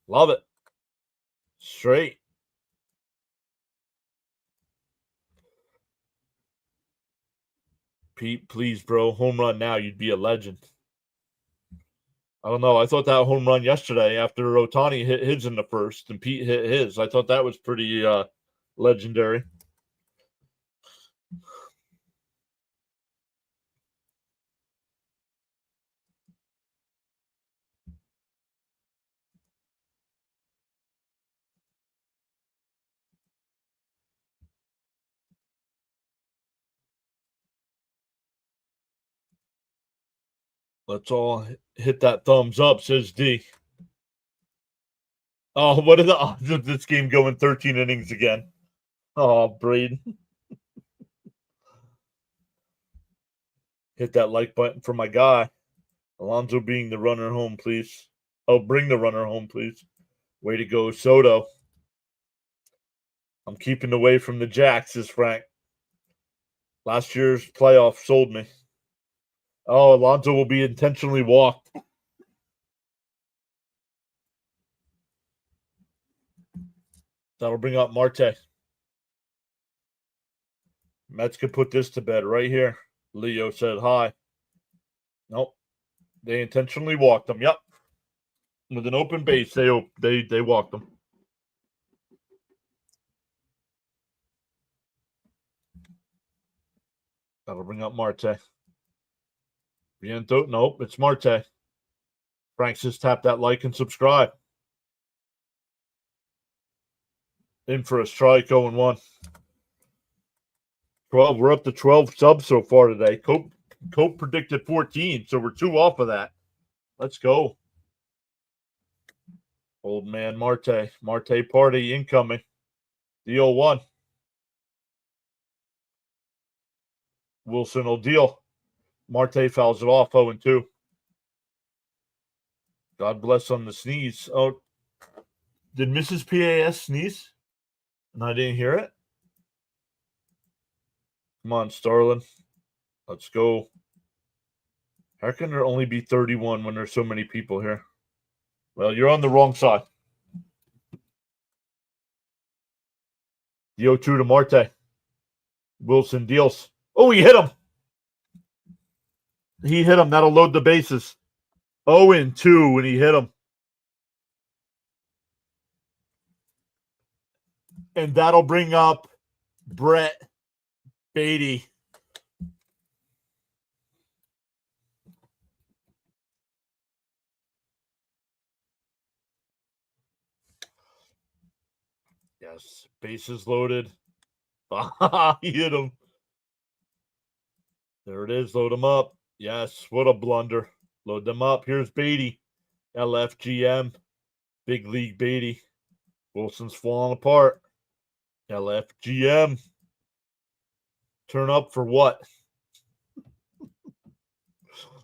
Love it. Straight. Pete, please, bro. Home run now. You'd be a legend. I don't know. I thought that home run yesterday after Ohtani hit his in the first and Pete hit his. I thought that was pretty legendary. Let's all hit that thumbs up, says D. Oh, what are the odds of this game going 13 innings again? Oh, Braden. Hit that like button for my guy. Alonso being the runner home, please. Oh, bring the runner home, please. Way to go, Soto. I'm keeping away from the Jacks, says Frank. Last year's playoff sold me. Oh, Alonso will be intentionally walked. That'll bring up Marte. Mets could put this to bed right here. Leo said hi. Nope. They intentionally walked him. Yep. With an open base, they walked him. That'll bring up Marte. Viento, nope, it's Marte. Frank says tap that like and subscribe. In for a strike, 0-1. 12. We're up to 12 subs so far today. Cope predicted 14, so we're 2 off of that. Let's go. Old man Marte. Marte party incoming. The 0-1. Wilson will deal. Marte fouls it off, 0-2. God bless on the sneeze. Oh, did Mrs. PAS sneeze? And I didn't hear it? Come on, Starlin. Let's go. How can there only be 31 when there's so many people here? Well, you're on the wrong side. The 0-2 to Marte. Wilson deals. Oh, he hit him. He hit him. That'll load the bases. 0-2 when he hit him. And that'll bring up Brett Beatty. Yes, bases loaded. He hit him. There it is. Load him up. Yes, what a blunder. Load them up. Here's Beatty. LFGM. Big League Beatty. Wilson's falling apart. LFGM. Turn up for what?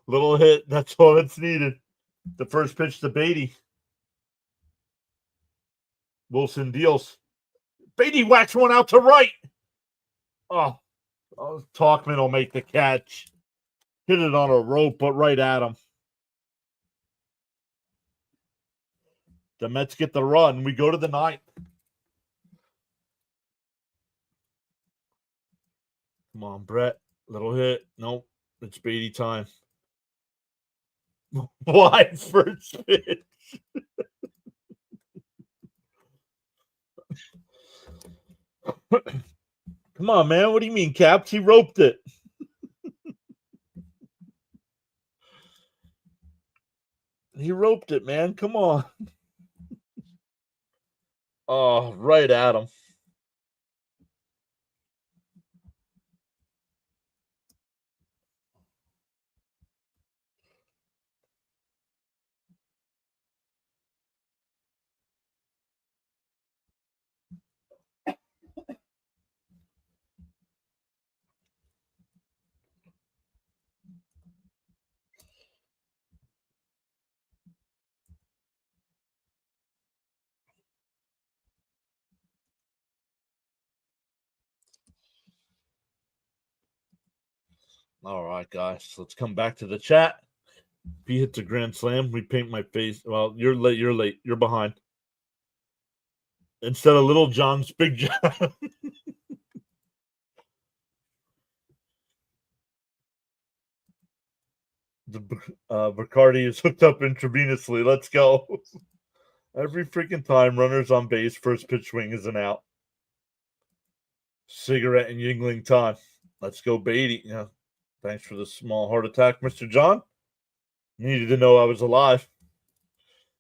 Little hit. That's all that's needed. The first pitch to Beatty. Wilson deals. Beatty whacks one out to right. Oh, Talkman will make the catch. Hit it on a rope, but right at him. The Mets get the run. We go to the 9th. Come on, Brett. Little hit. Nope. It's Beatty time. Wide first pitch. Come on, man. What do you mean, Caps? He roped it. He roped it, man. Come on. Oh, right at him. All right, guys. Let's come back to the chat. If he hits a grand slam, we paint my face. Well, you're late. You're late. You're behind. Instead of Little John's Big John. Bacardi is hooked up intravenously. Let's go. Every freaking time runners on base, first pitch swing is an out. Cigarette and Yingling time. Let's go, Beatty. Yeah. Thanks for the small heart attack, Mr. John. You needed to know I was alive.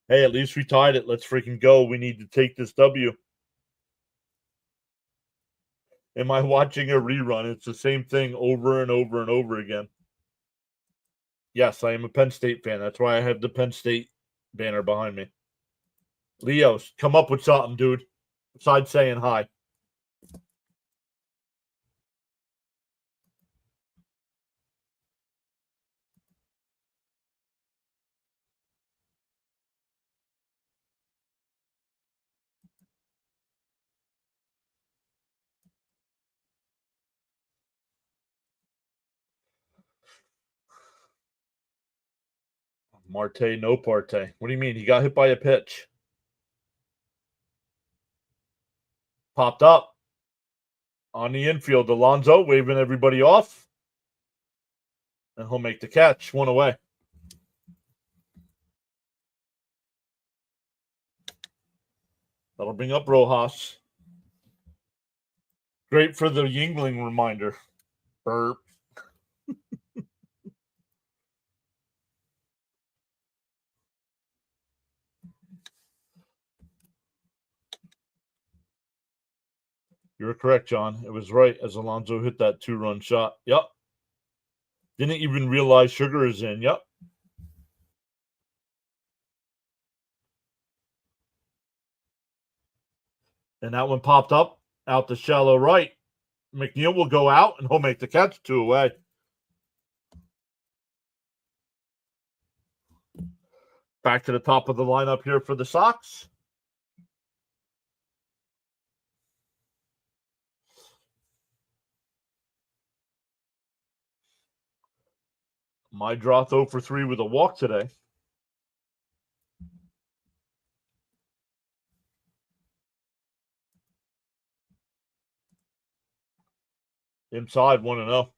Hey, at least we tied it. Let's freaking go. We need to take this W. Am I watching a rerun? It's the same thing over and over and over again. Yes, I am a Penn State fan. That's why I have the Penn State banner behind me. Leos, come up with something, dude. Besides saying hi. Marte, no parte. What do you mean? He got hit by a pitch. Popped up on the infield. Alonso waving everybody off. And he'll make the catch. 1 away. That'll bring up Rojas. Great for the Yingling reminder. Burp. You're correct, John. It was right as Alonso hit that 2-run shot. Yep. Didn't even realize Sugar is in. Yep. And that one popped up out to shallow right. McNeil will go out and he'll make the catch 2 away. Back to the top of the lineup here for the Sox. My Droth 0 for 3 with a walk today. Inside 1-0.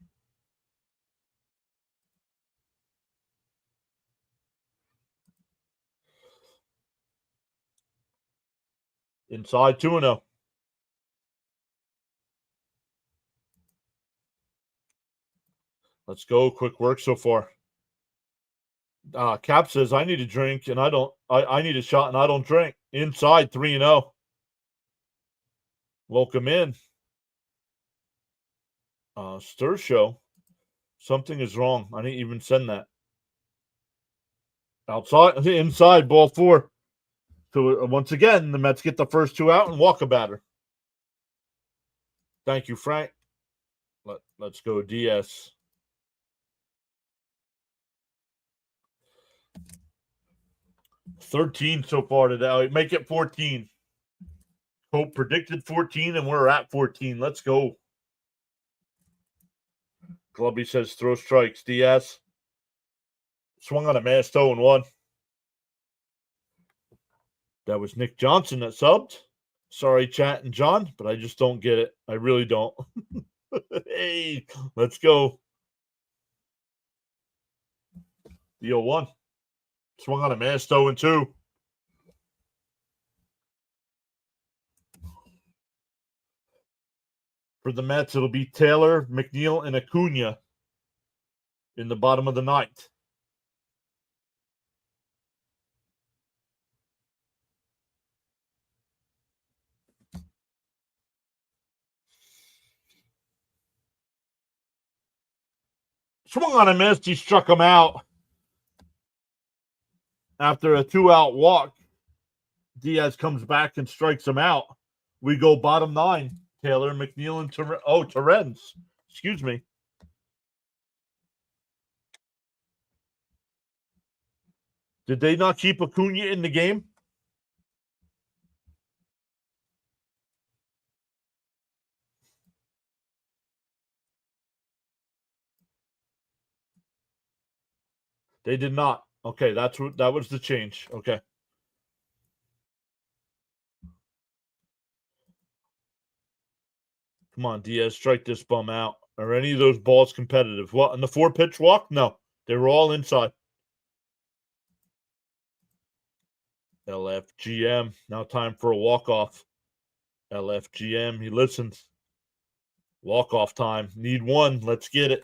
Inside 2-0. Let's go. Quick work so far. Cap says, I need a drink and I don't. I need a shot and I don't drink. Inside 3-0. Welcome in. Stir show. Something is wrong. I didn't even send that. Outside, inside, ball 4. So once again, the Mets get the first 2 out and walk a batter. Thank you, Frank. Let's go, DS. $13 so far today. Make it 14. Hope predicted 14, and we're at 14. Let's go. Glubby says throw strikes. DS swung on a mass 0-1. That was Nick Johnson that subbed. Sorry, Chat and John, but I just don't get it. I really don't. Hey, let's go. The 0-1. Swung on a mass 0-2. For the Mets, it'll be Taylor, McNeil, and Acuna in the bottom of the 9th. Swung on a miss. He struck him out. After a 2-out walk, Diaz comes back and strikes him out. We go bottom 9. Taylor, McNeil, and Torrens. Excuse me. Did they not keep Acuna in the game? They did not. Okay, that was the change. Okay. Come on, Diaz, strike this bum out. Are any of those balls competitive? What, in the 4-pitch walk? No, they were all inside. LFGM. Now time for a walk-off. LFGM. He listens. Walk-off time. Need one. Let's get it.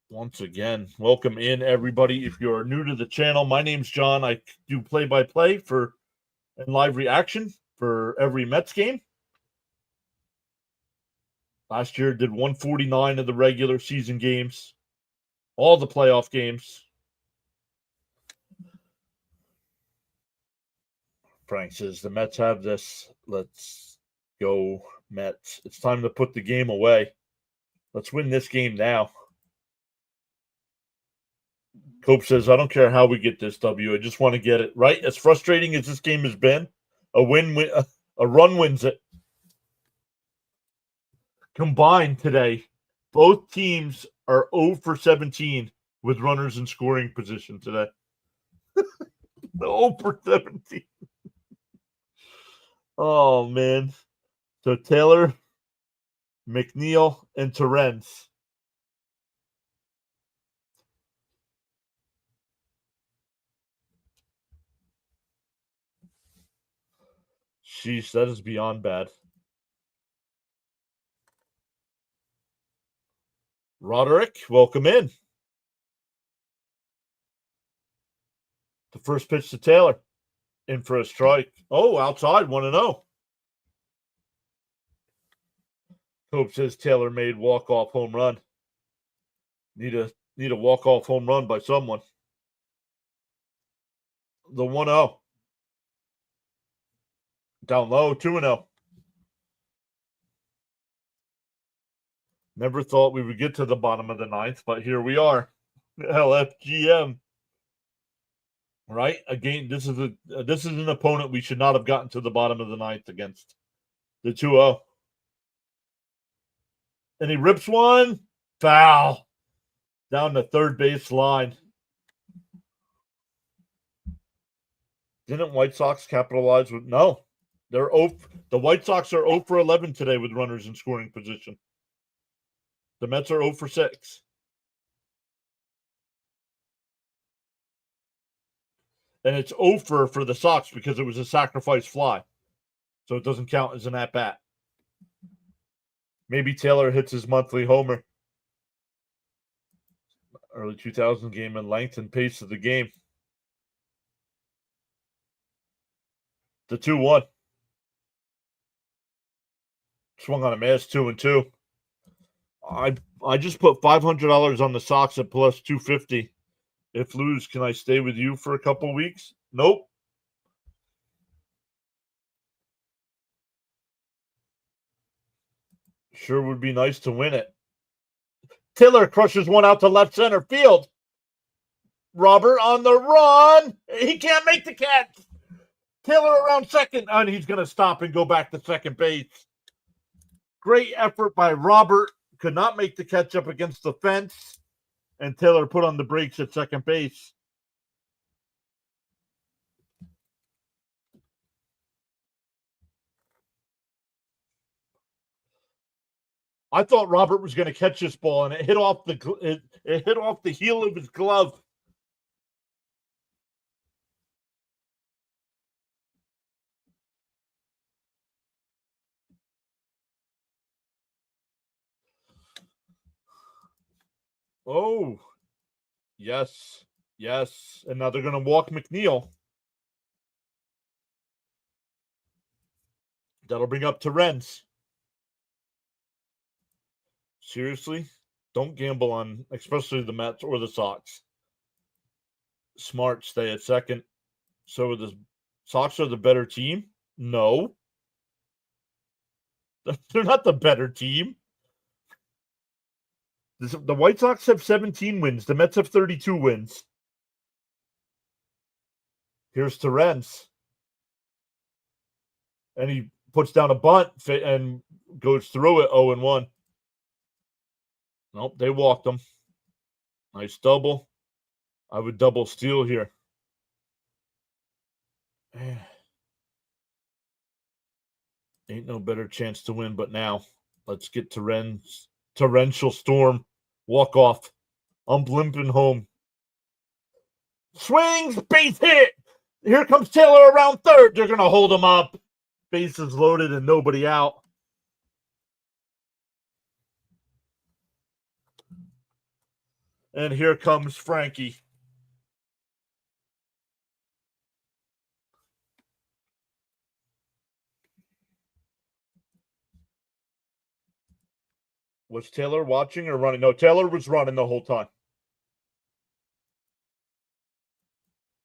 Once again, welcome in, everybody. If you're new to the channel, my name's John. I do play-by-play for and live reaction for every Mets game. Last year, did 149 of the regular season games, all the playoff games. Frank says, the Mets have this. Let's go, Mets. It's time to put the game away. Let's win this game now. Cope says, I don't care how we get this W. I just want to get it right. As frustrating as this game has been, a run wins it. Combined today, both teams are 0 for 17 with runners in scoring position today. 0 for 17. Oh, man. So Taylor, McNeil, and Torrens. Sheesh, that is beyond bad. Roderick, welcome in. First pitch to Taylor. In for a strike. Oh, outside, 1-0. Hope says Taylor made walk-off home run. Need a walk-off home run by someone. The 1-0. Down low, 2-0. Never thought we would get to the bottom of the ninth, but here we are. LFGM. Right? Again, this is an opponent we should not have gotten to the bottom of the ninth against. The 2-0. And he rips one. Foul. Down the third base line. Didn't White Sox capitalize with no? They're 0. The White Sox are 0 for 11 today with runners in scoring position. The Mets are 0 for 6. And it's over for the Sox because it was a sacrifice fly. So it doesn't count as an at-bat. Maybe Taylor hits his monthly homer. Early 2000 game and length and pace of the game. The 2-1. Swung on a miss, 2-2. I just put $500 on the Sox at plus 250. If lose, can I stay with you for a couple weeks? Nope. Sure would be nice to win it. Taylor crushes one out to left center field. Robert on the run. He can't make the catch. Taylor around second, and he's going to stop and go back to second base. Great effort by Robert. Could not make the catch up against the fence. And Taylor put on the brakes at second base. I thought Robert was going to catch this ball, and it hit off the heel of his glove. Oh, yes, yes. And now they're going to walk McNeil. That'll bring up Terrence. Seriously? Don't gamble on, especially the Mets or the Sox. Smart stay at second. So the Sox are the better team? No. They're not the better team. The White Sox have 17 wins. The Mets have 32 wins. Here's Terrence. And he puts down a bunt and goes through it 0-1. Nope, they walked him. Nice double. I would double steal here. Ain't no better chance to win, but now let's get torrential storm. Walk off. I'm limping home. Swings, base hit. Here comes Taylor around third. They're going to hold him up. Bases loaded and nobody out. And here comes Frankie. Was Taylor watching or running? No, Taylor was running the whole time.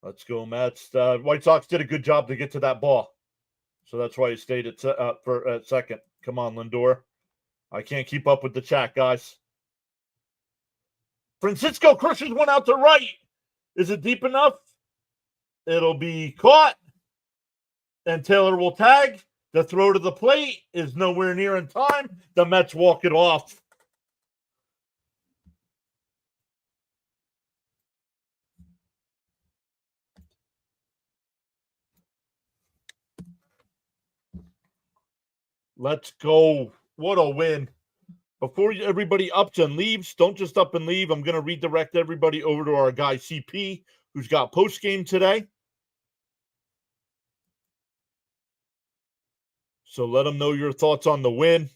Let's go, Mets. White Sox did a good job to get to that ball. So that's why he stayed at second. Come on, Lindor. I can't keep up with the chat, guys. Francisco crushes one out to right. Is it deep enough? It'll be caught. And Taylor will tag. The throw to the plate is nowhere near in time. The Mets walk it off. Let's go. What a win. Before everybody ups and leaves, don't just up and leave. I'm going to redirect everybody over to our guy CP, who's got post-game today. So let them know your thoughts on the win.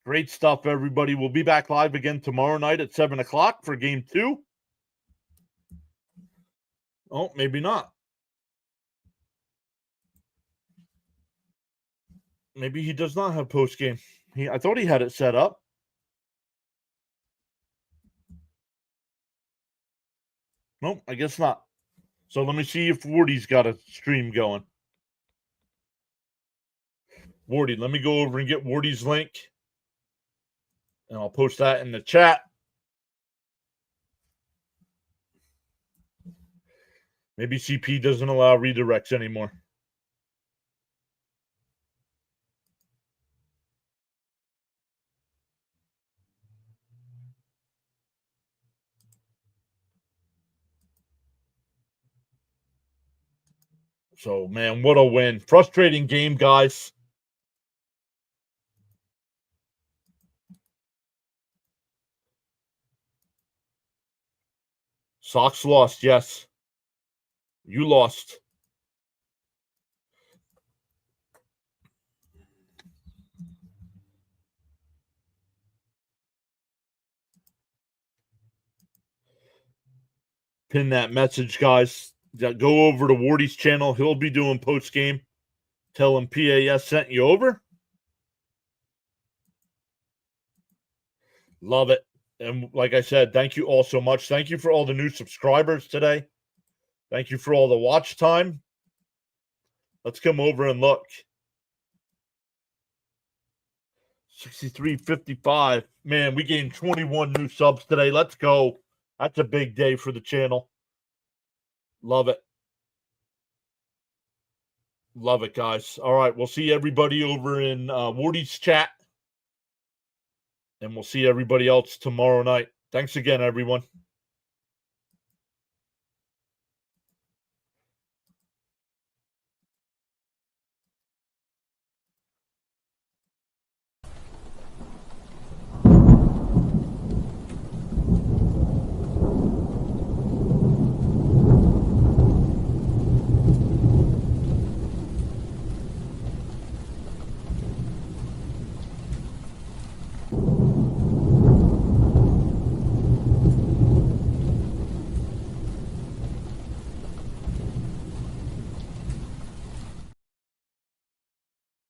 Great Great stuff, everybody. We'll be back live again tomorrow night at 7 o'clock for Game 2. Oh, maybe not. Maybe he does not have post-game. I thought he had it set up. Nope, I guess not. So let me see if Wardy's got a stream going. Wardy, let me go over and get Wardy's link. And I'll post that in the chat. Maybe CP doesn't allow redirects anymore. So, man, what a win. Frustrating game, guys. Sox lost, yes. You lost. Pin that message, guys. Go over to Wardy's channel. He'll be doing post-game. Tell him PAS sent you over. Love it. And like I said, thank you all so much. Thank you for all the new subscribers today. Thank you for all the watch time. Let's come over and look. 63.55. Man, we gained 21 new subs today. Let's go. That's a big day for the channel. Love it. Love it, guys. All right, we'll see everybody over in Wardy's chat. And we'll see everybody else tomorrow night. Thanks again, everyone.